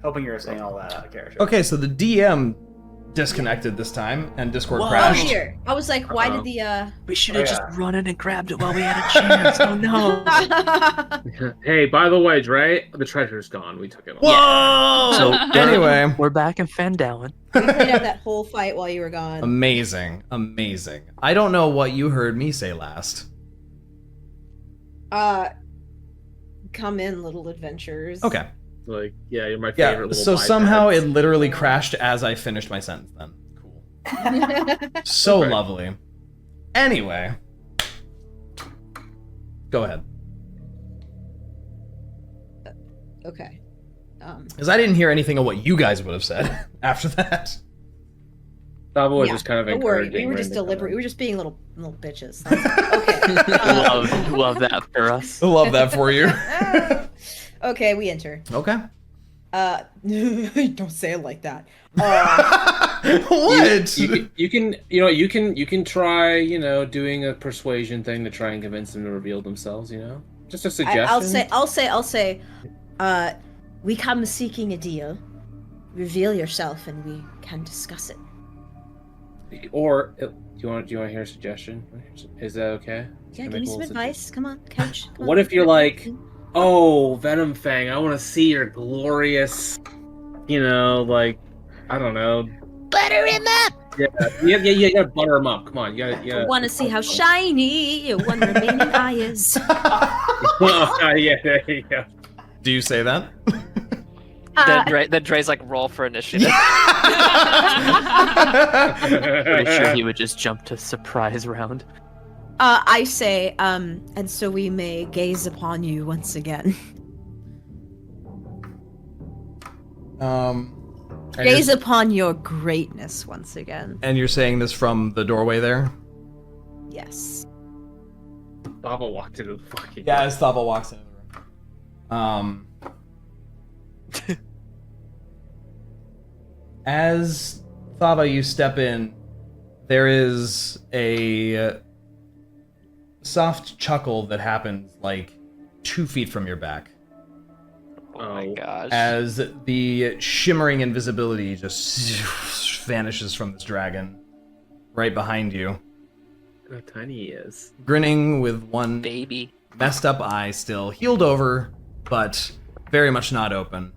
hoping you were saying all that out of character. Okay, so the DM disconnected this time, and Discord Whoa. Oh, crashed. here. I was like, why did the We should have Oh, just yeah. run in and grabbed it while we had a chance. Oh no. Hey, by the way, Dre, the treasure's gone. We took it. Whoa! All. So Anyway, we're back in Fendown. We played out that whole fight while you were gone. amazing. I don't know what you heard me say last. Come in, little adventurers. Okay. Like, yeah, you're my Yeah, favorite. so little somehow iPads. it literally crashed as I finished my sentence then. Cool. So Okay. lovely. Anyway. Go ahead. Okay. Because I didn't hear anything of what you guys would have said after that. Thava was Yeah, just kind of don't worry. encouraging. We were Rinn just to come deliberate. in. We were just being little bitches. Okay. Love that for us. I love that for you. Okay, we enter. Okay. Don't say it like that. What? You can try, doing a persuasion thing to try and convince them to reveal themselves. Just a suggestion. I'll say, we come seeking a deal. Reveal yourself, and we can discuss it. Or do you want to hear a suggestion? Is that okay? Yeah, Can I give make me a some little advice. Come on, couch. Come What on. if you're like, oh, Venom Fang, I want to see your glorious, like, I don't know. Butter him up! Yeah, you gotta butter them up. Come on, you I gotta. want to see how shiny your one remaining eye is. Yeah, there you go. Do you say that? Then Dre's like, roll for initiative. Pretty sure he would just jump to surprise round. I say, and so we may gaze upon you once again. Gaze upon your greatness once again. And you're saying this from the doorway there? Yes. Thava walked into the fucking. Yeah, as Thava walks into the room. As Thava, you step in, there is a soft chuckle that happens like 2 feet from your back. Oh my gosh. As the shimmering invisibility just vanishes from this dragon right behind you. How tiny he is. Grinning with one Baby. messed up eye still, healed over, but very much not open.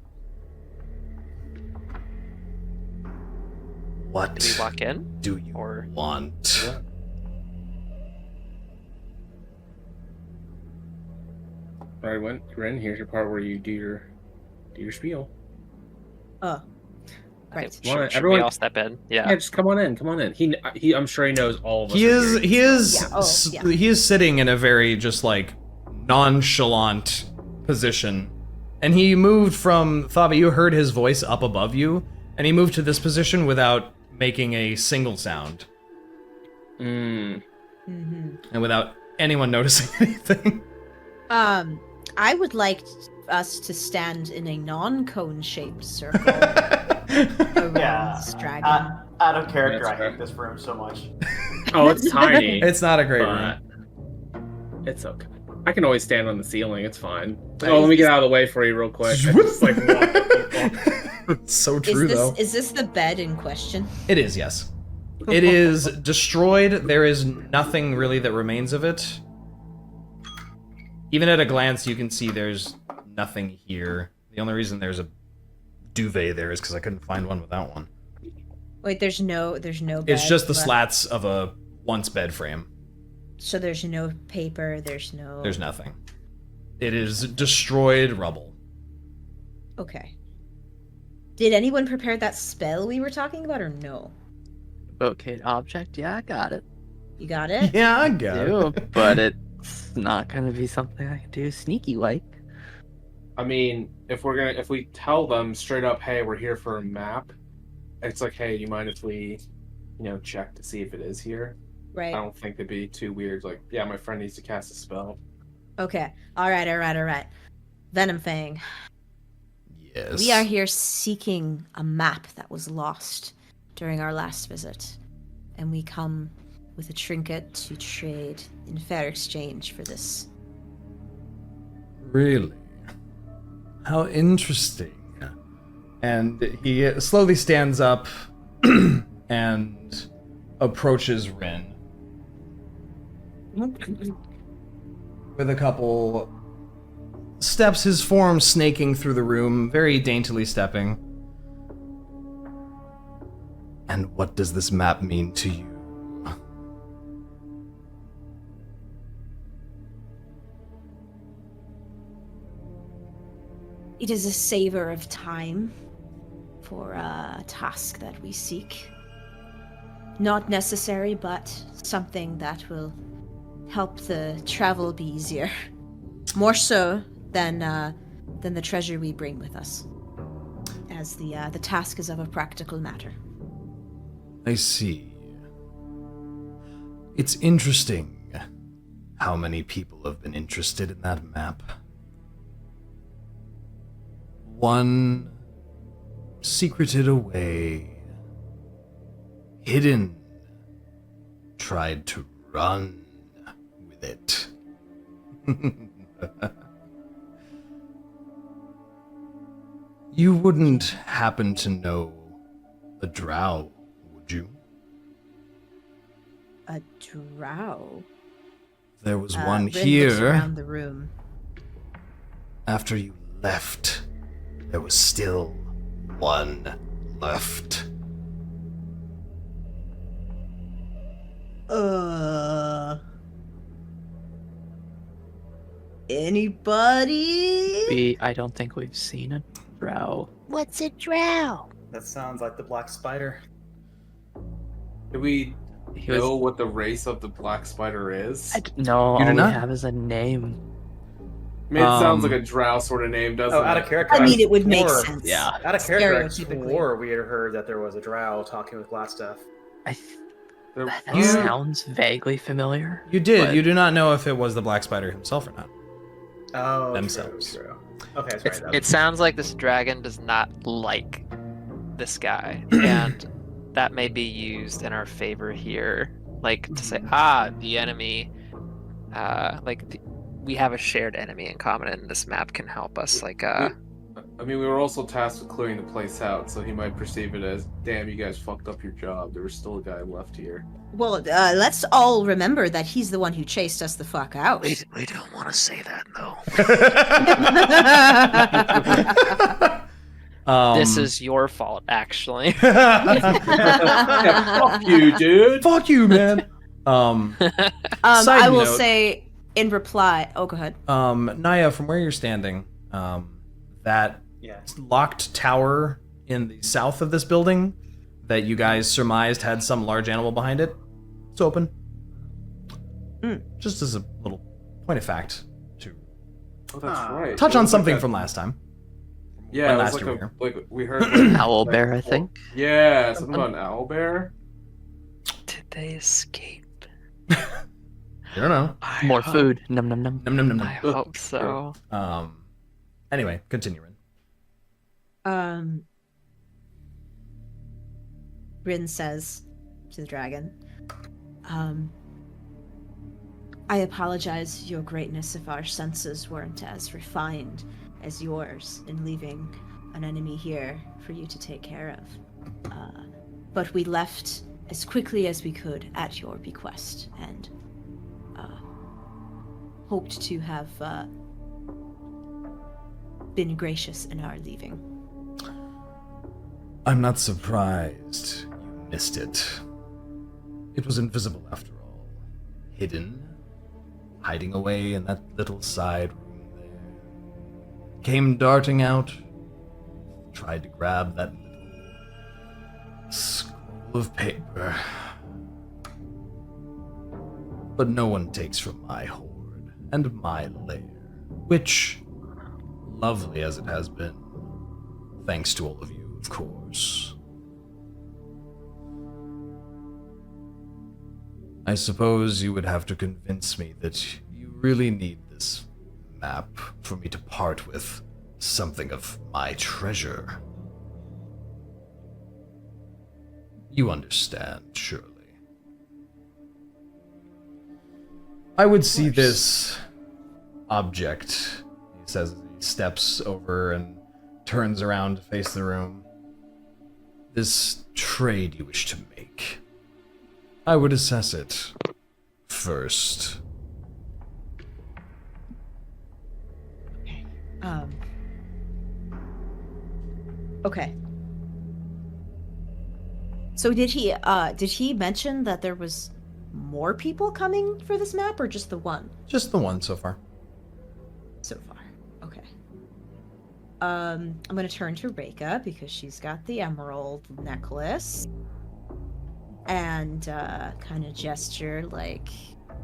What Did we walk in? do you Or want? All right, Rinn, here's your part where you do your spiel. Right. Should everyone all step in? Yeah, just come on in. He I'm sure he knows all of us. He is Yeah, yeah. he is sitting in a very just like nonchalant position. And he moved from Thava, you heard his voice up above you, and he moved to this position without making a single sound. Mm. Mm-hmm. And without anyone noticing anything. I would like us to stand in a non-cone shaped circle around this dragon. Out of character, That's I fair. hate this room so much. Oh, it's tiny. It's not a great but room. it's okay. I can always stand on the ceiling. It's fine. Oh, let me get out of the way for you real quick. I just like walk with people. It's so true though. Is this the bed in question? It is, yes. It is destroyed. There is nothing really that remains of it. Even at a glance, you can see there's nothing here. The only reason there's a duvet there is because I couldn't find one without one. Wait, there's no bed. It's just the left. slats of a once bed frame. So there's no paper. There's Nothing. It is destroyed rubble. Okay. Did anyone prepare that spell we were talking about, or no? Okay, object. Yeah, I got it. You got it. Yeah, I got Do, it. but it's not gonna be something I can do sneaky like. I mean, if we tell them straight up, hey, we're here for a map, it's like, hey, do you mind if we, check to see if it is here? Right. I don't think they'd be too weird. Like, yeah, my friend needs to cast a spell. Okay. All right. Venom Fang. Yes. We are here seeking a map that was lost during our last visit, and we come with a trinket to trade in fair exchange for this. Really? How interesting. And he slowly stands up and approaches Rinn. With a couple steps, his form snaking through the room, very daintily stepping. And what does this map mean to you? It is a savor of time for a task that we seek. Not necessary, but something that will help the travel be easier. More so than the treasure we bring with us, as the task is of a practical matter. I see. It's interesting how many people have been interested in that map. One secreted away, hidden, tried to run with it. You wouldn't happen to know a drow, would you? A drow? There was one Rinn looks here. around the room. After you left, there was still one left. Anybody? I don't think we've seen a drow. What's a drow? That sounds like the black spider. Do we He was- know what the race of the black spider is? No, You do all not? we have is a name. I mean, it sounds Um, like a drow sort of name, doesn't Oh, out it? of character. I mean, it would make swore- sense. Yeah. Out of character, I Stereotypically. swore we had heard that there was a drow talking with Glassstaff. That You- sounds vaguely familiar. You did. but You do not know if it was the Black Spider himself or not. Oh, Themselves. True. Okay, that's right. It sounds like this dragon does not like this guy, and that may be used in our favor here. Like to say, the enemy, we have a shared enemy in common, and this map can help us. I mean, we were also tasked with clearing the place out, so he might perceive it as, damn, you guys fucked up your job. There was still a guy left here. Well, let's all remember that he's the one who chased us the fuck out. We don't want to say that, though. This is your fault, actually. Yeah, fuck you, dude. Fuck you, man. Side I will note- say in reply. Oh, go ahead. Niah, from where you're standing, that Yeah. locked tower in the south of this building that you guys surmised had some large animal behind it, it's open. Just as a little point of fact to Oh, that's right. touch It on was something like a- from last time. Yeah, when it was last like you were here. like we heard. Like, Owlbear, I think. Yeah, something about an owlbear. Did they escape? I don't know. More food. Num num num. Num, num, num, I num. hope so. Anyway, continue, Rinn. Rinn says to the dragon, I apologize, Your Greatness, if our senses weren't as refined as yours in leaving an enemy here for you to take care of. But we left as quickly as we could at your bequest, and hoped to have been gracious in our leaving. I'm not surprised you missed it. It was invisible after all. Hidden, hiding away in that little side room there. Came darting out, tried to grab that little scroll of paper. But no one takes from my hoard and my lair, which, lovely as it has been, thanks to all of you, of course. I suppose you would have to convince me that you really need this map for me to part with something of my treasure. You understand, surely. I would see this object, he says as he steps over and turns around to face the room. This trade you wish to make, I would assess it first. Okay. So did he mention that there was more people coming for this map, or just the one? Just the one so far. So far. Okay. I'm gonna turn to Reyka because she's got the emerald necklace. And kind of gesture like,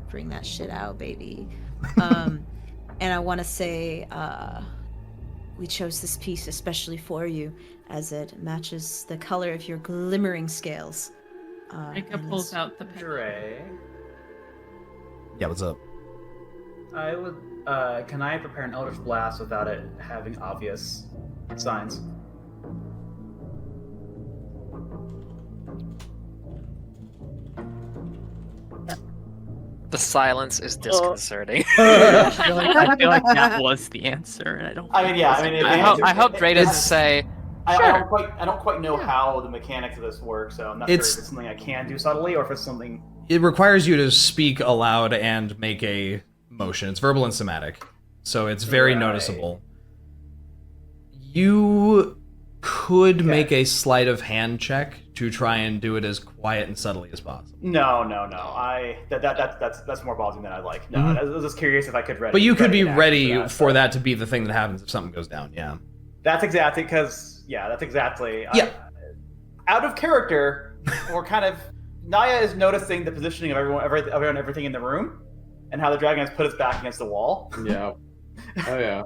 bring that shit out, baby. And I want to say, we chose this piece especially for you, as it matches the color of your glimmering scales. Reyka pulls out the pen. Jrain. Yeah, what's up? I would. Can I prepare an Eldritch Blast without it having obvious signs? The silence is disconcerting. I feel like that was the answer, and I don't. I mean, yeah. I mean, I hope Dre doesn't say. I Sure. don't quite know how the mechanics of this work, so I'm not sure if it's something I can do subtly or if it's something. It requires you to speak aloud and make a motion. It's verbal and somatic, so it's very noticeable. You could make a sleight of hand check to try and do it as quiet and subtly as possible. No. That's more ballsy than I like. No, I was just curious if I could ready. But you could be ready ready for that to be the thing that happens if something goes down. Yeah. That's exactly because that's exactly. Yeah. Out of character, or kind of, Niah is noticing the positioning of everything in the room, and how the dragon has put its back against the wall. Yeah. Oh yeah.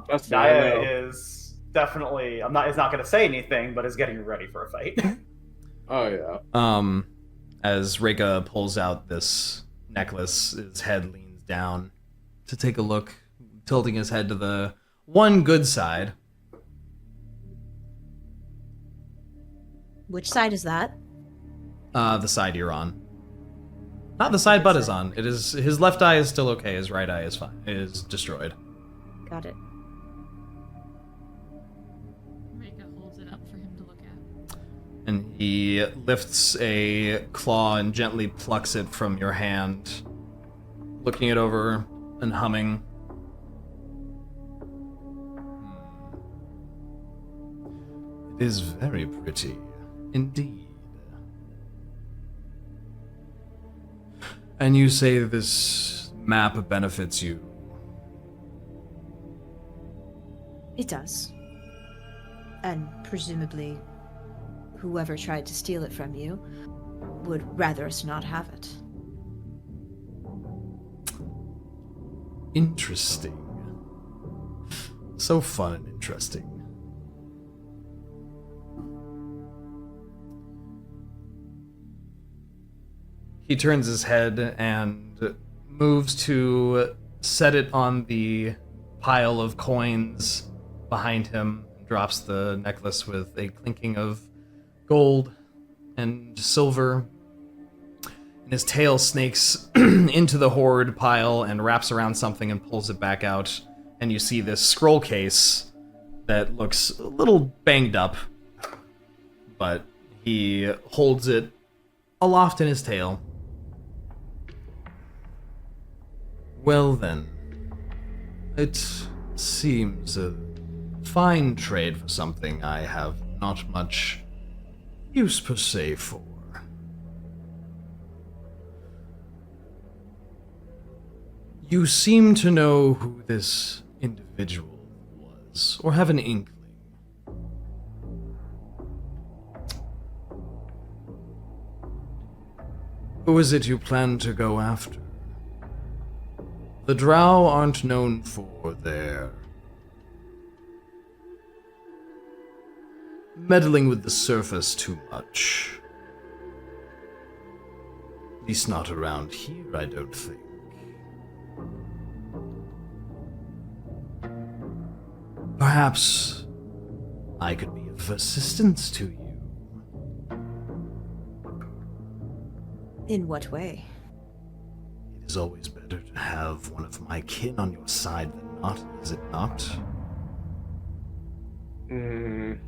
That's Niah is definitely. Is not going to say anything, but is getting ready for a fight. Oh yeah. As Reyka pulls out this necklace, his head leans down to take a look, tilting his head to the one good side. Which side is that? The side you're on. Not the side Bud is on. It is his left eye is still okay. His right eye is fine. Is destroyed. Got it. Reyka holds it up for him to look at. And he lifts a claw and gently plucks it from your hand, looking it over and humming. It is very pretty, indeed. And you say this map benefits you? It does. And presumably, whoever tried to steal it from you would rather us not have it. Interesting. So fun and interesting. He turns his head and moves to set it on the pile of coins behind him, and drops the necklace with a clinking of gold and silver. And his tail snakes into the hoard pile and wraps around something and pulls it back out. And you see this scroll case that looks a little banged up, but he holds it aloft in his tail. Well then, it seems a fine trade for something I have not much use per se for. You seem to know who this individual was, or have an inkling. Who is it you plan to go after? The Drow aren't known for their meddling with the surface too much. At least not around here, I don't think. Perhaps I could be of assistance to you. In what way? It is always better to have one of my kin on your side than not, is it not? Mm,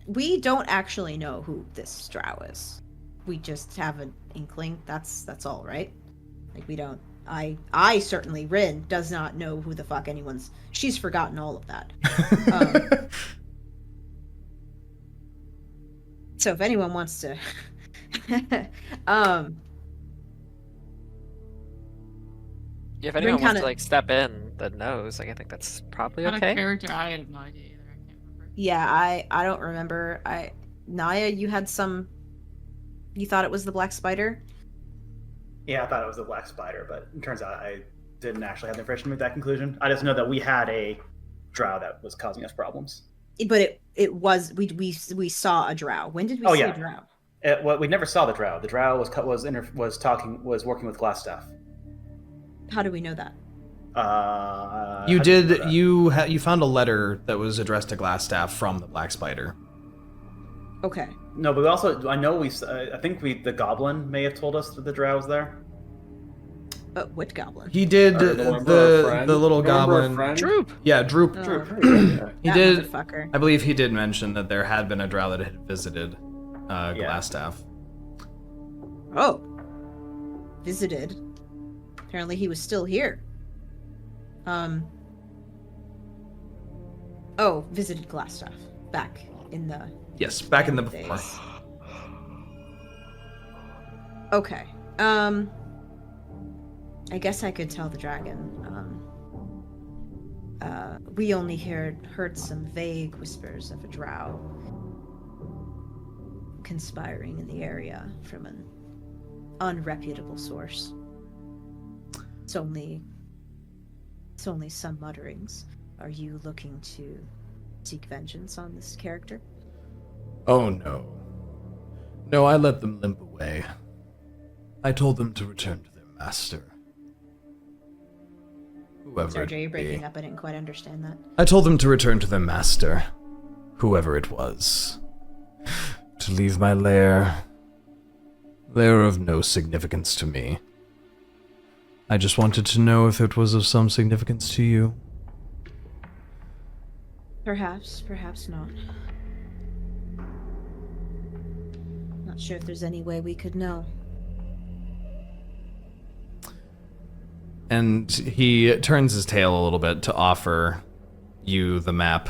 We don't actually know who this drow is. We just have an inkling. That's all, right? Like we don't. I certainly, Rinn does not know who the fuck anyone's. She's forgotten all of that. So if anyone wants to, If anyone wants kinda- to like step in that knows, like I think that's probably Not a okay. character. I have no idea either. I can't remember. yeah, I don't remember. Niah, you had some. You thought it was the black spider. Yeah, I thought it was the black spider, but it turns out I didn't actually have the information to make that conclusion. I just know that we had a drow that was causing us problems. But it was we saw a drow. When did we see a drow? Well, we never saw the drow. The drow was working with Glassstaff. How do we know that? You did. You found a letter that was addressed to Glassstaff from the Black Spider. Okay. No, but we also I think the goblin may have told us that the drow was there. What goblin? He did the little goblin. Droop. Yeah, Droop. Oh, He that did. motherfucker. I believe he did mention that there had been a drow that had visited Glassstaff. Oh. Visited. Apparently he was still here. Oh, visited Glassstaff. Back in the... Yes, back in the days. before. Okay. I guess I could tell the dragon. We only heard some vague whispers of a drow conspiring in the area from an unreputable source. It's only some mutterings. Are you looking to seek vengeance on this character? Oh no. No, I let them limp away. I told them to return to their master. Whoever Sorry, it Jay, you're may be. breaking up. I didn't quite understand that. I told them to return to their master, whoever it was. To leave my lair. They are of no significance to me. I just wanted to know if it was of some significance to you. Perhaps not. Not sure if there's any way we could know. And he turns his tail a little bit to offer you the map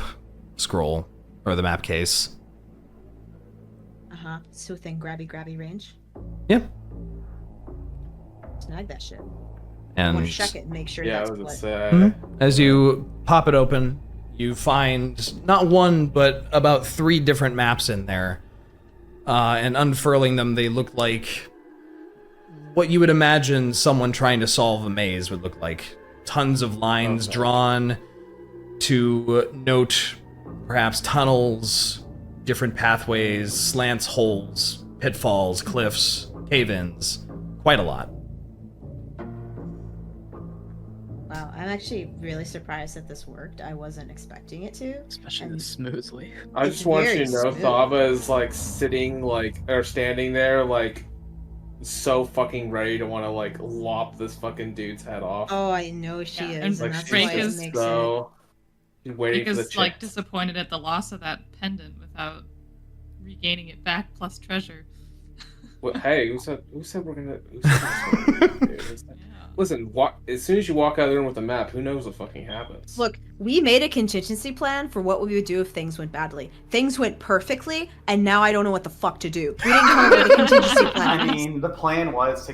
scroll, or the map case. Uh-huh. It's within grabby range. Yep. Snag that shit. I And want to check it and make sure yeah, I that's was what... gonna say. as you pop it open, you find not one, but about 3 different maps in there. And unfurling them, they look like what you would imagine someone trying to solve a maze would look like. Tons of lines drawn to note perhaps tunnels, different pathways, slants, holes, pitfalls, cliffs, cave-ins. Quite a lot. Wow, I'm actually really surprised that this worked. I wasn't expecting it to. Especially And- this smoothly. I It's just want you very to know, smooth. Thava is like sitting or standing there like so fucking ready to want to like lop this fucking dude's head off. Oh, I know she Yeah, is, and and like that's she's why it Reyka's makes so she's waiting for the Reyka's like chip. disappointed at the loss of that pendant without regaining it back plus treasure. Well, hey, who said we're gonna? Who said this was gonna do? Yeah. Listen, as soon as you walk out of the room with a map, who knows what fucking happens? Look, we made a contingency plan for what we would do if things went badly. Things went perfectly, and now I don't know what the fuck to do. We didn't come up with a contingency plan. I mean, the plan was to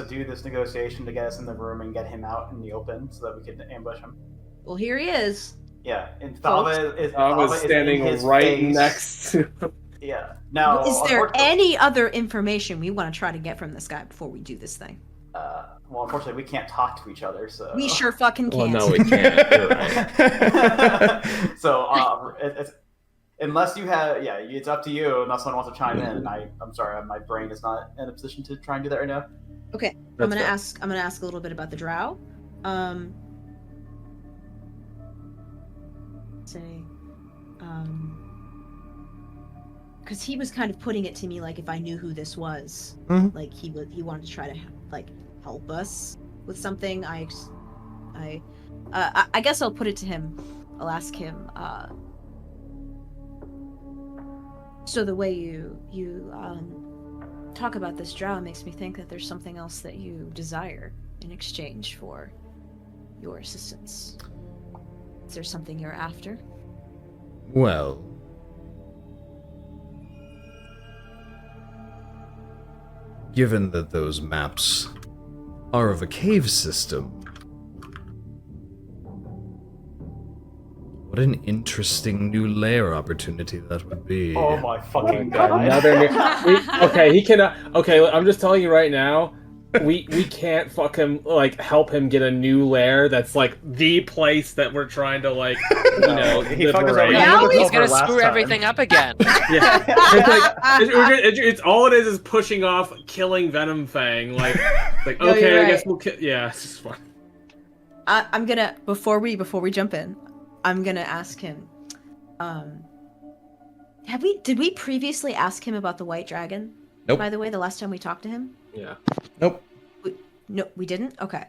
do this negotiation to get us in the room and get him out in the open so that we could ambush him. Well, here he is. Yeah, and Thava is I was Thava is in standing his right face. next to. Yeah. Now, Is there unfortunately- any other information we want to try to get from this guy before we do this thing? Well, unfortunately, we can't talk to each other, so. We sure fucking Well, can't. no, we can't. You're right. So, it's, unless you have, yeah, it's up to you. Unless someone wants to chime in, and I'm sorry, my brain is not in a position to try and do that right now. Okay, That's fair. I'm gonna ask a little bit about the drow. because he was kind of putting it to me like if I knew who this was, Mhm. like he wanted to try to like help us with something. I guess I'll put it to him. I'll ask him. So the way you talk about this drow makes me think that there's something else that you desire in exchange for your assistance. Is there something you're after? Well, given that those maps are of a cave system, what an interesting new lair opportunity that would be. Oh my fucking God, god. okay, he cannot. Okay, I'm just telling you right now. We can't fucking like help him get a new lair. That's like the place that we're trying to like, you know, he fucked us over. liberate. Now He's over gonna last screw time. everything up again. Yeah, it's all it is pushing off killing Venom Fang. Like No, okay, you're I guess right. we'll kill. Yeah, it's just fun. I'm gonna before we jump in, I'm gonna ask him. Did we previously ask him about the white dragon? Nope. By the way, the last time we talked to him. Yeah. Nope. No, we didn't. Okay.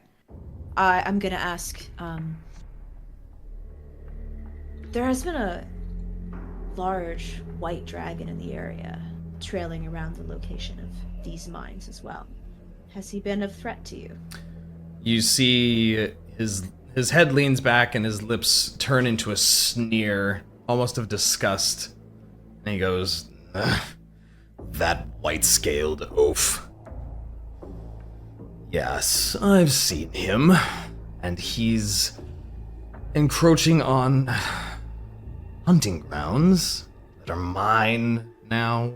I'm gonna ask. There has been a large white dragon in the area, trailing around the location of these mines as well. Has he been of threat to you? You see his head leans back and his lips turn into a sneer, almost of disgust. And he goes, "Ugh, that white-scaled oaf. Yes, I've seen him, and he's encroaching on hunting grounds that are mine now.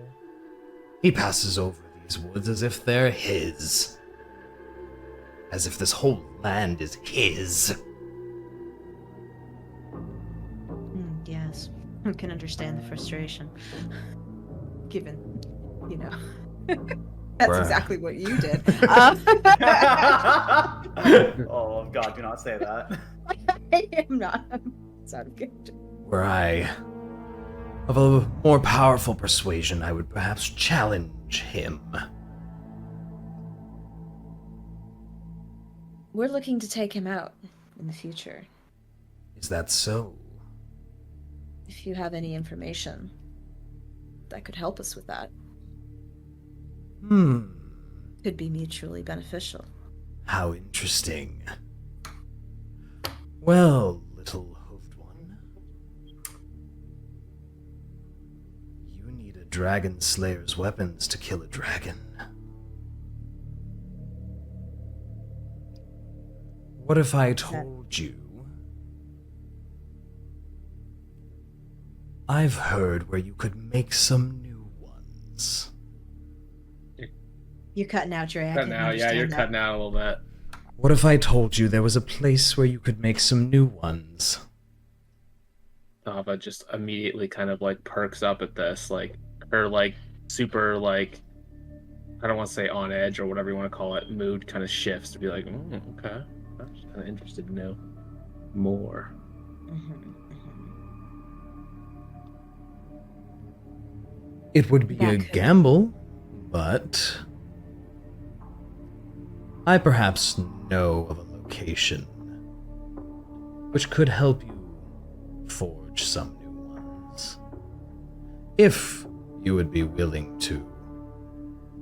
He passes over these woods as if they're his. As if this whole land is his." Yes, I can understand the frustration. Given, you know, that's Right. exactly what you did. Oh god, do not say that. I am not. It's out of character. Were I of a more powerful persuasion, I would perhaps challenge him. We're looking to take him out in the future. Is that so? If you have any information that could help us with that, could be mutually beneficial. How interesting. Well, little hoofed one, you need a dragon slayer's weapons to kill a dragon. What if I told you I've heard where you could make some new ones? You're cutting out, Dre. I Cutting can out, yeah, you're understand that. cutting out a little bit. What if I told you there was a place where you could make some new ones? Thava just immediately kind of like perks up at this, like her like super like I don't want to say on edge or whatever you want to call it, mood kind of shifts to be like, okay, I'm just kind of interested to know more. It would be a gamble, but I perhaps know of a location which could help you forge some new ones. If you would be willing to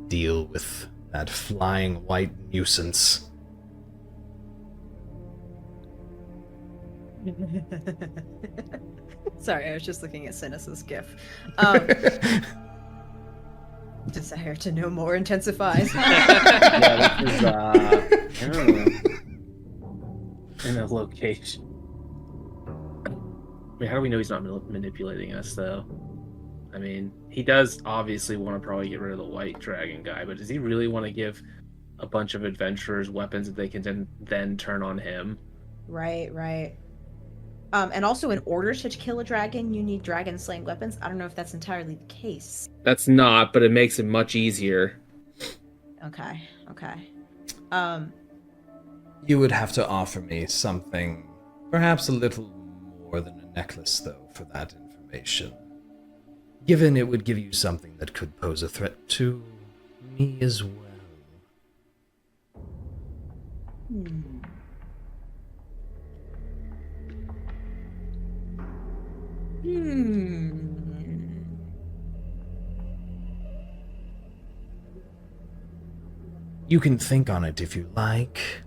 deal with that flying white nuisance. Sorry, I was just looking at Synas' gif. Desire to know more intensifies. Yeah, this is I don't know, in a location. I mean, how do we know he's not manipulating us, though? I mean, he does obviously want to probably get rid of the white dragon guy, but does he really want to give a bunch of adventurers weapons that they can then turn on him? Right. And also, in order to kill a dragon, you need dragon slaying weapons. I don't know if that's entirely the case. That's not, but it makes it much easier. Okay. You would have to offer me something, perhaps a little more than a necklace, though, for that information. given it would give you something that could pose a threat to me as well. You can think on it if you like.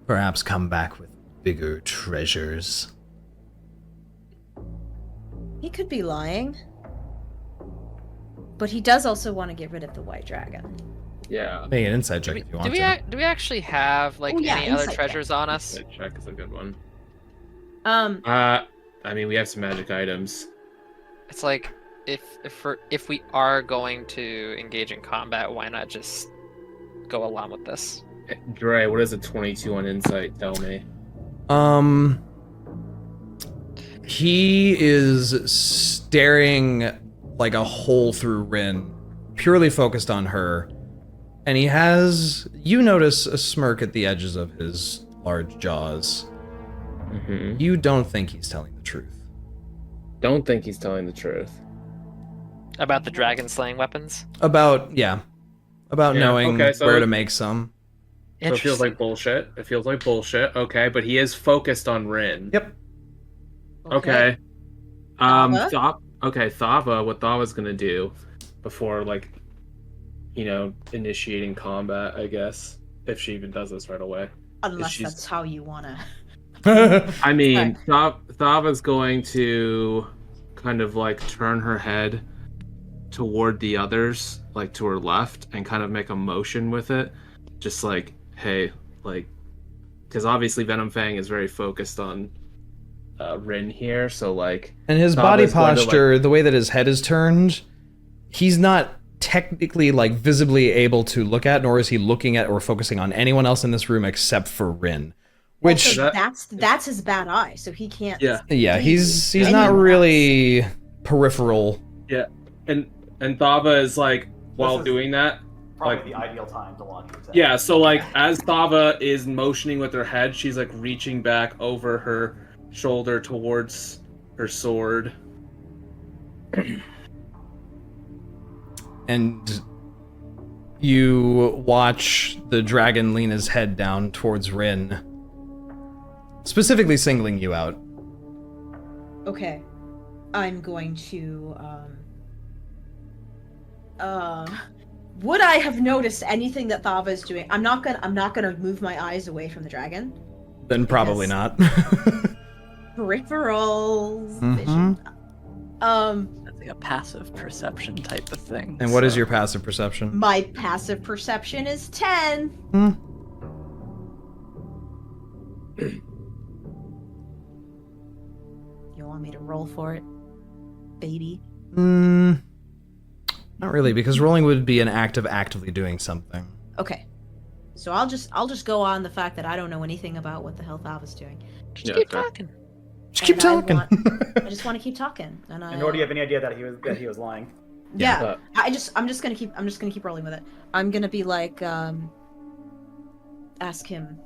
Perhaps come back with bigger treasures. He could be lying. But he does also want to get rid of the white dragon. Yeah. Make an insight check if you want to. Do we actually have like any other insight treasures on us? That check is a good one. Um, I mean, we have some magic items. It's like if we are going to engage in combat, why not just go along with this? Dre, what does a 22 on insight tell me? He is staring like a hole through Rinn, purely focused on her, and he has, you notice, a smirk at the edges of his large jaws. Mm-hmm. You don't think he's telling the truth. Don't think he's telling the truth. About the dragon slaying weapons? About knowing okay, so where to make some. So it feels like bullshit. It feels like bullshit. Okay, but he is focused on Rinn. Yep. Okay. Thava? Thava, what Thava's gonna do before, initiating combat, I guess, if she even does this right away. unless that's how you wanna. I mean, Thava's going to kind of turn her head toward the others, to her left, and kind of make a motion with it, just hey, because obviously Venom Fang is very focused on Rinn here, so and his body posture, the way that his head is turned, he's not technically visibly able to look at, nor is he looking at or focusing on anyone else in this room except for Rinn. Which that's his bad eye, so he can't. Yeah, he's not really peripheral. Yeah, and Thava is while doing that, probably the ideal time to launch your attack. Yeah, so as Thava is motioning with her head, she's reaching back over her shoulder towards her sword. And you watch the dragon lean his head down towards Rinn, specifically singling you out. Okay, I'm going to. Would I have noticed anything that Thava is doing? I'm not gonna move my eyes away from the dragon. Then probably not. Peripherals Mm-hmm. vision. That's like a passive perception type of thing. And what is your passive perception? My passive perception is 10. You want me to roll for it, baby? Not really, because rolling would be an act of actively doing something. Okay. So I'll just go on the fact that I don't know anything about what the hell Thava's doing. Just keep talking. Just keep talking. I just want to keep talking. And nor do you have any idea that he was lying. Yeah. I'm just gonna keep rolling with it. I'm gonna be ask him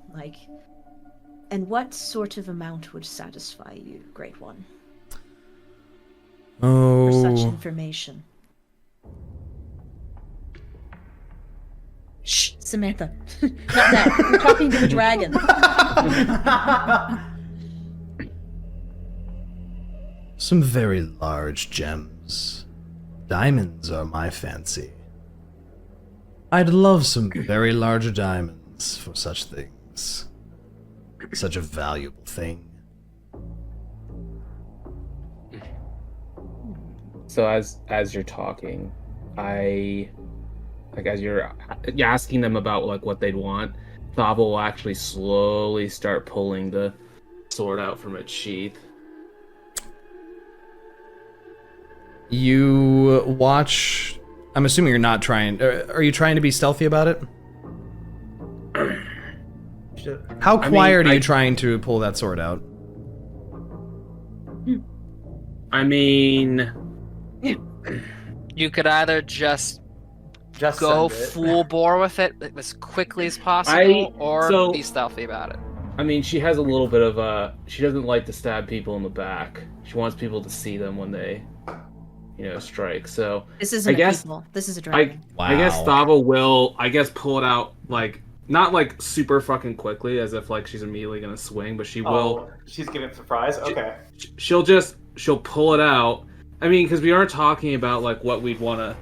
and what sort of amount would satisfy you, Great One? For such information. Shh, Samantha. Not that. We're talking to the dragon. Some very large gems. Diamonds are my fancy. I'd love some very large diamonds for such things. Such a valuable thing. So as you're talking, as you're asking them about what they'd want, Thava will actually slowly start pulling the sword out from its sheath. You watch. I'm assuming you're not trying. Are you trying to be stealthy about it? How quiet are you trying to pull that sword out? I mean, you could either just go full bore with it as quickly as possible, be stealthy about it. I mean, she has a little bit of she doesn't like to stab people in the back. She wants people to see them when they, strike. So This isn't I guess people. This is a dragon. I guess Thava will, pull it out not super fucking quickly, as if she's immediately gonna swing, but she will. She's giving a surprise. Okay. She'll pull it out. I mean, because we are talking about what we'd want to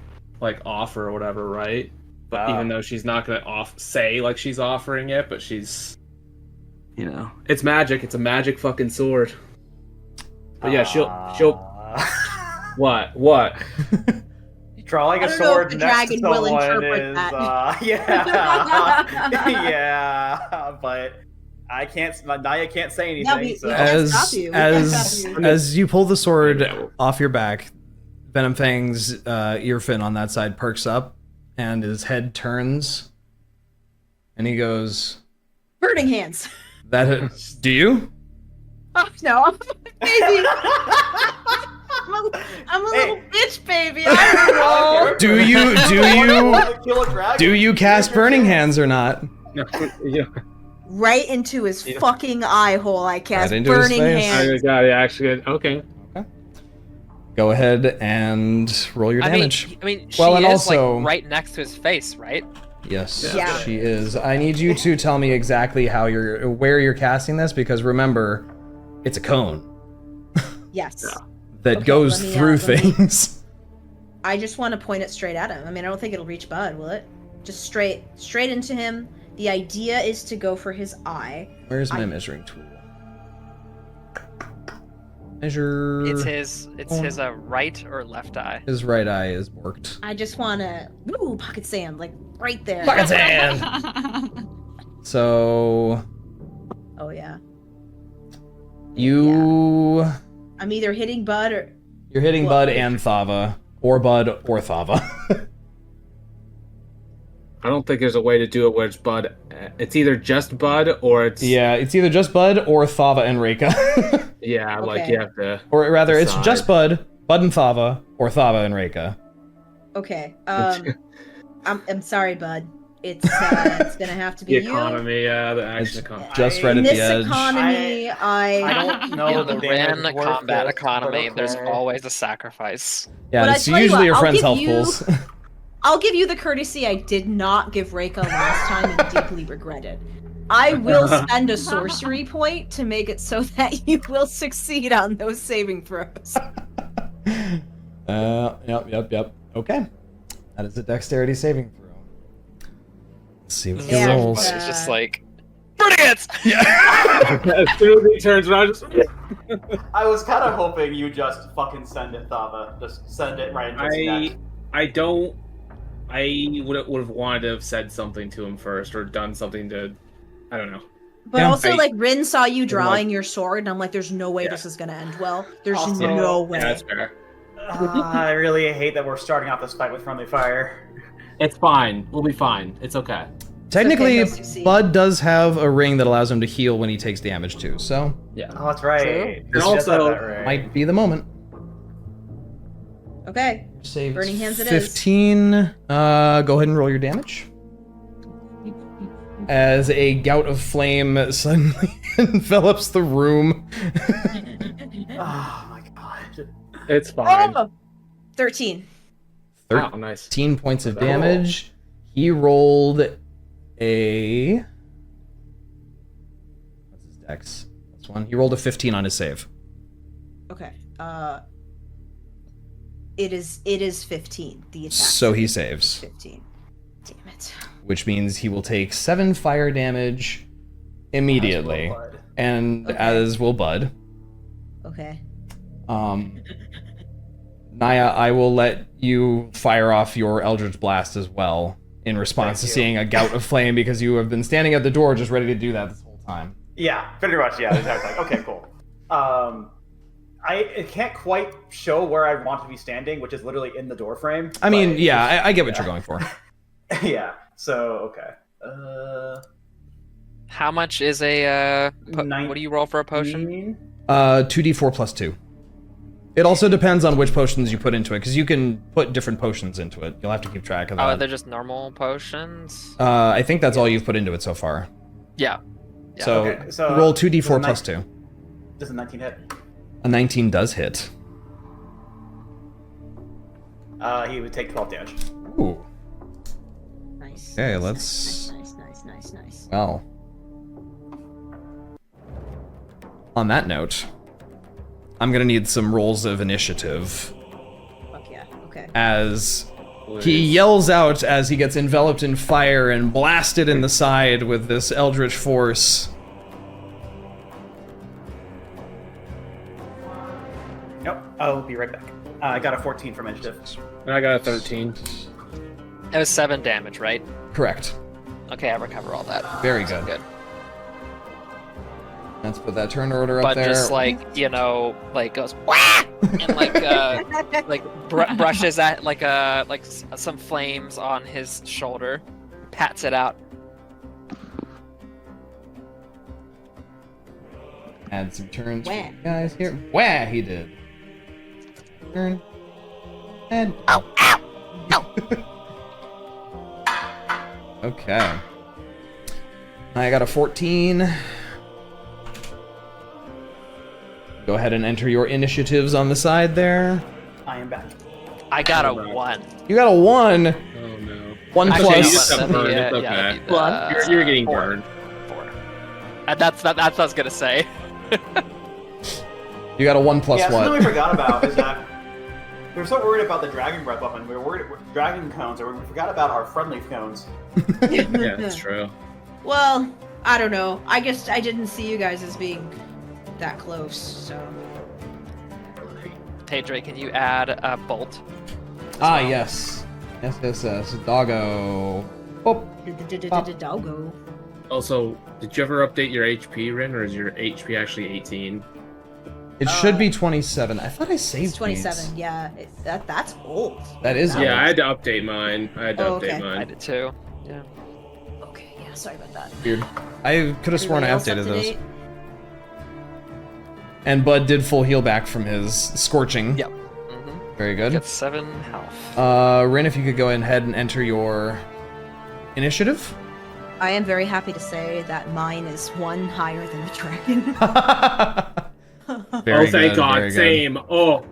offer or whatever, right? But even though she's not gonna say she's offering it, but she's, it's magic. It's a magic fucking sword. But yeah, she'll. What? Drawing a sword next to someone is yeah, but I can't. Niah can't say anything. We can't stop you. As you pull the sword off your back, Venom Fang's ear fin on that side perks up, and his head turns, and he goes, Burning hands. Do you? Oh no, I'm a baby. I'm a little bitch, baby. I don't know. Do you cast Burning Hands or not? No, Right into his fucking eye hole. I cast Right into his Burning face. Hands. I got it. Actually, okay. Go ahead and roll your damage. I mean, she Well, and is also- right next to his face, right? Yes, Yeah. she is. I need you to tell me exactly where you're casting this, because remember, it's a cone Yes. that Okay, goes let me, through let me- things. I just want to point it straight at him. I mean, I don't think it'll reach Bud, will it? Just straight into him. The idea is to go for his eye. Where's my measuring tool? Measure. It's his right or left eye. His right eye is marked. I just want to, pocket sand, right there. Pocket sand. So Oh yeah. I'm either hitting Bud or you're hitting Bud and Thava, or Bud or Thava. I don't think there's a way to do it where it's Bud. It's either just Bud or it's it's either just Bud or Thava and Reyka. Yeah, Okay. you have to. Or rather, it's decide. just Bud and Thava, or Thava and Reyka. Okay. I'm sorry, Bud. It's gonna have to be The economy, the action economy. Just right In at this the edge. economy, I don't know In the Rinn combat economy, there's always a sacrifice. Yeah, But I it's tell you usually what, your I'll friend's give health you- pools. I'll give you the courtesy I did not give Reyka last time and deeply regret it. I will spend a sorcery point to make it so that you will succeed on those saving throws. Yep. Okay. That is a dexterity saving throw. Let's see what he Yeah, rolls. It's just burning hands! As soon as he turns around, I was kind of hoping you just fucking send it, Thava. Just send it right into his neck. I would have wanted to have said something to him first, or done something to, I don't know. But Yeah. also, Rinn saw you drawing your sword, and I'm like, there's no way this is gonna end well. There's Also- no way. Yeah, that's fair. I really hate that we're starting off this fight with friendly fire. it's fine. We'll be fine. It's okay. Technically, he'll succeed. Bud does have a ring that allows him to heal when he takes damage too, so Yeah. Oh, that's right. And He does also- have that ring. might be the moment. Okay. Saves Burning hands it is. 15. Go ahead and roll your damage. As a gout of flame suddenly envelops the room. Oh my god. It's fine. Oh! 13. Wow, nice. 13 points of damage. He rolled a... What's his dex? That's one. He rolled a 15 on his save. Okay. It is 15. The attack. So he saves. 15. Damn it. Which means he will take 7 fire damage immediately. As will Bud. And Okay. as will Bud. Okay. Niah, I will let you fire off your Eldritch Blast as well in response to Thank you. seeing a gout of flame, because you have been standing at the door just ready to do that this whole time. Yeah, pretty much. Yeah, exactly. Okay, cool. I can't quite show where I want to be standing, which is literally in the door frame. I mean, but- yeah, I get what you're going for. Yeah. So okay. How much is a what do you roll for a potion? 2d4 plus 2. It also depends on which potions you put into it, because you can put different potions into it. You'll have to keep track of Oh, that. they're just normal potions? I think that's all you've put into it so far. Yeah. So, Okay, so roll does a 2d4 plus 2. Does a 19 hit? A 19 does hit. He would take 12 damage. Ooh. Nice. Okay, nice, let's... Nice. Well. On that note, I'm gonna need some rolls of initiative. Fuck yeah, okay. As he yells out as he gets enveloped in fire and blasted in the side with this eldritch force. Nope, I'll be right back. I got a 14 from initiative. I got a 13. It was 7 damage, right? Correct. Okay, I recover all that. Very So good. Let's put that turn order up But there. just like, you know, like goes wah! And like brushes at like some flames on his shoulder, pats it out. Add some turns for Wah. you guys here. Wah, he did. Turn. And... Ow, ow, ow. Okay. I got a 14. Go ahead and enter your initiatives on the side there. I am back. I got a Oh, no. 1. You got a 1. Oh no. 1 Actually, plus. you just got that'd be, burned, it's yeah, okay. that'd be, You're getting 4. burned. 4. That's what I was gonna say. You got a 1 plus yeah, what? something we forgot about is that we were so worried about the dragon breath weapon. We were worried about dragon cones, or we forgot about our friendly cones. Yeah, that's true. Well, I don't know. I guess I didn't see you guys as being that close, so. Hey Dre, can you add a bolt? Ah, yes. Yes. Doggo. Oh. Doggo. Also, did you ever update your HP, Rinn, or is your HP actually 18? It should be 27. I thought I saved It's 27. these. Yeah, that's old. That is Yeah, old. I had to update mine. Oh, okay. I mine. did too. Yeah. Okay, yeah, sorry about that. Weird. I could have sworn I Everybody else up updated to those. date? And Bud did full heal back from his scorching. Yep. Mm-hmm. Very good. Gets 7 health. Rin, if you could go ahead and enter your initiative. I am very happy to say that mine is 1 higher than the dragon. Very oh, thank good, God. very good. Same. Oh.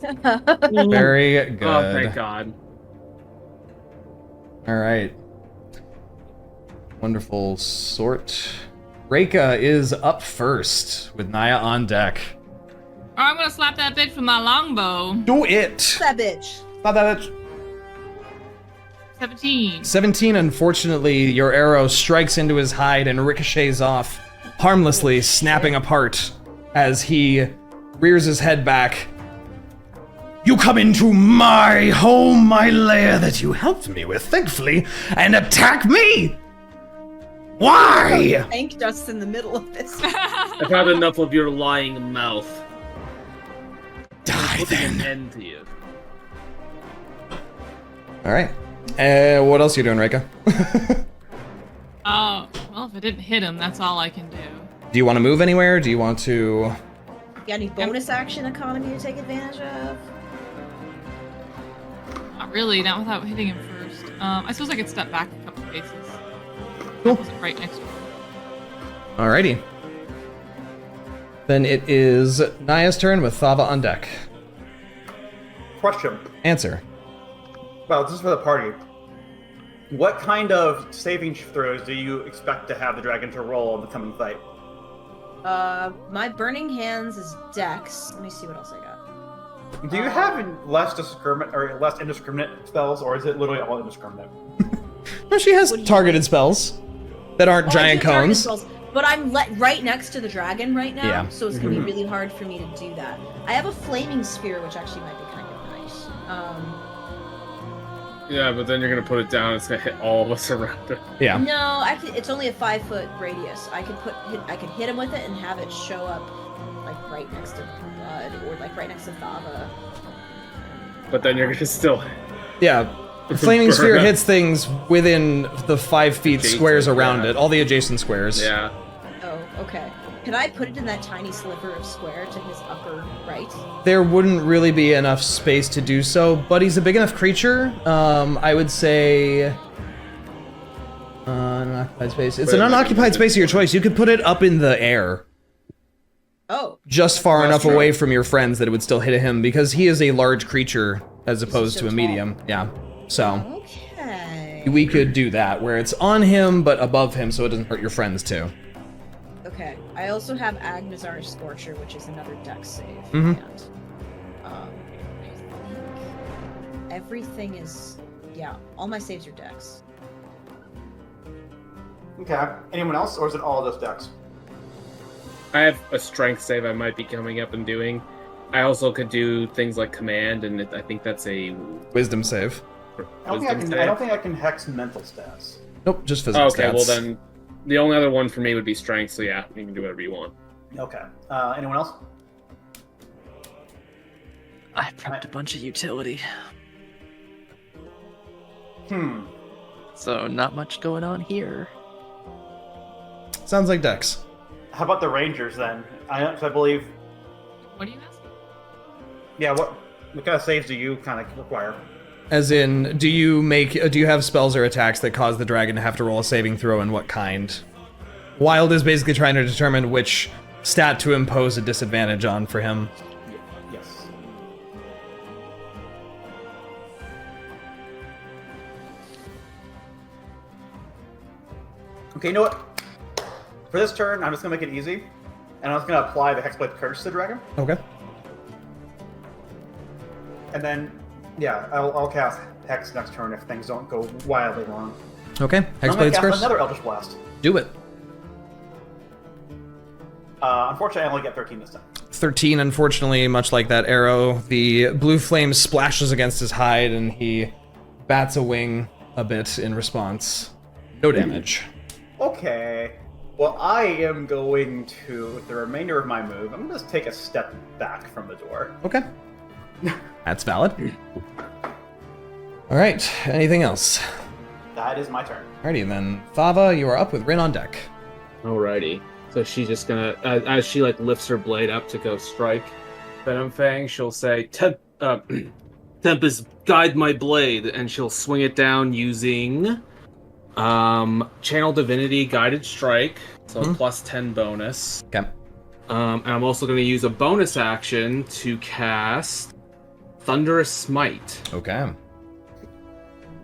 Very good. Oh, thank God. All right. Wonderful sort. Reyka is up first with Niah on deck. Oh, I'm gonna slap that bitch with my longbow. Do it! that bitch. Not that bitch. 17. 17, unfortunately, your arrow strikes into his hide and ricochets off, harmlessly snapping apart as he rears his head back. You come into my home, my lair that you helped me with, thankfully, and attack me! Why? Thank just in the middle of this. I've had enough of your lying mouth. Die Putting an then. end to you. Alright. What else are you doing, Reyka? Oh, well, if I didn't hit him, that's all I can do. Do you want to move anywhere? Do you want to... Got any bonus action economy to take advantage of? Not really, not without hitting him first. I suppose I could step back a couple paces. Cool. That wasn't right next to him. Alrighty. Then it is Niah's turn with Thava on deck. Question. Answer. Well, this is for the party. What kind of saving throws do you expect to have the dragon to roll in the coming fight? My burning hands is dex. Let me see what else I got. Do you have less indiscriminate spells, or is it literally all indiscriminate? No, she has What do you targeted spells that aren't Oh, I giant do target cones. spells, but I'm right next to the dragon right now, Yeah. so it's gonna be really hard for me to do that. I have a flaming sphere, which actually might be kind of nice. Yeah, but then you're gonna put it down. It's gonna hit all of us around it. Yeah. No, it's only a 5-foot radius. I could hit him with it and have it show up like right next to Bud or like right next to Thava. But then you're gonna still. Yeah. The flaming sphere Burn. hits things within the 5 feet Adjacent, squares around yeah. it, all the adjacent squares. Yeah. Oh, okay. Could I put it in that tiny sliver of square to his upper right? There wouldn't really be enough space to do so, but he's a big enough creature. I would say... unoccupied space. It's Wait, an wait, unoccupied space of your choice. You could put it up in the air. Oh. just far That's enough true. away from your friends that it would still hit him because he is a large creature as He's opposed so to a tall. medium. Yeah. So Okay. we could do that where it's on him but above him so it doesn't hurt your friends too. Okay. I also have Agnazar's Scorcher, which is another dex save. Mhm. And, I think everything is... Yeah, all my saves are dex. Okay. Anyone else, or is it all just Dex? I have a strength save I might be coming up and doing. I also could do things like command, and I think that's a Wisdom save. I don't think I can hex mental stats. Nope, just physical Okay, stats. well then, the only other one for me would be strength. So yeah, you can do whatever you want. Okay. Anyone else? I prepped a bunch of utility, so not much going on here. Sounds like Dex. How about the Rangers then? I believe. What do you ask? Yeah. What kind of saves do you kind of require? As in, do you have spells or attacks that cause the dragon to have to roll a saving throw, and what kind? Wyld is basically trying to determine which stat to impose a disadvantage on for him. Yes. Okay, you know what? For this turn, I'm just gonna make it easy, and I'm just gonna apply the Hexblade Curse to the dragon, Okay. and then, yeah, I'll cast Hex next turn if things don't go wildly wrong. Okay. I'm gonna Hexblade's cast curse. another Eldritch Blast. Do it. Unfortunately, I only get 13 this time. 13, unfortunately, much like that arrow, the blue flame splashes against his hide and he bats a wing a bit in response. No damage. Okay. Well, I am going to, with the remainder of my move, I'm going to just take a step back from the door. Okay. That's valid. Alright, anything else? That is my turn. Alrighty then. Thava, you are up with Rinn on deck. Alrighty. So she's just gonna, as she like lifts her blade up to go strike Venom Fang, she'll say, Tempest, guide my blade, and she'll swing it down using Channel Divinity Guided Strike, so plus 10 bonus. Okay. And I'm also going to use a bonus action to cast Thunderous Smite. Okay.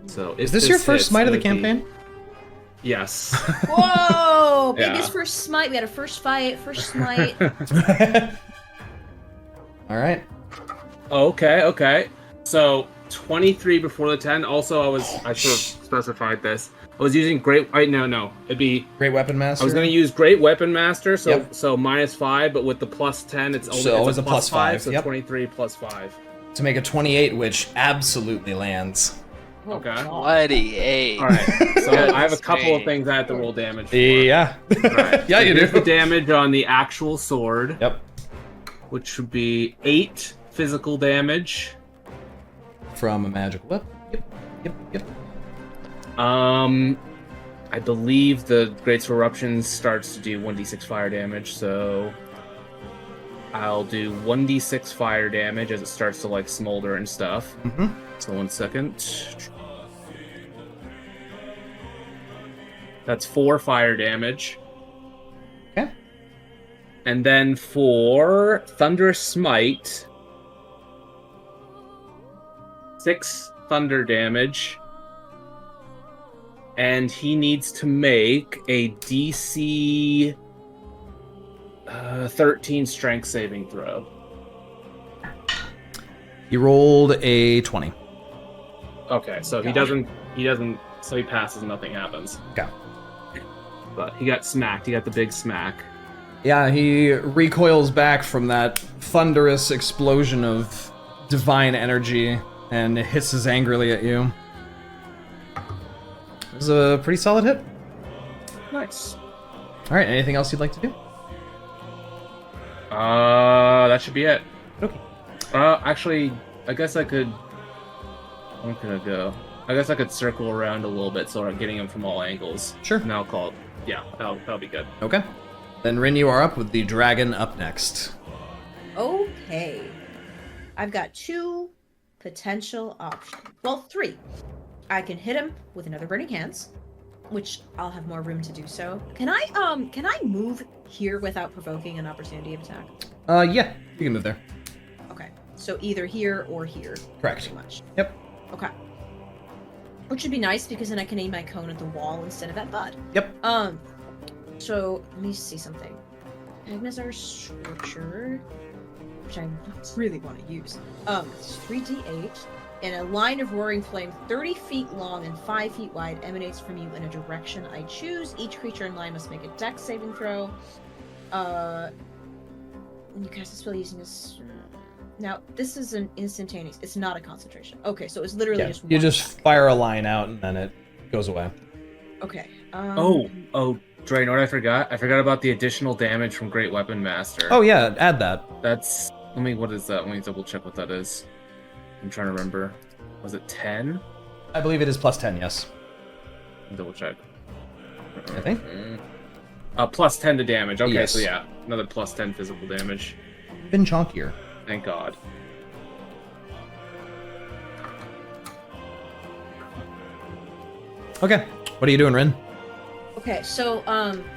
So Is this your first hits, smite of the it would be- campaign? Yes. Whoa! Yeah. Biggest first smite. We had a first fight, first smite. Alright. Okay. So 23 before the 10. Also, I should have specified this. I was using Great. No. It'd be Great Weapon Master. I was going to use Great Weapon Master, so Yep. so -5, but with the plus 10, it's only So it's it's a plus 5, so yep. 23 plus 5. To make a 28, which absolutely lands. Okay. 28. All right. So I have a Goodness couple of me. things I have to roll damage for. Yeah. Right. Yeah, So you here's do. the damage on the actual sword. Yep. Which would be 8 physical damage. From a magical weapon. Yep. I believe the Great Eruption starts to do 1d6 fire damage, so I'll do 1d6 fire damage as it starts to like smolder and stuff. Mm-hmm. So 1 second. That's 4 fire damage. Okay. And then for Thunderous Smite, 6 thunder damage. And he needs to make a DC 13 strength saving throw. He rolled a 20. Okay, so he doesn't, so he passes, nothing happens. Okay. But he got smacked, he got the big smack. Yeah, he recoils back from that thunderous explosion of divine energy and hisses angrily at you. This is a pretty solid hit. Nice. Alright, anything else you'd like to do? That should be it. Okay. Actually, I guess I could... Where could I go? I guess I could circle around a little bit so I'm getting him from all angles. Sure. And I'll call it. Yeah, that'll be good. Okay. Then Rinn, you are up with the dragon up next. Okay. I've got 2 potential options. Well, 3. I can hit him with another Burning Hands. which I'll have more room to do so. Can I move here without provoking an opportunity of attack? Yeah, you can move there. Okay, so either here or here. Correct. Pretty much. Yep. Okay. Which would be nice because then I can aim my cone at the wall instead of at Bud. Yep. So let me see something. Magnezar's structure, which I really want to use. It's 3d8, and a line of roaring flame 30 feet long and 5 feet wide emanates from you in a direction I choose. Each creature in line must make a dex saving throw. When you cast a spell using this. Now, this is an instantaneous. It's not a concentration. Okay, so it's literally just one you just attack. fire a line out and then it goes away. Okay. Oh, Jrain, what I forgot? I forgot about the additional damage from Great Weapon Master. Oh yeah, add that. That's... what is that? Let me double check what that is. I'm trying to remember. Was it 10? I believe it is plus 10, yes. Double check. I think. Plus 10 to damage. Okay, Yes. so yeah, another plus 10 physical damage. Been chonkier. Thank God. Okay, what are you doing, Rinn? Okay, so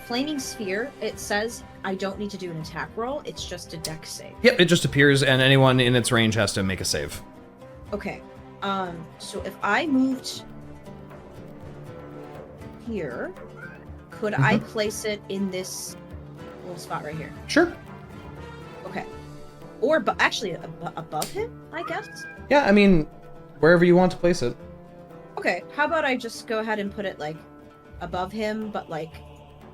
Flaming Sphere, it says I don't need to do an attack roll, it's just a dex save. Yep, it just appears and anyone in its range has to make a save. Okay. So if I moved here, could I place it in this little spot right here? Sure. Okay. Or actually above him, I guess? Yeah, I mean, wherever you want to place it. Okay, how about I just go ahead and put it like above him, but like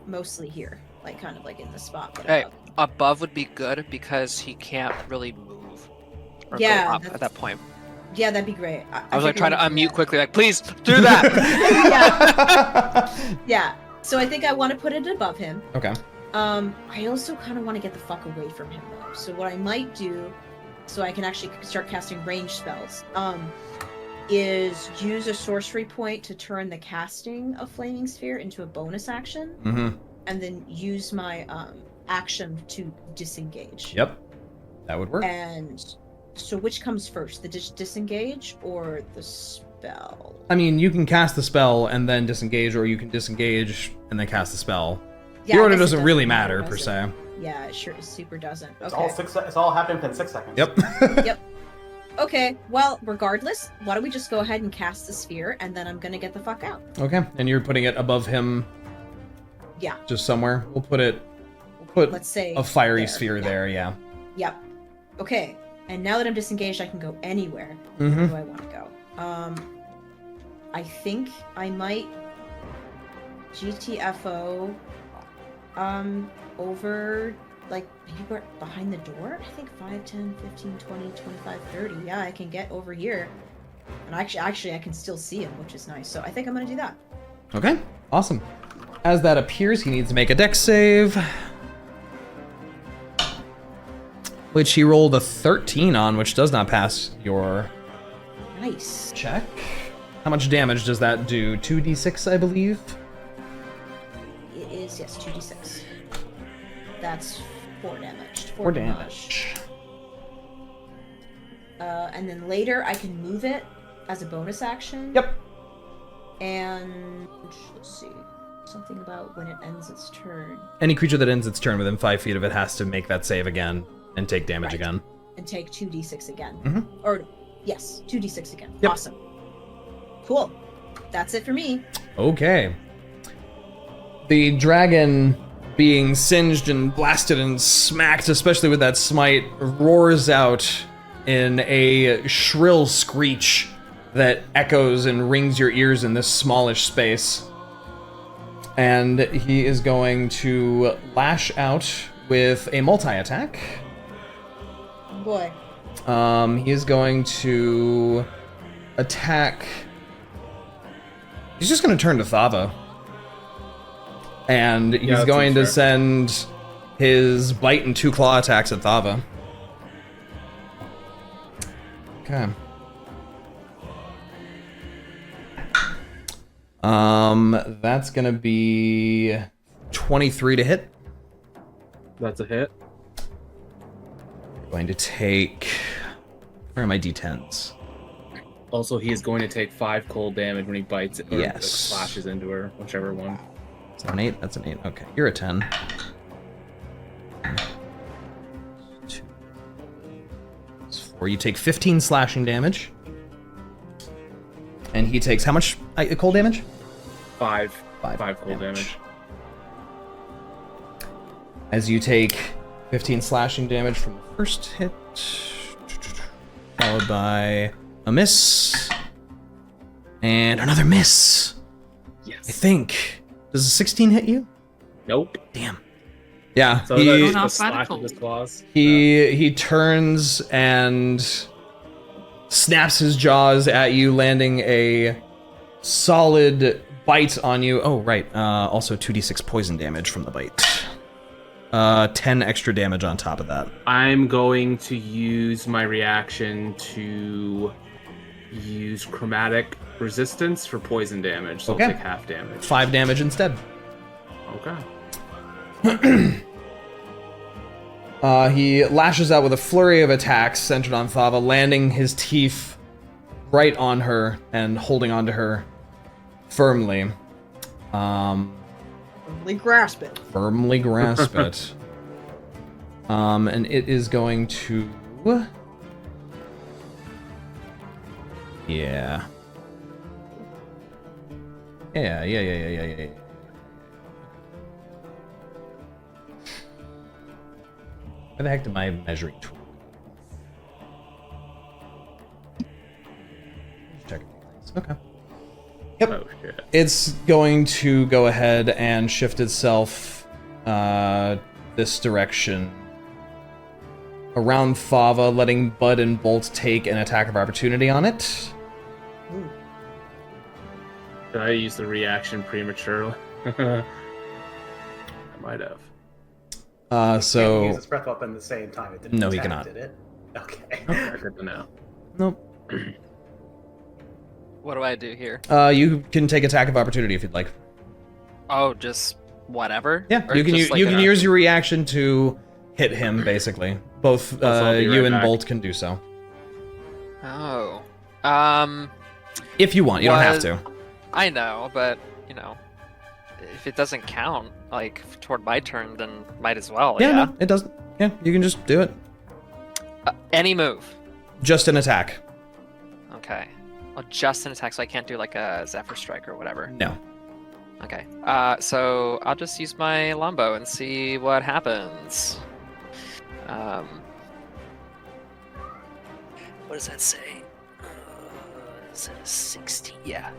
mostly here, like kind of like in the spot. But Hey, above would be good because he can't really move or go up at that point. Yeah, that'd be great. I was like trying to unmute quickly, like, please do that. Yeah. So I think I want to put it above him. Okay. I also kind of want to get the fuck away from him though. So what I might do, so I can actually start casting ranged spells, is use a sorcery point to turn the casting of Flaming Sphere into a bonus action, and then use my action to disengage. Yep, that would work. And so which comes first, the disengage or the spell? I mean, you can cast the spell and then disengage, or you can disengage and then cast the spell. Yeah, the I order guess it doesn't really matter, per does it? se. Yeah, it sure super doesn't. It's Okay. it's all happening within 6 seconds. Yep. Yep. Okay, well, regardless, why don't we just go ahead and cast the sphere, and then I'm gonna get the fuck out. Okay, and you're putting it above him Yeah. just somewhere. We'll put Let's say a fiery there. sphere there, yeah. Yep. Okay, and now that I'm disengaged, I can go anywhere. Mhm. Where do I want to go? I think I might GTFO over, like, maybe we're behind the door? I think 5, 10, 15, 20, 25, 30. Yeah, I can get over here. And actually, I can still see him, which is nice. So I think I'm going to do that. Okay, awesome. As that appears, he needs to make a dex save, which he rolled a 13 on, which does not pass your Nice. check. How much damage does that do? 2d6, I believe? It is, yes, 2d6. That's 4 damage. 4 damage. And then later I can move it as a bonus action. Yep. And let's see. Something about when it ends its turn. Any creature that ends its turn within 5 feet of it has to make that save again and take damage Right. again. And take 2d6 again. Mhm. Or, yes, 2d6 again. Yep. Awesome. Cool. That's it for me. Okay. The dragon, being singed and blasted and smacked, especially with that smite, roars out in a shrill screech that echoes and rings your ears in this smallish space. And he is going to lash out with a multi-attack. Oh boy. He is going to attack. He's just going to turn to Thava. And he's that going to seems send his bite and 2 claw attacks at Thava. Okay. That's going to be 23 to hit. That's a hit. Going to take... Where are my d10s? Also, he is going to take 5 cold damage when he bites or Yes. slashes into her, whichever one. Is that an 8? That's an 8. Okay, you're a 10. 2. 4. You take 15 slashing damage. And he takes how much cold damage? 5 5 cold damage. As you take 15 slashing damage from the first hit, followed by a miss, and another miss. Yes. I think. Does a 16 hit you? Nope. Damn. Yeah, So he, that's the slash of his claws. he turns and snaps his jaws at you, landing a solid bite on you. Oh, right. Also 2d6 poison damage from the bite. 10 extra damage on top of that. I'm going to use my reaction to use chromatic resistance for poison damage, so Okay. I'll take half damage. 5 damage instead. Okay. He lashes out with a flurry of attacks centered on Thava, landing his teeth right on her and holding onto her firmly. Firmly grasp it. Firmly grasp it. And it is going to... Yeah. Yeah. Where the heck did my measuring tool? Check things. Okay. Yep. Oh, shit. It's going to go ahead and shift itself this direction around Thava, letting Bud and Bolt take an attack of opportunity on it. Did I use the reaction prematurely? I might have. Can you So use its breath weapon at the same time? It didn't No, he attack, cannot. Did it? Okay. Good to know. nope. What do I do here? You can take attack of opportunity if you'd like. Oh, just whatever? Yeah, Or you can just you like can use your reaction to hit him. Basically, both I'll be you right and back. Bolt can do so Oh. if you want. You don't have to. I know, but, you know, if it doesn't count, like, toward my turn, then might as well, Yeah, yeah? no, it doesn't. Yeah, you can just do it. Any move. Just an attack. Okay. Well, just an attack, so I can't do, like, a Zephyr Strike or whatever. No. Okay. So I'll just use my longbow and see what happens. What does that say? Is it a 16? Yeah.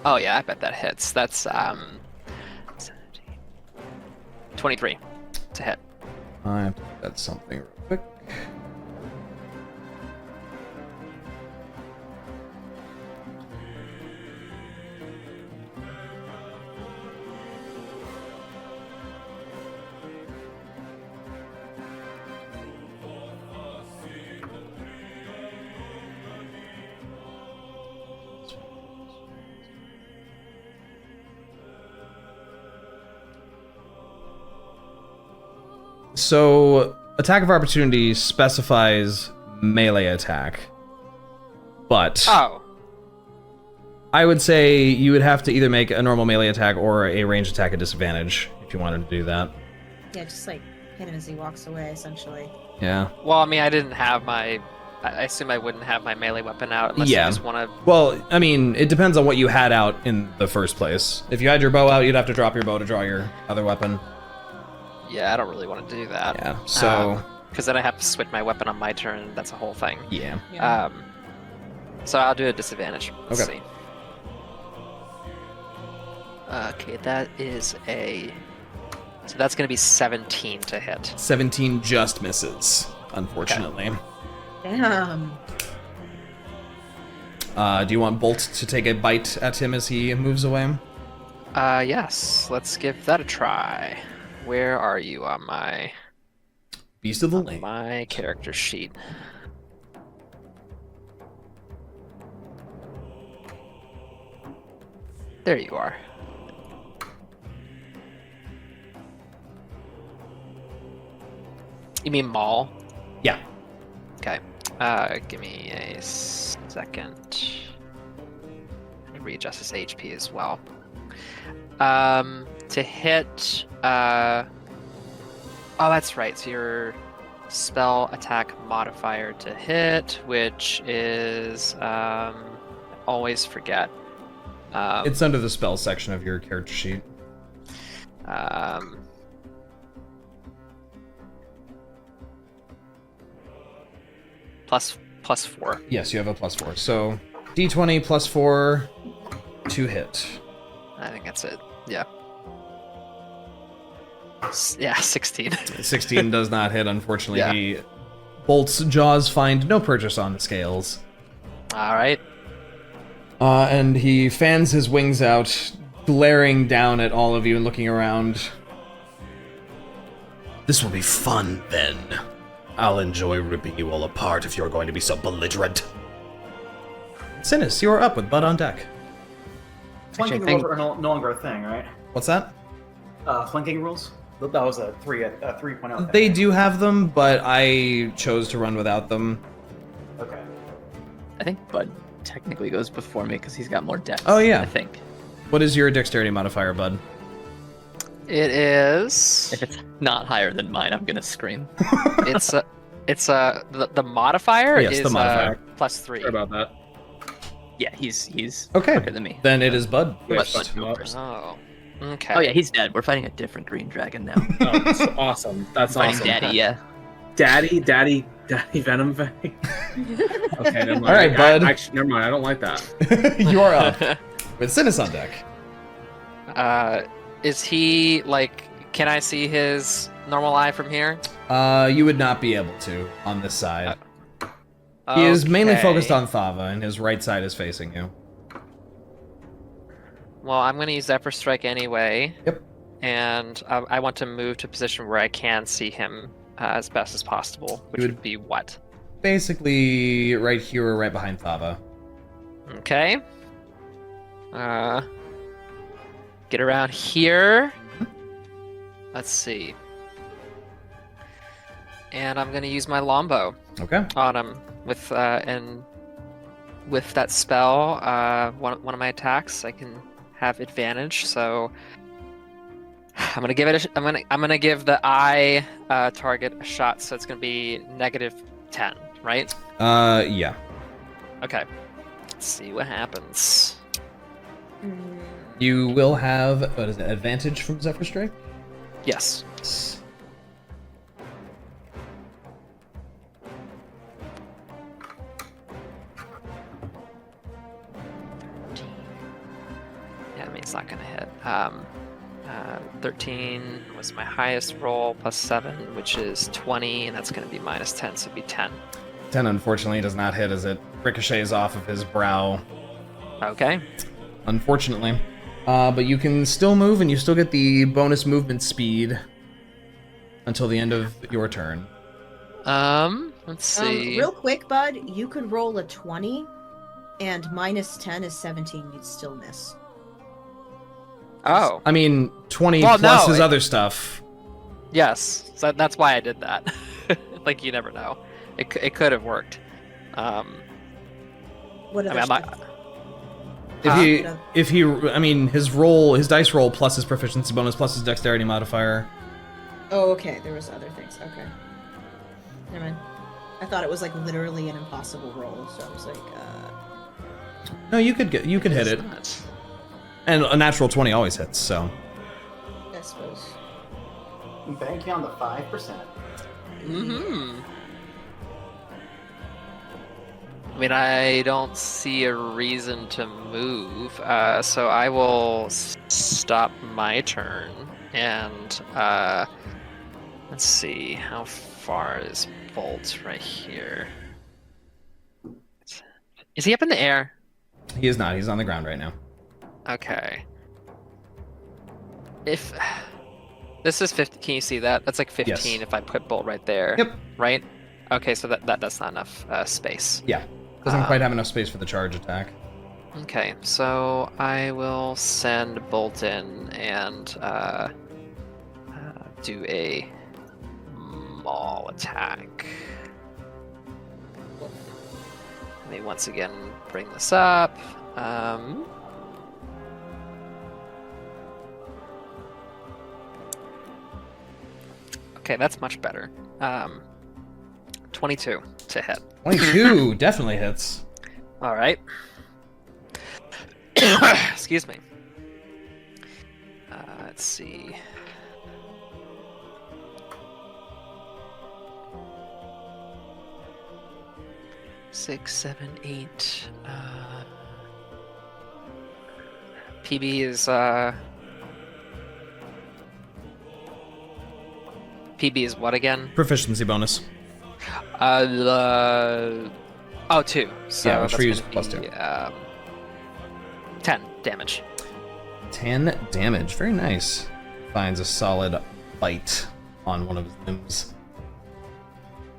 Oh yeah, I bet that hits. That's 17. 23 to hit. I have to look at something real quick. So, attack of opportunity specifies melee attack, but Oh. I would say you would have to either make a normal melee attack or a ranged attack at disadvantage if you wanted to do that. Yeah, just like hit him as he walks away, essentially. Yeah. Well, I mean, I didn't have my. I assume I wouldn't have my melee weapon out unless Yeah. you just want to. Well, I mean, it depends on what you had out in the first place. If you had your bow out, you'd have to drop your bow to draw your other weapon. Yeah, I don't really want to do that. Yeah. So. Because then I have to switch my weapon on my turn. That's a whole thing. Yeah. So I'll do a disadvantage. Let's Okay. see. Okay, that is a. So that's going to be 17 to hit. 17 just misses, unfortunately. Damn. Do you want Bolt to take a bite at him as he moves away? Yes. Let's give that a try. Where are you on my Beast of the Lake. my character sheet? There you are. You mean Maul? Yeah. Okay. Give me a second. Readjust his HP as well. To hit. Oh, that's right. So your spell attack modifier to hit, which is always forget. It's under the spell section of your character sheet. Plus 4. Yes, you have a +4. So D20 +4 to hit. I think that's it. Yeah. Yeah, 16. 16 does not hit, unfortunately. Yeah. He bolts jaws find no purchase on the scales. All right. And he fans his wings out, glaring down at all of you and looking around. This will be fun, then. I'll enjoy ripping you all apart if you're going to be so belligerent. Synas, you're up with Bud on deck. Flanking rules are no longer a thing, right? What's that? Flanking rules? That was a 3.0 thing. They do have them, but I chose to run without them. Okay. I think Bud technically goes before me because he's got more dex. Oh, yeah. I think. What is your dexterity modifier, Bud? It is. If it's not higher than mine, I'm gonna scream. The modifier Yes, is the modifier. +3. Sorry about that. Yeah, he's Okay. quicker than me. Then it is Bud. Let Yes. Bud go first. Oh. Okay. Oh yeah, he's dead. We're fighting a different green dragon now. Oh, that's awesome. That's Fighting awesome. Daddy, yeah. Daddy Venom Fang. Okay, never mind. All right, Bud. Actually, never mind. I don't like that. You're up with Synas on deck. Is he like? Can I see his normal eye from here? You would not be able to on this side. He is mainly Okay. focused on Thava, and his right side is facing you. Well, I'm gonna use Zephyr Strike anyway. Yep. And I want to move to a position where I can see him as best as possible, which would be what? Basically, right here or right behind Thava. Okay. Get around here. Let's see. And I'm gonna use my longbow Okay. on him with and with that spell. One of my attacks, I can have advantage. So I'm gonna give it. I'm gonna give the eye target a shot. So it's gonna be -10, right? Yeah. Okay. Let's see what happens. You will have, what is it, advantage from Zephyr Strike? Yes. Yeah, I mean, it's not gonna hit. 13 was my highest roll, +7, which is 20, and that's gonna be -10, so it'd be 10. 10, unfortunately, does not hit as it ricochets off of his brow. Okay. Unfortunately. But you can still move, and you still get the bonus movement speed until the end of your turn. Let's see. Real quick, Bud, you could roll a 20, and -10 is 17. You'd still miss. Oh. I mean, 20 Well, plus no, his it- other stuff. Yes, so that's why I did that. Like, you never know. It could have worked. What I other mean, stuff? If he, I mean, his dice roll plus his proficiency bonus plus his dexterity modifier. Oh, okay. There was other things. Okay. Never mind. I thought it was like literally an impossible roll, so I was like, No, you could hit it. Not. And a natural 20 always hits, so. I suppose. I'm banking on the 5%. Mm-hmm. I mean, I don't see a reason to move, so I will stop my turn, and let's see, how far is Bolt right here? Is he up in the air? He is not. He's on the ground right now. Okay. If this is 50, can you see that? That's like 15 Yes. if I put Bolt right there. Yep. Right? Okay, so that's not enough space. Yeah. Doesn't quite have enough space for the charge attack. Okay, so I will send Bolt in and do a maul attack. Let me once again bring this up. Okay, that's much better. 22 to hit. 22 definitely hits. All right. Excuse me. Let's see. Six, 7, 8. PB is PB is what again? Proficiency bonus. 2. So Yeah, which that's for you is gonna plus be, 2. 10 damage. 10 damage. Very nice. Finds a solid bite on one of his limbs.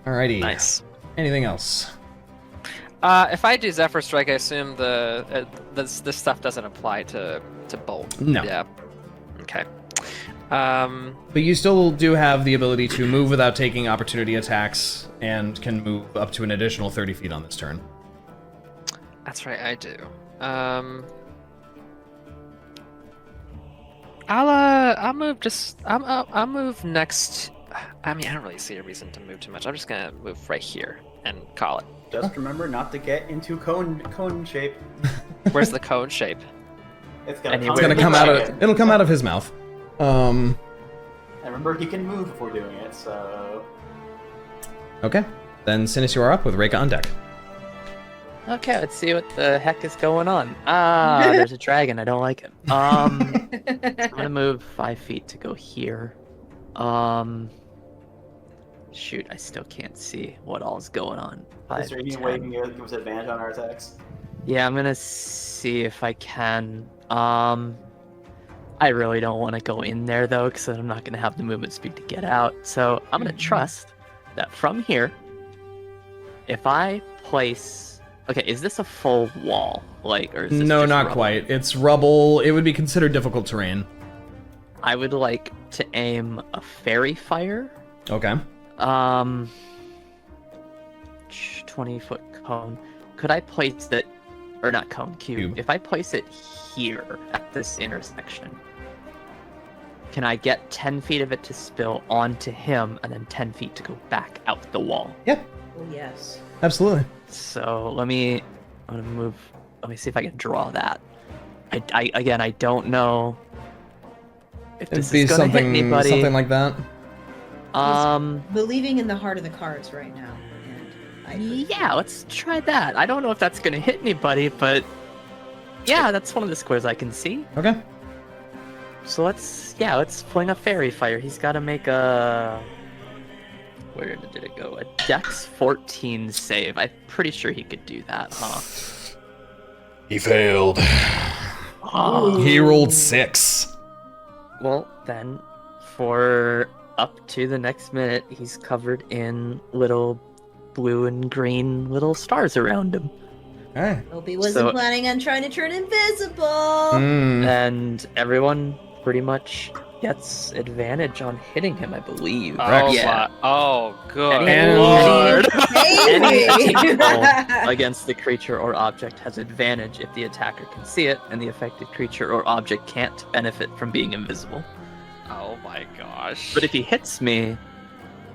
Alrighty. Nice. Anything else? If I do Zephyr Strike, I assume this stuff doesn't apply to Bolt. No. Yeah. Okay. But you still do have the ability to move without taking opportunity attacks and can move up to an additional 30 feet on this turn. That's right, I do. I'll move I'll move next. I mean, I don't really see a reason to move too much. I'm just gonna move right here and call it. Just remember not to get into cone shape. Where's the cone shape? It's gonna come out of. It'll come out of his mouth. And remember, he can move before doing it. So. Okay. Then Synas, you are up with Reyka on deck. Okay, let's see what the heck is going on. Ah, there's a dragon. I don't like it. I'm gonna move 5 feet to go here. Shoot, I still can't see what all's going on. Is there any way you can give us advantage on our attacks? Yeah, I'm gonna see if I can. I really don't want to go in there though, because I'm not gonna have the movement speed to get out. So I'm gonna trust that from here, if I place. Okay, is this a full wall? Like, or is this No, just not rubble? quite. It's rubble. It would be considered difficult terrain. I would like to aim a fairy fire. Okay. 20-foot cone. Could I place it, or not cone, cube. If I place it here at this intersection, can I get 10 feet of it to spill onto him and then 10 feet to go back out the wall? Yeah. Oh, yes. Absolutely. So I'm gonna move. Let me see if I can draw that. I don't know if It'd this be is gonna hit something, anybody. something like that. Believing in the heart of the cards right now. Yeah, let's try that. I don't know if that's gonna hit anybody, but yeah, that's one of the squares I can see. Okay. So let's fling a fairy fire. He's got to make a. Where did it go? A Dex 14 save. I'm pretty sure he could do that, huh? He failed. Oh. He rolled 6. Well, then, for up to the next minute, he's covered in little blue and green little stars around him. Hey. Hope he wasn't planning on trying to turn invisible. And everyone pretty much gets advantage on hitting him, I believe. Oh, yeah. Oh, good Any lord. roll against the creature or object has advantage if the attacker can see it, and the affected creature or object can't benefit from being invisible. Oh my gosh. But if he hits me,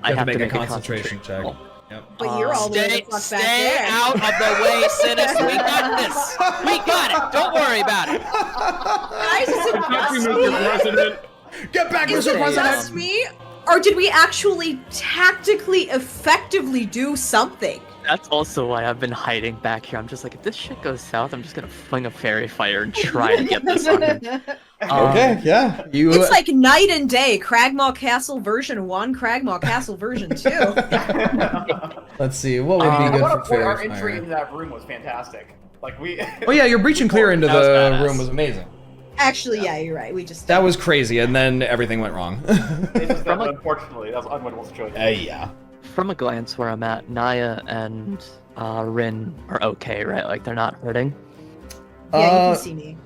I have to make a concentration check. roll. Yep. But you're all the way the fuck back Stay there. out of the way, Synas. We got this. We got it. Don't worry about it. Guys, is it just me? Get back, Is Mr. it President! just me? Or did we actually tactically effectively do something? That's also why I've been hiding back here. I'm just like, if this shit goes south, I'm just gonna fling a fairy fire and try to get this on him. Okay, yeah. You. It's like night and day. Cragmaw Castle version 1, Cragmaw Castle version 2. Let's see. What would be good for Our fairy entry fire? into that room was fantastic. Like we. Oh yeah, your breach and clear into That was the badass. room was amazing. Actually, yeah, you're right. We just That was crazy, and then everything went wrong. Unfortunately, that was an unwinnable situation. Yeah. From a glance where I'm at, Niah and Rinn are okay, right? Like they're not hurting. Yeah, you can see me.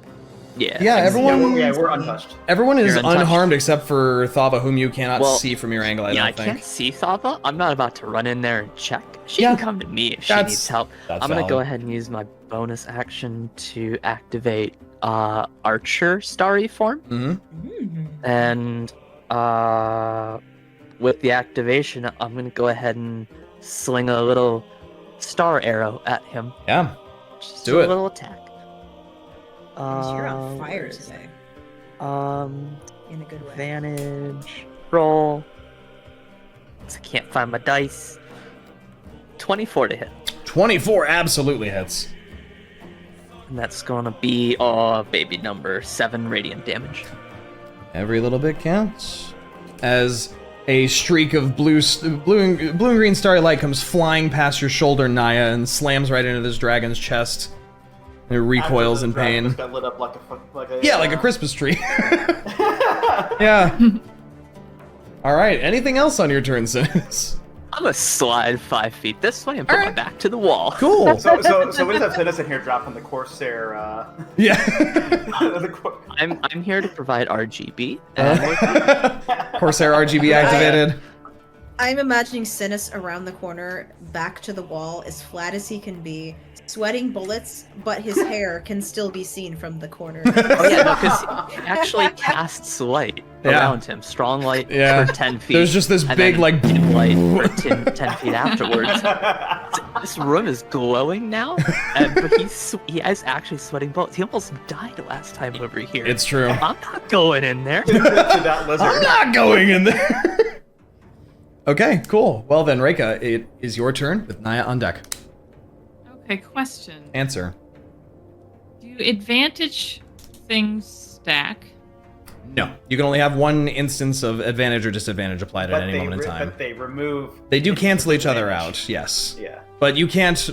Yeah, everyone. We're untouched. Everyone is You're untouched. unharmed except for Thava, whom you cannot Well, see from your angle. I I don't think. can't see Thava. I'm not about to run in there and check. She Yeah, can come to me if she that's- needs help. that's I'm gonna go valid. ahead and use my bonus action to activate Archer Starry form. Mm-hmm. And with the activation, I'm gonna go ahead and sling a little star arrow at him. Yeah. Just Do a it. little attack. You're on Where fire is it? today. In a good way. Advantage roll. I can't find my dice. 24 to hit. 24 absolutely hits. And that's gonna be baby number 7 radiant damage. Every little bit counts. As a streak of blue and green starry light comes flying past your shoulder, Niah, and slams right into this dragon's chest. And it recoils in pain. Just got lit up like Like a Christmas tree. Yeah. All right. Anything else on your turn, Synas? I'm gonna slide 5 feet this way and put my back to the wall. Cool. So we just have Synas in here dropping the Corsair. Yeah. I'm here to provide RGB. Corsair RGB activated. I'm imagining Synas around the corner, back to the wall, as flat as he can be, sweating bullets, but his hair can still be seen from the corner. Oh yeah, no, because he actually casts light Yeah. around him. Strong light Yeah. for 10 feet. There's just this and big, then like, dim light for 10 feet afterwards. This room is glowing now, but he is actually sweating bullets. He almost died last time over here. It's true. I'm not going in there. to that lizard. I'm not going in there. Okay, cool. Well then, Reyka, it is your turn with Niah on deck. Okay, question. Answer. Do advantage things stack? No. You can only have one instance of advantage or disadvantage applied at any moment in time. But they remove. They do cancel each other disadvantage. out, yes. Yeah. But you can't,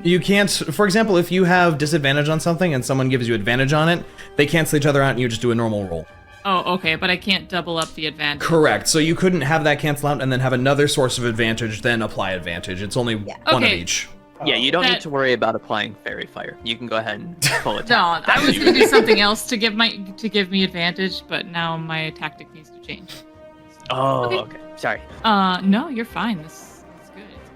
you can't, for example, if you have disadvantage on something and someone gives you advantage on it, they cancel each other out and you just do a normal roll. Oh, okay, but I can't double up the advantage. Correct. So you couldn't have that cancel out and then have another source of advantage, then apply advantage. It's only one of Okay. each. Yeah, you don't need to worry about applying fairy fire. You can go ahead and pull it. No, I was gonna do something else to give me advantage, but now my tactic needs to change. Oh, okay. Sorry. No, you're fine. This is good. It's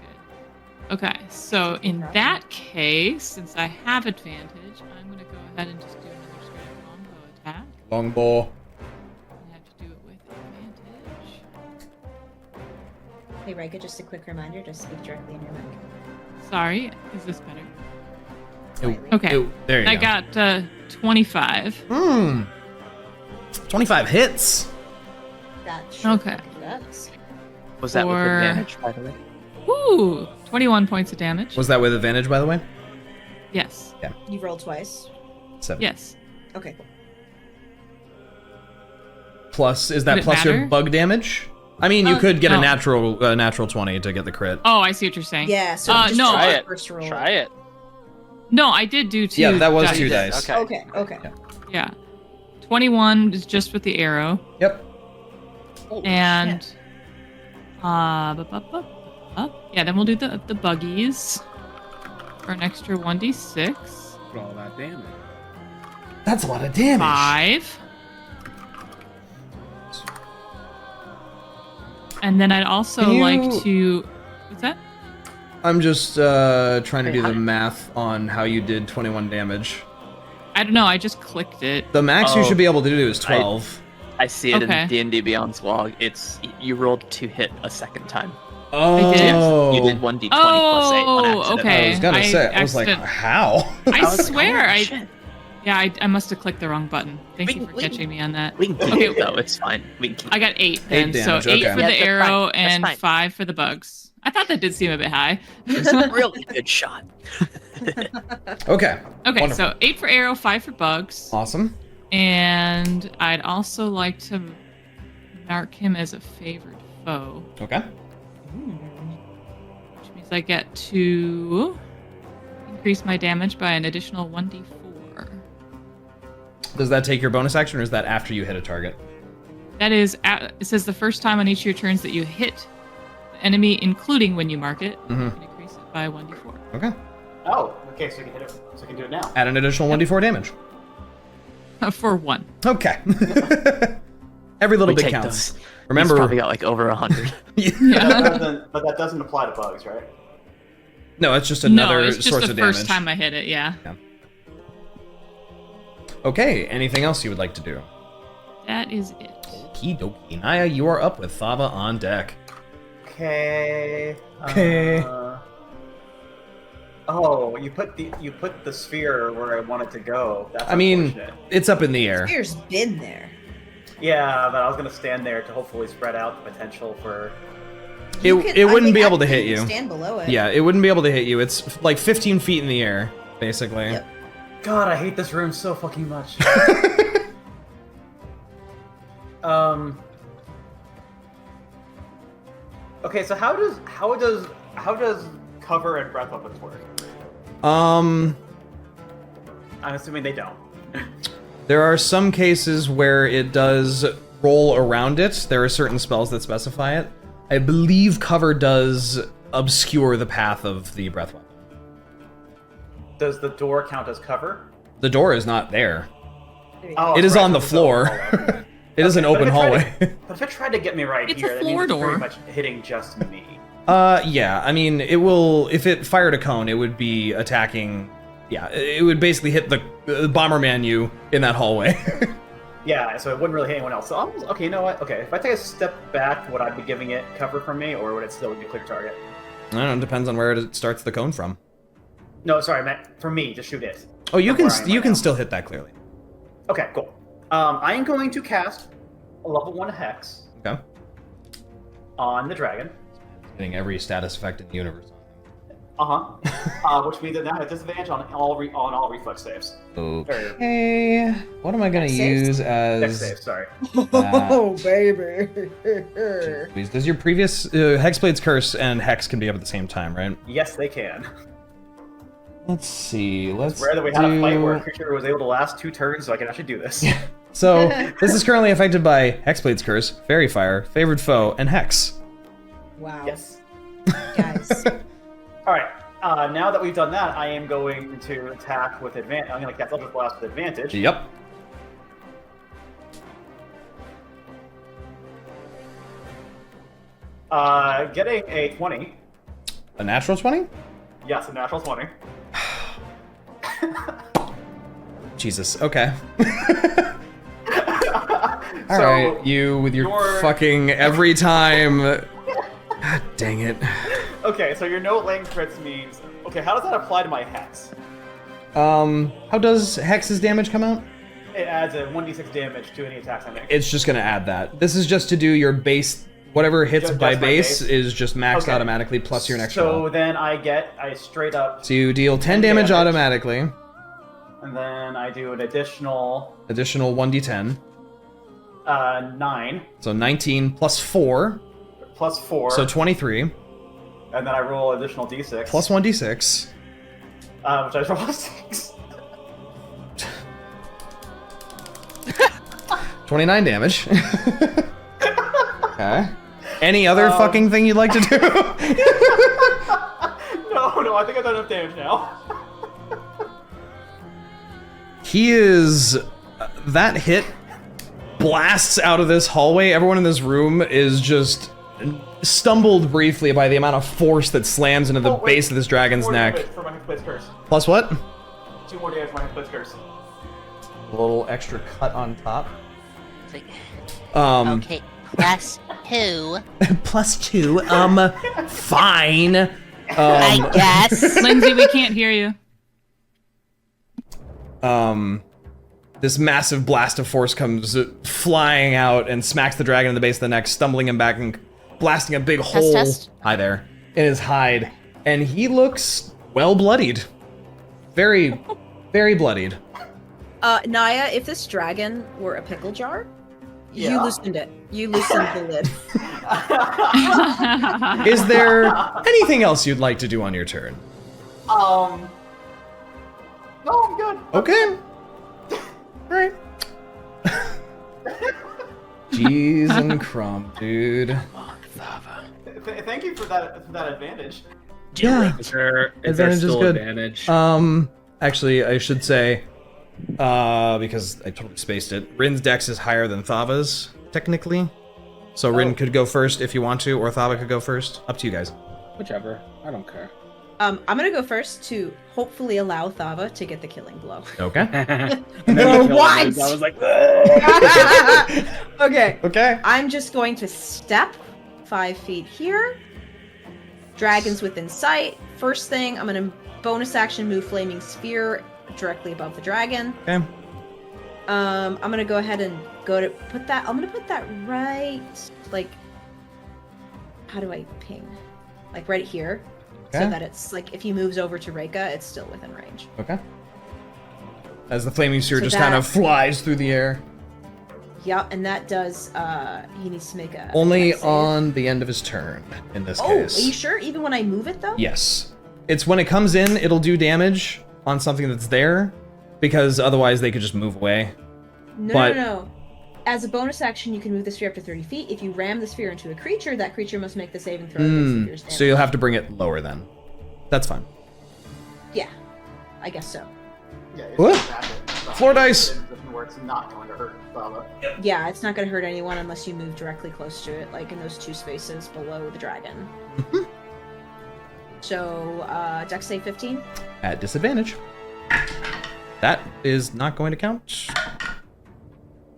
good. Okay, so in that case, since I have advantage, I'm gonna go ahead and just do another straight longbow attack. Longbow. I have to do it with advantage. Hey, Reyka, just a quick reminder to speak directly in your mic. Sorry, is this better? Ew. Okay. Ew. There you I go. got 25. 25 hits. That should Okay. does. Was that with For- advantage, by the way? Woo! 21 points of damage. Was that with advantage, by the way? Yes. Yeah. You rolled twice. 7. Yes. Okay, cool. Plus, is that Would it plus your matter? bug damage? I mean, you could get a no. natural 20 to get the crit. Oh, I see what you're saying. Yeah, so just no. Try the it. first roll. Try it. No, I did do 2. Yeah, that was dice. 2 dice. Okay. Okay. Yeah. 21 is just with the arrow. Yep. And yeah, then we'll do the buggies for an extra 1d6. For all that damage. That's a lot of damage. 5. And then I'd also Can you- like to. What's that? I'm just trying to Wait, do how the did- math on how you did 21 damage. I don't know. I just clicked it. The max you Oh, should be able to do is 12. I see it Okay. in D&D Beyond's log. It's you rolled to hit a second time. Oh. You did 1d20 plus 8 on accident. okay. I was gonna say, I was like, accident- how? I was like, swear, oh, I shit. yeah, I must have clicked the wrong button. Thank you for We- catching me on that. We can keep Okay. it though. It's fine. We can keep I got 8 then. 8 So damage, 8 okay. for Yeah, the that's arrow fine. That's and fine. 5 for the bugs. I thought that did seem a bit high. It's a really good shot. Okay. Okay, Wonderful. so 8 for arrow, 5 for bugs. Awesome. And I'd also like to mark him as a favored foe, Okay. which means I get to increase my damage by an additional 1d4. Does that take your bonus action, or is that after you hit a target? That is, it says the first time on each of your turns that you hit the enemy, including when you mark it, you can increase it by 1d4. Okay. Oh, okay, so you can hit it. So you can do it now. Add an additional 1d4 damage. For 1. Okay. Every little We bit take counts. those. Remember, He's probably got like over 100. But that doesn't apply to bugs, right? no, it's just No, another it's just source the of first damage. time I hit it, yeah. Okay, anything else you would like to do? That is it. Okie dokie. Niah, you are up with Thava on deck. Okay. Okay. Oh, you put the sphere where I want it to go. That's I mean, unfortunate. it's up in the air. Spear's been there. Yeah, but I was gonna stand there to hopefully spread out the potential for. It I wouldn't think be able to actually hit you you. can Stand below it. Yeah, it wouldn't be able to hit you. It's like 15 feet in the air, basically. Yep. God, I hate this room so fucking much. Okay, so how does cover and breath weapons work? I'm assuming they don't. There are some cases where it does roll around it. There are certain spells that specify it. I believe cover does obscure the path of the breath weapon. Does the door count as cover? The door is not there. Oh, It is right, on the so it's floor. hallway. It is an Okay, open but if it tried hallway. But if it tried to get me right It's here, a that means floor it's door. pretty much hitting just me. Yeah, I mean, it will, if it fired a cone, it would be attacking, yeah, it would basically hit the Bomberman you in that hallway. Yeah, so it wouldn't really hit anyone else. So okay, you know what? Okay, if I take a step back, would I be giving it cover from me, or would it still be a clear target? I don't know, it depends on where it starts the cone from. No, sorry, I meant for me to shoot it. Oh, you From can where I am you right can now. still hit that clearly. Okay, cool. I am going to cast a level 1 hex Okay. on the dragon. Getting every status effect in the universe. Which means that now I have disadvantage on all reflex saves. Okay. What am I gonna Dex saves? use Dex as? saves, sorry. Oh, baby. Please. Does your previous Hexblade's Curse and Hex can be up at the same time, right? Yes, they can. Let's see. Let's It's rare that we had a fight where a do. creature was able to last 2 turns, so I can actually do this. So this is currently affected by Hexblade's Curse, Fairy Fire, Favored Foe, and Hex. Wow. Yes. Guys. Alright, now that we've done that, I am going to attack with advantage. I'm going to cast Eldritch Blast with advantage. Yep. Getting a 20. A natural 20? Yes, a natural 20. Jesus. Okay. All So, right, you with your fucking every time. God dang it. Okay, so your no lane crits means. Okay, how does that apply to my hex? How does Hex's damage come out? It adds a 1d6 damage to any attacks I make. It's just gonna add that. This is just to do your base. Whatever hits Just by my base base? is just maxed Okay. automatically plus your next So roll. then I straight up, So you deal 10 damage automatically. and then I do an additional Additional 1d10. 9 So 19 plus 4. plus 4, So 23. and then I roll additional d6 Plus 1d6. which I roll a 6. 29 damage. Okay. Any other fucking thing you'd like to do? No, I think I've done enough damage now. He is. That hit blasts out of this hallway. Everyone in this room is just stumbled briefly by the amount of force that slams into the Oh, wait. base of this dragon's 4 neck. damage for my Hexblade's Curse. Plus what? 2 more damage for my Hexblade's Curse. A little extra cut on top. It's like, Okay. plus 2, Plus 2. Fine. I guess. Lindsay, we can't hear you. This massive blast of force comes flying out and smacks the dragon in the base of the neck, stumbling him back and blasting a big hole. test. Hi there. In his hide. And he looks well bloodied. Very, very bloodied. Niah, if this dragon were a pickle jar, you loosened it. You loosened the lid. Is there anything else you'd like to do on your turn? No, I'm good. Okay. Alright. Jeez and crumb, dude. Thank you for that advantage. Yeah. Is there Advantage is still good. advantage? Actually, I should say, because I totally spaced it. Rinn's dex is higher than Thava's, technically. So Rinn could go first if you want to, or Thava could go first. Up to you guys. Whichever. I don't care. I'm gonna go first to hopefully allow Thava to get the killing blow. Okay. For once! I was like, Okay. Okay. I'm just going to step 5 feet here. Dragons within sight. First thing, I'm gonna bonus action move Flaming Sphere directly above the dragon. Okay. I'm gonna go ahead and put that right, like, how do I ping? Like right here. Okay. So that it's like, if he moves over to Reyka, it's still within range. Okay. As the flaming sphere So just kind that- of flies through the air. Yep, and that does, he needs to make a... Only dex save. on the end of his turn, in this Oh, case. are you sure? Even when I move it, though? Yes. It's when it comes in, it'll do damage on something that's there, because otherwise they could just move away. No. As a bonus action, you can move the sphere up to 30 feet. If you ram the sphere into a creature, that creature must make the saving throw against the sphere's damage. So you'll have to bring it lower then. That's fine. Yeah, I guess so. yeah, it's What? just that it- Floor dice! Where it's not going to hurt Thava. Yeah, it's not going to hurt anyone unless you move directly close to it, like in those 2 spaces below the dragon. So, dex save 15? At disadvantage. That is not going to count.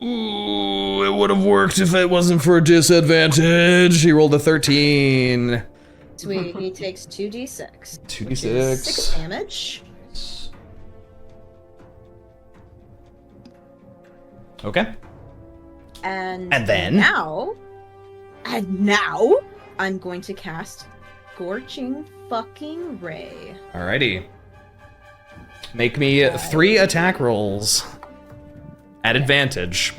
Ooh, it would have worked if it wasn't for a disadvantage. He rolled a 13. Sweet, he takes 2d6. 2d6. 6 damage. Okay. And then? now I'm going to cast Scorching fucking Ray. Alrighty. Make me 3 attack rolls. At advantage.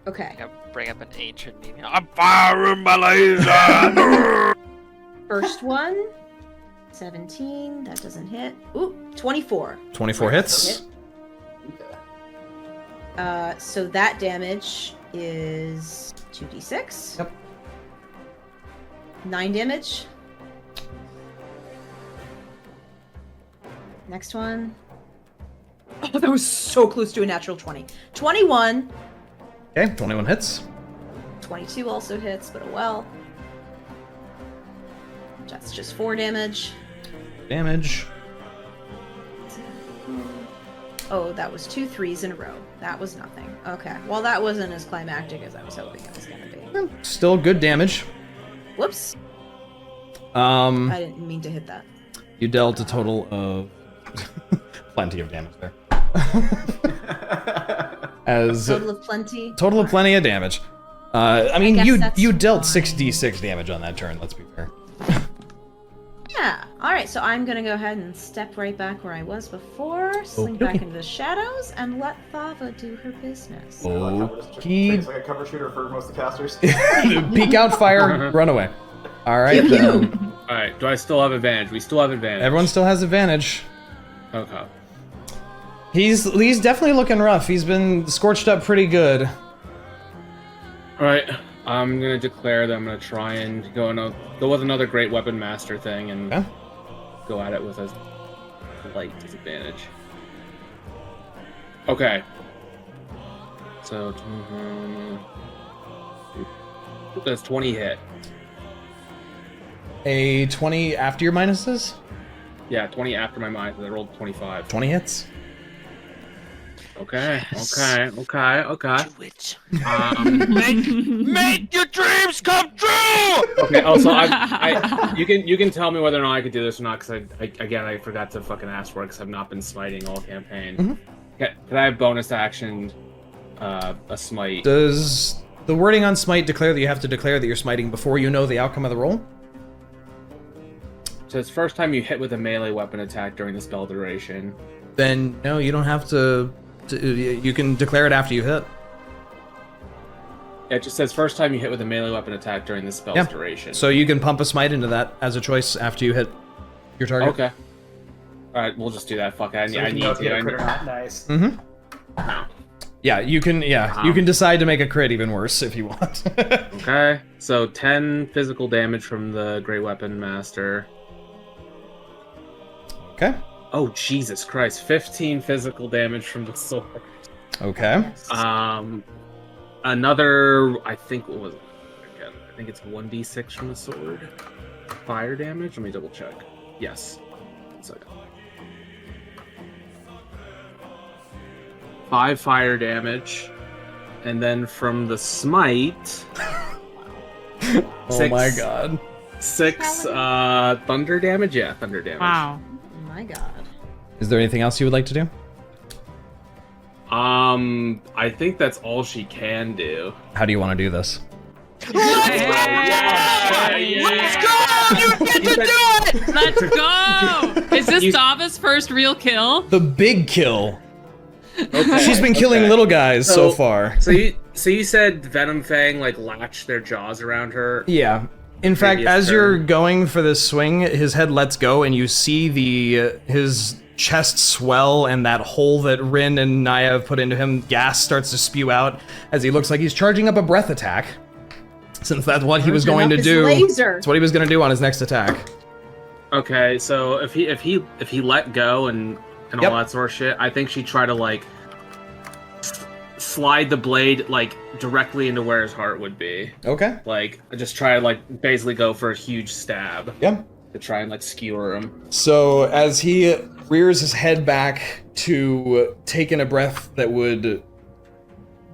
Okay. I bring up an ancient meme. I'm firing my laser! First one, 17. That doesn't hit. Ooh, 24. 24 hits. So that damage is 2d6. Yep. 9 damage. Next one. Oh, that was so close to a natural 20. 21. Okay, 21 hits. 22 also hits, but oh well. That's just 4 damage. Damage. Oh, that was 2 3s in a row. That was nothing. Okay. Well, that wasn't as climactic as I was hoping it was gonna be. Still good damage. Whoops. Um, I didn't mean to hit that. you dealt a total of plenty of damage there. As Total of plenty. total of plenty of damage. I mean, guess you that's dealt fine. 6d6 damage on that turn. Let's be fair. Yeah. All right. So I'm gonna go ahead and step right back where I was before, slink back Okey-dokey. into the shadows, and let Thava do her business. Okey- It's like a cover shooter for most of the casters. Peek out, fire, run away. All right, Pew, pew. then. All right. Do I still have advantage? We still have advantage. Everyone still has advantage. Okay. He's definitely looking rough. He's been scorched up pretty good. All right. I'm gonna declare that I'm gonna try and go with another great weapon master thing and Okay. go at it with a slight disadvantage. Okay. So that's 20 hit. A 20 after your minuses? Yeah, 20 after my mind. I rolled 25. 20 hits. Okay. Yes. Okay. Do it. Make your dreams come true! Okay. Also, you can tell me whether or not I could do this or not, because I forgot to fucking ask for it because I've not been smiting all campaign. Mhm. Can I have bonus action a smite? Does the wording on smite declare that you have to declare that you're smiting before you know the outcome of the roll? So it's first time you hit with a melee weapon attack during the spell duration. Then no, you don't have to. You can declare it after you hit. Yeah, it just says first time you hit with a melee weapon attack during the spell's Yeah. duration. So you can pump a smite into that as a choice after you hit your target. Okay. All right, we'll just do that. Fuck it. I So we need can know if you to. hit a crit or not. Nice. Mm-hmm. No. Yeah, you can. Yeah, you can decide to make a crit even worse if you want. Okay, so 10 physical damage from the Great Weapon Master. Okay. Oh, Jesus Christ. 15 physical damage from the sword. Okay. Another, I think, what was it? Again, I think it's 1d6 from the sword. Fire damage? Let me double check. Yes. 1 second. 5 fire damage. And then from the smite... Oh my god. 6 thunder damage? Yeah, thunder damage. Wow. Oh my god. Is there anything else you would like to do? I think that's all she can do. How do you want to do this? Let's go! You get to do it! Let's go! Is this Thava's first real kill? The big kill. Okay, She's been killing little guys so far. So you said Venom Fang like latched their jaws around her. Yeah. In fact, as you're going for this swing, his head lets go, and you see his chest swell, and that hole that Rinn and Niah have put into him, gas starts to spew out as he looks like he's charging up a breath attack. Since that's what he was going to do. That's what he was going to do on his next attack. Okay, so if he let go and all that sort of shit, I think she'd try to like slide the blade like directly into where his heart would be. Okay. Like just try to like basically go for a huge stab. Yep. To try and like skewer him. So as he rears his head back to take in a breath that would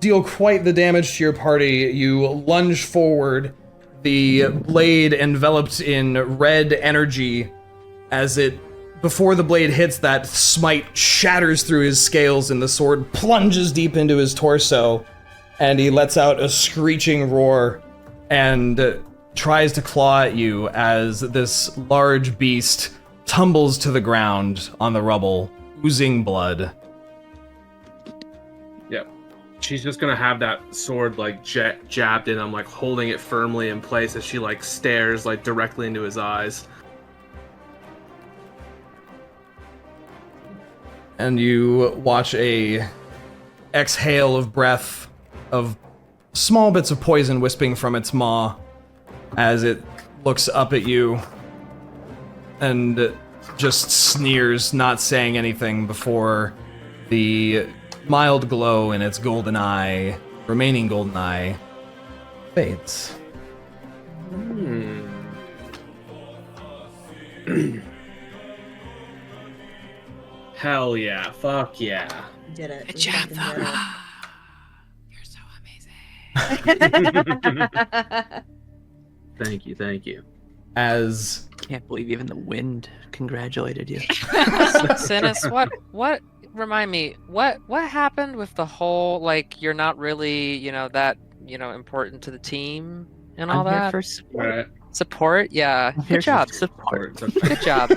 deal quite the damage to your party, you lunge forward, the blade enveloped in red energy as it, before the blade hits, that smite shatters through his scales and the sword plunges deep into his torso, and he lets out a screeching roar and tries to claw at you as this large beast tumbles to the ground on the rubble, oozing blood. Yep. She's just gonna have that sword like jabbed in him, like holding it firmly in place as she like stares like directly into his eyes. And you watch a exhale of breath of small bits of poison wisping from its maw as it looks up at you and just sneers, not saying anything before the mild glow in its golden eye, remaining golden eye, fades. Hell yeah. Fuck yeah. You did it. Good We job, fucking Thava. You're so amazing. Thank you. As Can't believe even the wind congratulated you. Synas, what? Remind me, what happened with the whole like you're not really that important to the team and all I'm here that? for support. Right. Support, yeah. I'm here Good job. for support. Good job.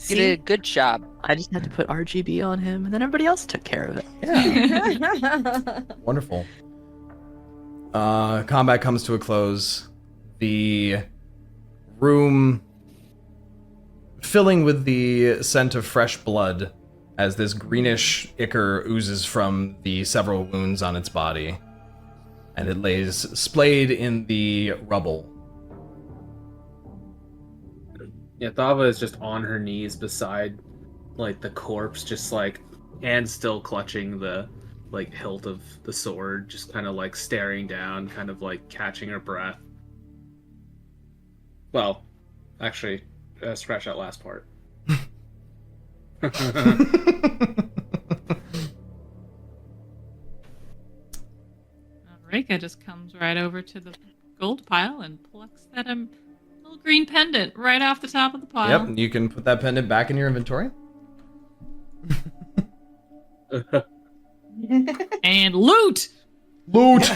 You did a good job. I just had to put RGB on him, and then everybody else took care of it. Yeah. Wonderful. Combat comes to a close. The room filling with the scent of fresh blood as this greenish ichor oozes from the several wounds on its body. And it lays splayed in the rubble. Yeah, Thava is just on her knees beside like the corpse, just like hand still clutching the like hilt of the sword, just kind of like staring down, kind of like catching her breath. Well, actually, scratch that last part. Reyka just comes right over to the gold pile and plucks that little green pendant right off the top of the pile. Yep, you can put that pendant back in your inventory. And loot! Loot!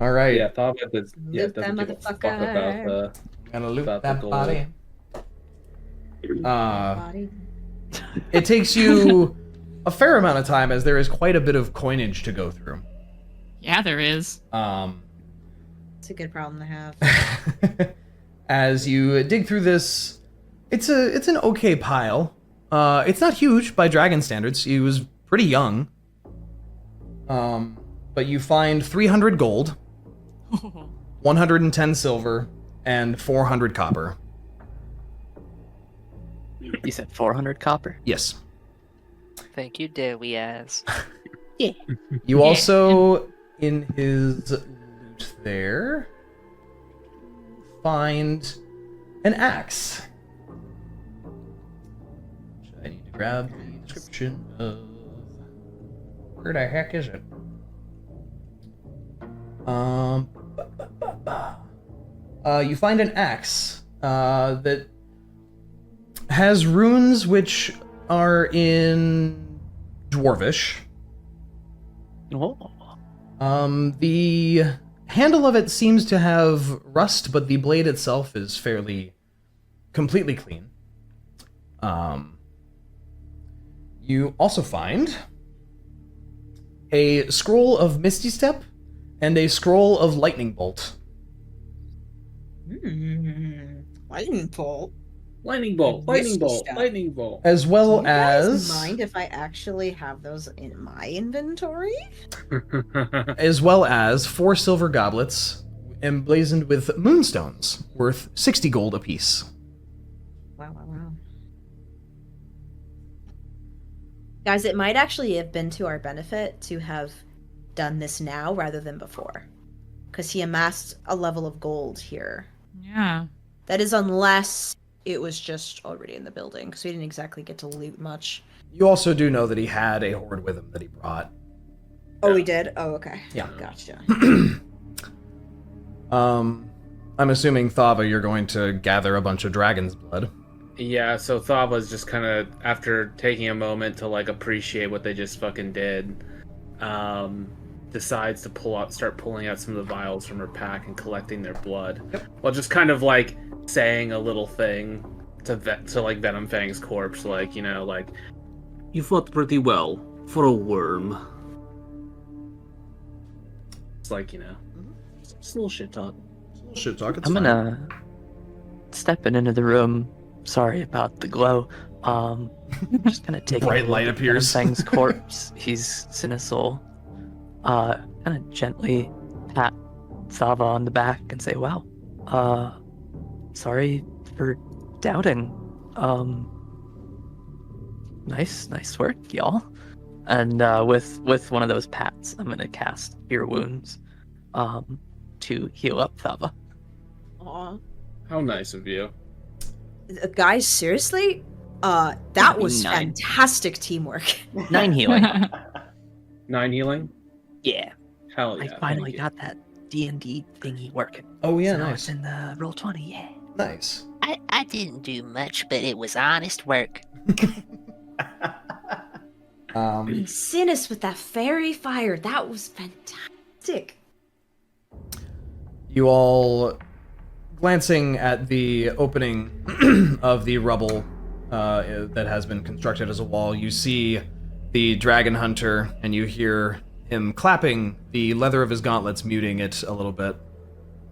All right. Yeah, Thava does. Yeah, Loot that doesn't give a fuck motherfucker. about the. Gonna loot About the that gold. body. Body. It takes you a fair amount of time as there is quite a bit of coinage to go through. Yeah, there is. It's a good problem to have. As you dig through this, it's an okay pile. It's not huge by dragon standards. He was pretty young. But you find 300 gold, 110 silver, and 400 copper. You said 400 copper? Yes. Thank you, Deriaz. You also, in his loot there, find an axe. I need to grab the description of... Where the heck is it? You find an axe that has runes which are in Dwarvish. Oh. The handle of it seems to have rust, but the blade itself is fairly completely clean. You also find a scroll of Misty Step and a scroll of Lightning Bolt. Lightning bolt. Lightning bolt, lightning bolt, lightning bolt. As well Do you guys as mind if I actually have those in my inventory? as well as 4 silver goblets emblazoned with moonstones worth 60 gold apiece. Wow. Guys, it might actually have been to our benefit to have done this now rather than before. Because he amassed a level of gold here. Yeah. That is unless it was just already in the building, because we didn't exactly get to loot much. You also do know that he had a hoard with him that he brought. Oh, we did? Oh, okay. Yeah. Gotcha. I'm assuming, Thava, you're going to gather a bunch of dragon's blood. Yeah, so Thava's just kind of, after taking a moment to, like, appreciate what they just fucking did, decides to start pulling out some of the vials from her pack and collecting their blood. Yep. While just kind of, like, saying a little thing to like, Venom Fang's corpse, like, you know, like, You fought pretty well for a worm. it's like, you know, Just a little shit talk. Shit talk, it's I'm fine. gonna stepping into the room. Sorry about the glow. Just gonna take Bright light appears. Fang's corpse. He's Synas. Kind of gently pat Thava on the back and say, "Wow, sorry for doubting. Nice work, y'all." And with one of those pats, I'm gonna cast Cure Wounds, to heal up Thava. Aw. how nice of you. Guys, seriously? That Yeah, was 9. fantastic teamwork. 9 healing. 9 healing? Yeah, Hell I yeah. finally thank you. got that D&D thingy working. Oh, yeah, So now nice. it's in the roll 20. Yeah. Nice. I didn't do much, but it was honest work. Synas with that fairy fire, that was fantastic. You all, glancing at the opening of the rubble that has been constructed as a wall, you see the dragon hunter, and you hear him clapping the leather of his gauntlets, muting it a little bit,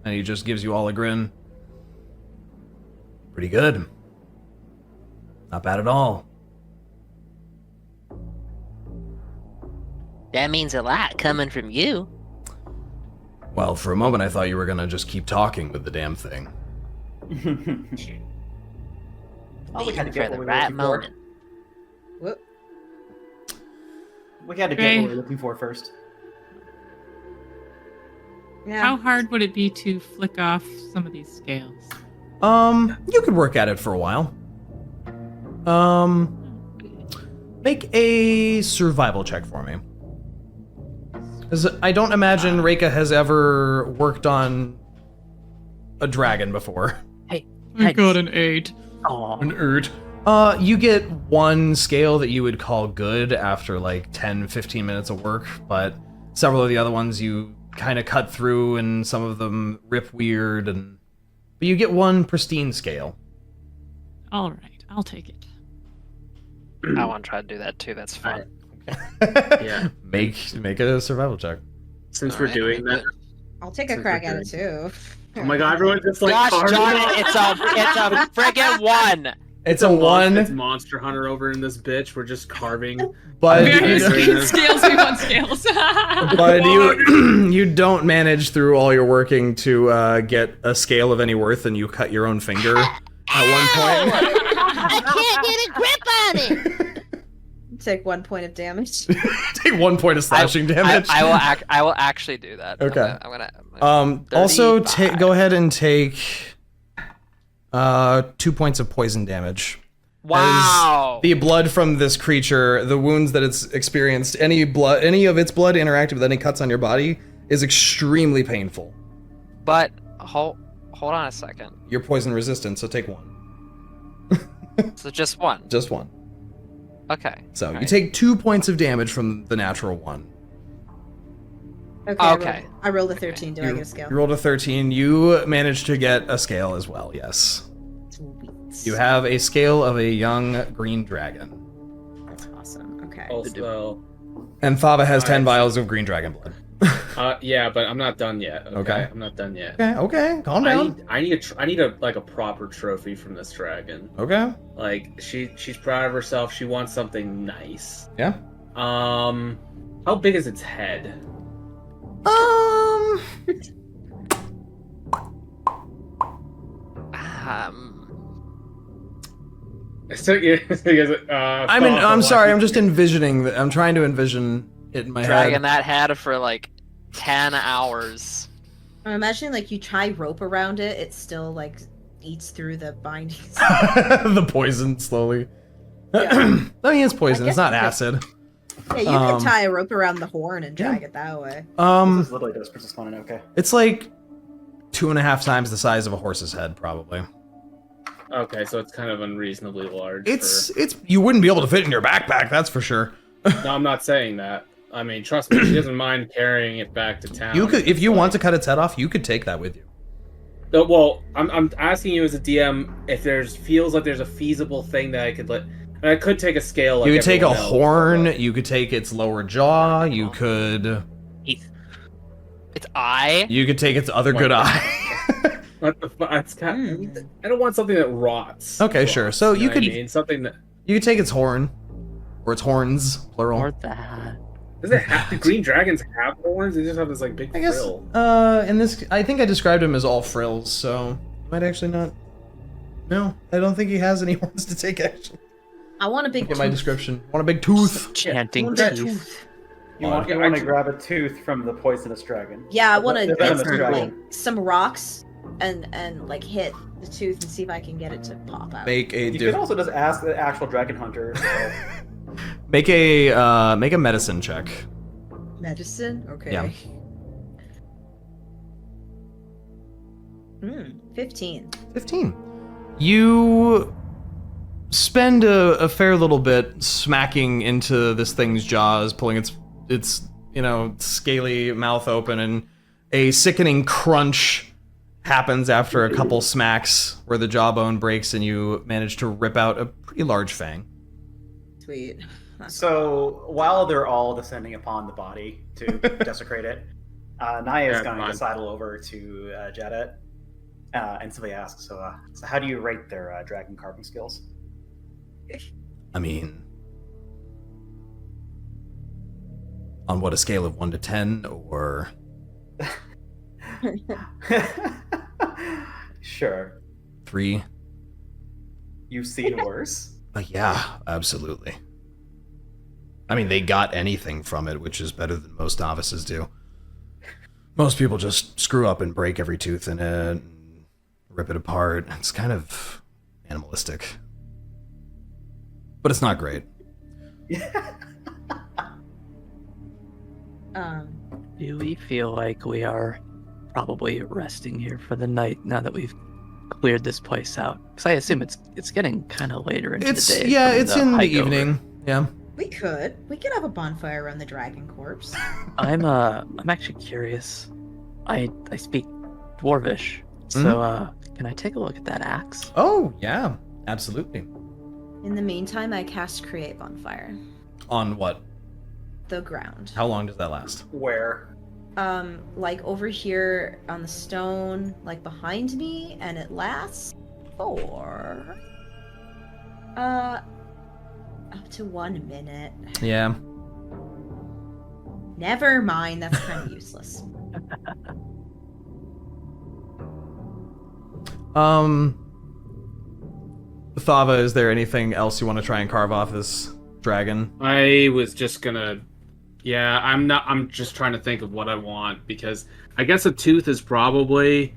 and he just gives you all a grin. Pretty good. Not bad at all. That means a lot coming from you. Well, for a moment I thought you were gonna just keep talking with the damn thing. Oh, we had to Waiting get for what the we were right looking for. moment. Whoop. We had to get Okay. what we were looking for first. Yeah. How hard would it be to flick off some of these scales? You could work at it for a while. Make a survival check for me. Because I don't imagine Reyka has ever worked on a dragon before. I got an 8. Oh, An urt. You get one scale that you would call good after like 10, 15 minutes of work, but several of the other ones you kind of cut through and some of them rip weird, but you get one pristine scale. All right, I'll take it. I want to try to do that too. That's fun. Yeah. Make a survival check. Since All we're right, doing that, I'll take a Since crack we're at it too. oh my god, everyone just like Gosh carved darn it. it! It's a friggin' 1. It's a one, It's Monster Hunter over in this bitch. We're just carving. but Various you- scales, we want scales. but you don't manage through all your working to get a scale of any worth, and you cut your own finger at one point. I can't get a grip on it. Take 1 point of damage. Take 1 point of slashing damage. I will actually do that. Okay. I'm gonna Also, 35. go ahead and take 2 points of poison damage. Wow. As the blood from this creature, the wounds that it's experienced, any of its blood interacted with any cuts on your body is extremely painful. But hold on a second. You're poison resistant, so take 1. So just 1. Just 1. Okay. So you Alright. take 2 points of damage from the natural 1. Okay. Okay. I rolled a 13. Do I get a scale? You rolled a 13. You managed to get a scale as well, yes. Sweet. You have a scale of a young green dragon. That's awesome. Okay. Also, And Thava has 10 vials of green dragon blood. yeah, but I'm not done yet. Okay. I'm not done yet. Okay, calm down. I need a like a proper trophy from this dragon. Okay. Like she's proud of herself. She wants something nice. Yeah. How big is its head? I'm sorry. I'm just envisioning. I'm trying to envision it in my Dragging head. that head for like 10 hours. I'm imagining like you tie rope around it, it still like eats through the bindings. The poison slowly. I mean, it's poison. It's not acid. Yeah, you could tie a rope around the horn and drag it that way. This is literally just Princess Mononoke. Okay. It's like 2.5 times the size of a horse's head, probably. Okay, so it's kind of unreasonably large. It's you wouldn't be able to fit in your backpack, that's for sure. No, I'm not saying that. I mean, trust me, she doesn't mind carrying it back to town. You could, if you want to cut its head off, you could take that with you. Well, I'm asking you as a DM if feels like there's a feasible thing that I could let. I could take a scale. Like You could take a everyone else, horn. but- You could take its lower jaw. You could. Its eye. You could take its other good eye. What the fuck? It's kind of, I don't want something that rots. Okay, sure. So you know what could. I mean? Something that You could take its horn, or its horns, plural. Or that. does it have. Do green dragons have horns? They just have this like big I guess. frill. In this, I think I described him as all frills, so might actually not. No, I don't think he has any horns to take. Actually, I want a big get tooth. my description. Want a big tooth? Chanting That teeth. You want to grab a tooth from the poisonous dragon. Yeah, I want The to venomous get dragon. like some rocks and like hit the tooth and see if I can get it to pop out. Make a. You could also just ask the actual dragon hunter. So. Make a medicine check. Medicine? Okay. Yeah. 15. 15. You spend a fair little bit smacking into this thing's jaws, pulling its scaly mouth open, and a sickening crunch happens after a couple smacks where the jawbone breaks and you manage to rip out a pretty large fang. Sweet. So while they're all descending upon the body to desecrate it, Niah is going to sidle over to Jadet and simply ask, so how do you rate their dragon carving skills? I mean, on what, a scale of 1 to 10, or... Sure. 3? You've seen worse? Yeah, absolutely. I mean, they got anything from it, which is better than most novices do. Most people just screw up and break every tooth in it, and rip it apart. It's kind of animalistic. But it's not great. Do we feel like we are probably resting here for the night now that we've cleared this place out? Because I assume it's getting kind of later into the day. Yeah, from it's in the hike over. evening. Yeah. We could have a bonfire around the dragon corpse. I'm actually curious. I speak Dwarvish, so can I take a look at that axe? Oh, yeah. Absolutely. In the meantime, I cast Create Bonfire. On what? The ground. How long does that last? Where? Like over here on the stone, like behind me, and it lasts for up to 1 minute. Yeah. Never mind, that's kind of useless. Thava, is there anything else you want to try and carve off this dragon? I was just gonna. Yeah, I'm just trying to think of what I want because I guess a tooth is probably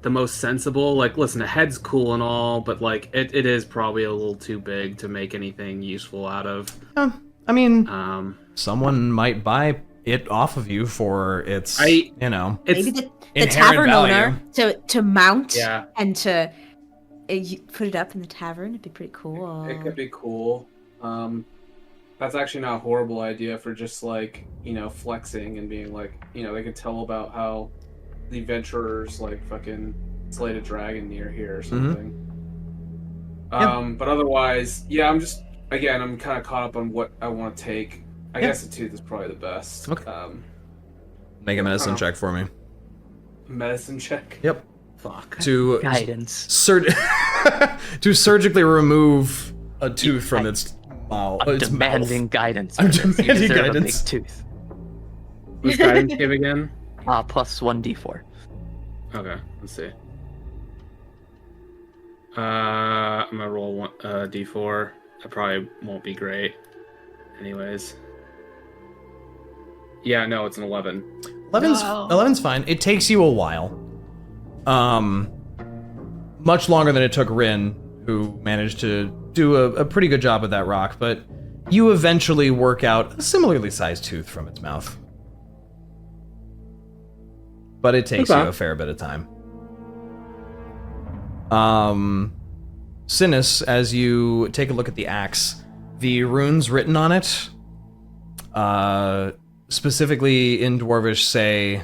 the most sensible. Like, listen, a head's cool and all, but like it is probably a little too big to make anything useful out of. I mean, someone might buy it off of you for its, maybe the tavern owner to mount and to put it up in the tavern. It'd be pretty cool. It could be cool. That's actually not a horrible idea for just like, flexing and being like, they could tell about how the adventurers like fucking slayed a dragon near here or something. But otherwise, I'm kind of caught up on what I want to take. I guess the tooth is probably the best. Okay. Make a medicine check for me. Medicine check? Yep. Fuck. To guidance. To surgically remove a tooth from its mouth. I'm demanding guidance. I'm demanding guidance. A big tooth. What's guidance give again? Plus 1d4. Okay, let's see. I'm gonna roll one d4. That probably won't be great. Anyways. Yeah, no, it's an 11. 11's fine. It takes you a while. Much longer than it took Rinn, who managed to do a pretty good job with that rock, but you eventually work out a similarly sized tooth from its mouth. But it takes you a fair bit of time. Synas, as you take a look at the axe, the runes written on it, specifically in Dwarvish, say,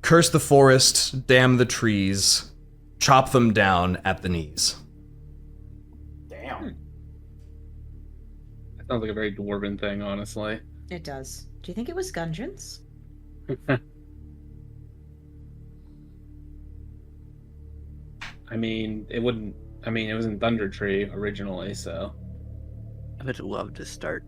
"Curse the forest, damn the trees, chop them down at the knees." Damn. That sounds like a very dwarven thing, honestly. It does. Do you think it was Gundren's? I mean, it wouldn't. I mean, it was in Thunder Tree originally, so. I would love to start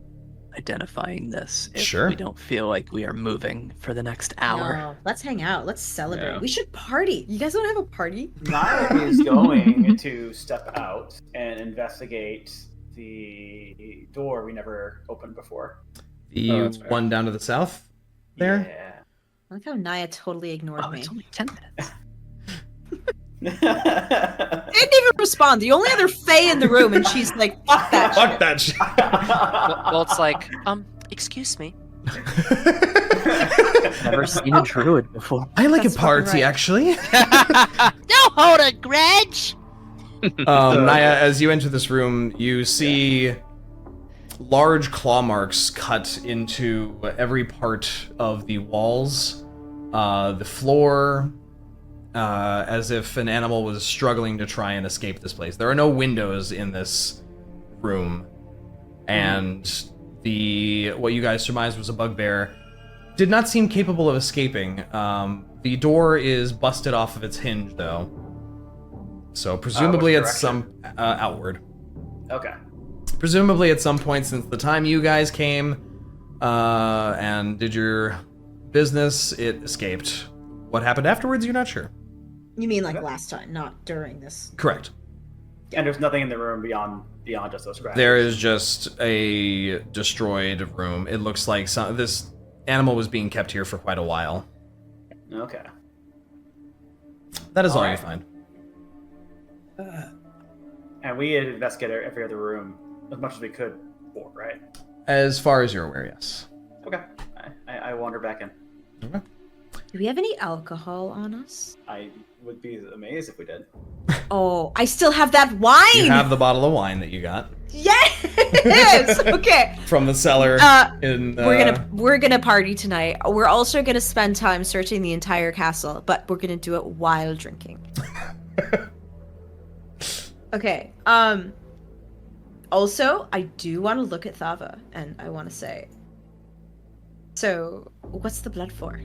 identifying this if Sure. we don't feel like we are moving for the next hour. No, let's hang out. Let's celebrate. Yeah. We should party. You guys don't have a party? Niah is going to step out and investigate the door we never opened before. The that's fair. one down to the south there? Yeah. I like how Niah totally ignored me. It's only 10 minutes. Didn't even respond. The only other Fae in the room, and she's like, "Fuck that Fuck shit." that shit. Well, it's like, excuse me. Never seen a druid before. I like That's a party, fucking right. actually. Don't hold a grudge. Niah, as you enter this room, you see large claw marks cut into every part of the walls, the floor, as if an animal was struggling to try and escape this place. There are no windows in this room, and what you guys surmised was a bugbear did not seem capable of escaping. The door is busted off of its hinge, though. So presumably Which it's some outward. Okay. Presumably at some point since the time you guys came and did your business, it escaped. What happened afterwards, you're not sure. You mean like last time, not during this? Correct. And there's nothing in the room beyond just those scratches. There is just a destroyed room. It looks like this animal was being kept here for quite a while. Okay. That is all, All you right. find. And we had investigated every other room as much as we could for, right? As far as you're aware, yes. Okay. I wander back in. Okay. Do we have any alcohol on us? I would be amazed if we did. Oh, I still have that wine! You have the bottle of wine that you got Yes! Okay. from the cellar. We're gonna party tonight. We're also gonna spend time searching the entire castle, but we're gonna do it while drinking. Okay. Also, I do want to look at Thava, and I want to say. So, what's the blood for?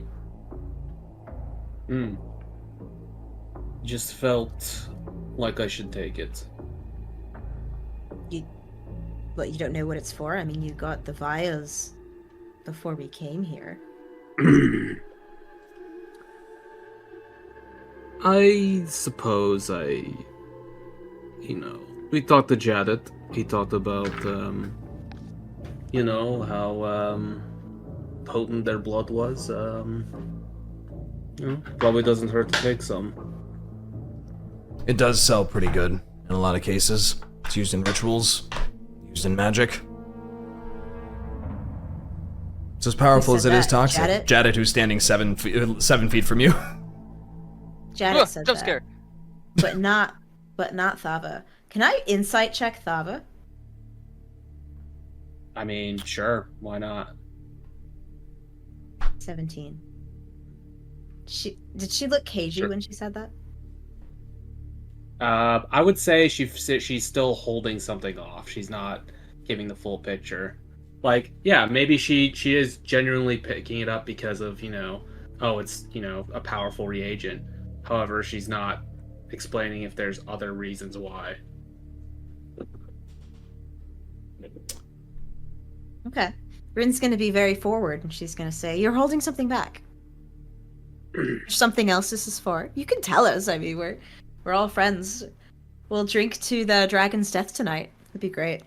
Just felt like I should take it. But you don't know what it's for? I mean, you got the vials before we came here. I suppose we talked to Jadet. He talked about, how potent their blood was. Probably doesn't hurt to take some. It does sell pretty good in a lot of cases. It's used in rituals, used in magic. It's as powerful as it is toxic. Jadet, who's standing 7 feet from you. Jadet said jump that. scare. But not Thava. Can I insight check Thava? I mean, sure, why not? 17. Did she look cagey when she said that? I would say she's still holding something off. She's not giving the full picture. Like, yeah, maybe she is genuinely picking it up because of, it's, a powerful reagent. However, she's not explaining if there's other reasons why. Okay. Rinn's going to be very forward, and she's going to say, "You're holding something back. There's something else this is for. You can tell us. I mean, we're all friends. We'll drink to the dragon's death tonight. It'd be great."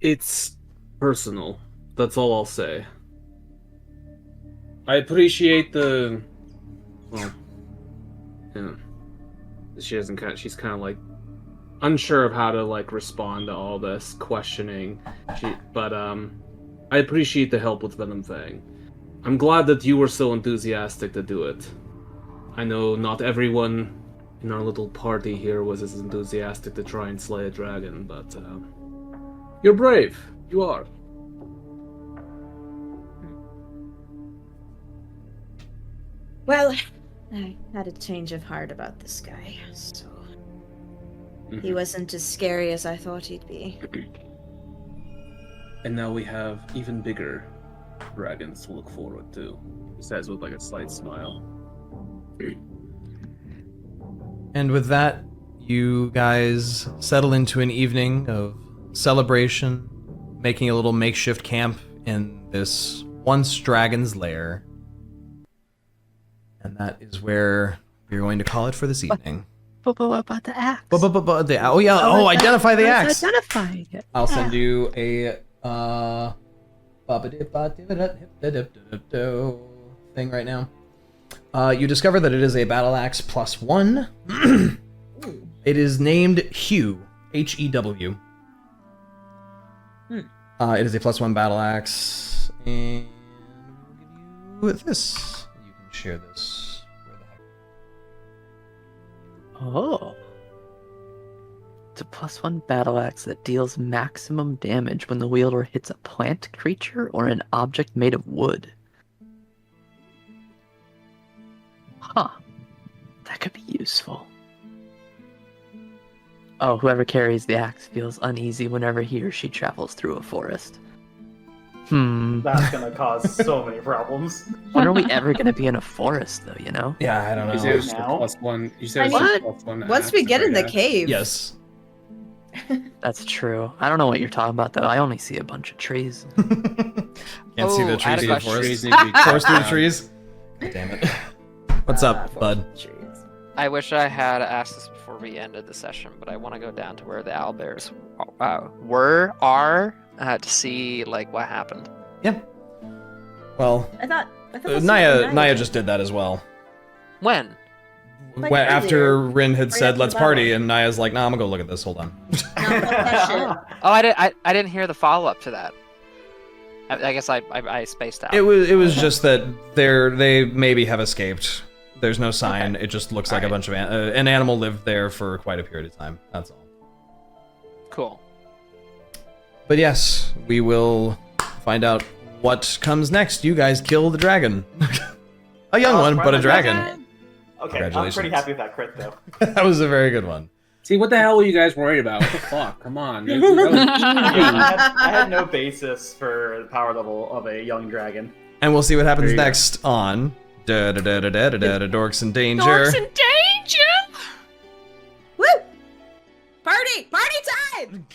It's personal. That's all I'll say. I appreciate the... Well... Yeah. She's kind of like... unsure of how to, like, respond to all this questioning. But I appreciate the help with Venom Fang. I'm glad that you were so enthusiastic to do it. I know not everyone in our little party here was as enthusiastic to try and slay a dragon, but you're brave. You are. Well, I had a change of heart about this guy, so... He wasn't as scary as I thought he'd be. And now we have even bigger dragons to look forward to. He says with like a slight smile. And with that, you guys settle into an evening of celebration, making a little makeshift camp in this once dragon's lair. And that is where we're going to call it for this evening. But what about the axe? Identify the axe. Identifying it. I'll send you a thing right now. You discover that it is a battle axe +1. It is named Hew, Hew. It is a +1 battle axe, and we'll give you this. You can share this. Oh. It's a +1 battle axe that deals maximum damage when the wielder hits a plant creature or an object made of wood. Huh. That could be useful. Oh, whoever carries the axe feels uneasy whenever he or she travels through a forest. That's gonna cause so many problems. When are we ever gonna be in a forest, though, you know? Yeah, I don't know. You say it's +1. You say I it's mean, +1. once we get in the cave. Yes. That's true. I don't know what you're talking about, though. I only see a bunch of trees. Can't see the I had trees a in the question. forest. Forest through the trees. God damn it. What's up, bud? I wish I had asked this before we ended the session, but I want to go down to where the owlbears are to see like what happened. Yeah. Well, I thought Niah just did that as well. When? Like after earlier. Rinn had Right said, after "Let's the party," battle. and Niah's like, "Nah, I'm gonna go look at this. Hold on." Oh, I didn't hear the follow up to that. I guess I spaced out. It was just that they maybe have escaped. There's no sign. Okay. It just looks like a bunch of an animal lived there for quite a period of time. That's all. Cool. But yes, we will find out what comes next. You guys kill the dragon. A young one, but a dragon. Okay, I'm pretty happy with that crit though. That was a very good one. See, what the hell were you guys worried about? What the fuck? Come on. I had no basis for the power level of a young dragon. And we'll see what happens There you go. next on Dorks in Danger. Dorks in danger! Woo! Party! Party time!